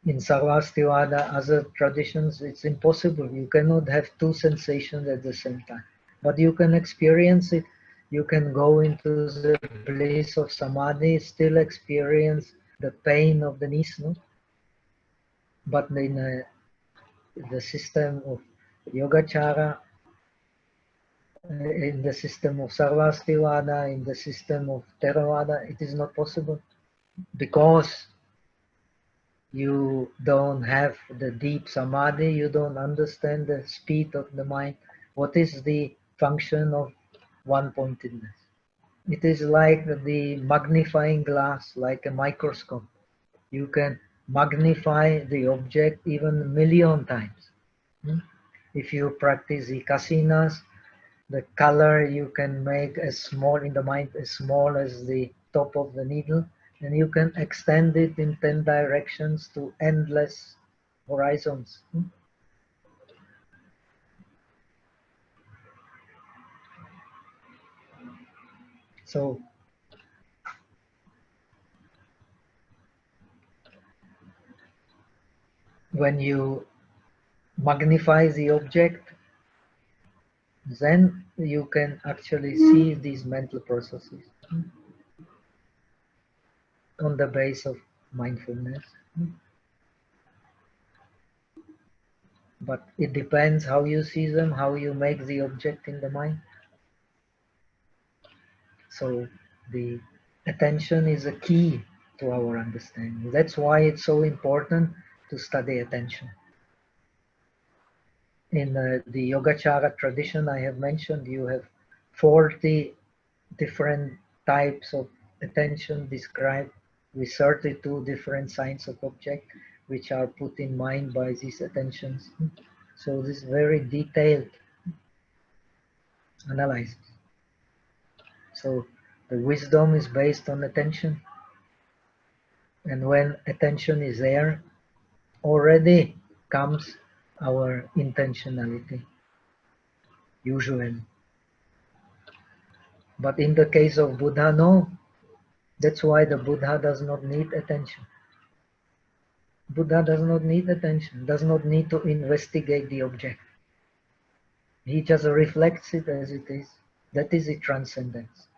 In Sarvastivada, other traditions, it's impossible. You cannot have two sensations at the same time. But you can experience it. You can go into the bliss of samadhi, still experience the pain of the knees, no? But in the system of Yogacara, in the system of Sarvastivada, in the system of Theravada, it is not possible, because you don't have the deep samadhi, you don't understand the speed of the mind. What is the function of one-pointedness? It is like the magnifying glass, like a microscope. You can magnify the object even a million times. If you practice the kasinas, the color you can make as small in the mind, as small as the top of the needle, and you can extend it in 10 directions to endless horizons. So when you magnify the object, then you can actually see these mental processes on the base of mindfulness. But it depends how you see them, how you make the object in the mind. So the attention is a key to our understanding. That's why it's so important to study attention. In the Yogacara tradition I have mentioned, you have 40 different types of attention described with 32 different signs of object which are put in mind by these attentions. So this is very detailed analysis. So the wisdom is based on attention. And when attention is there, already comes our intentionality, usually. But in the case of Buddha, no. That's why the Buddha does not need attention. Buddha does not need attention, does not need to investigate the object. He just reflects it as it is. That is a transcendence.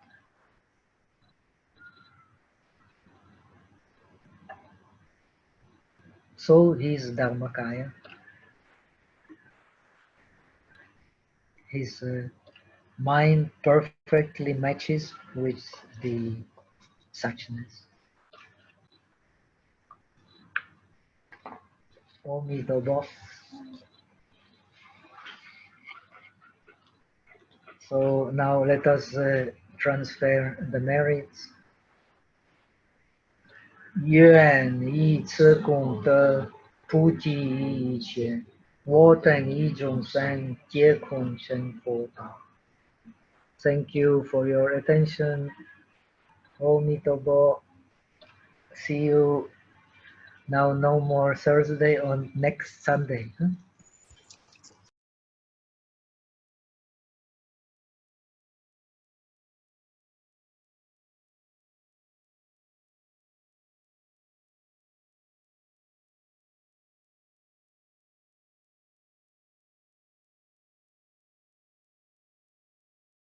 So his Dharmakaya, his mind perfectly matches with the suchness. Omidabo. So now let us transfer the merits. 愿以此功德普济一切，我等一众生皆空成佛道。Thank you for your attention. Omitobo. See you now no more Thursday on next Sunday. Huh?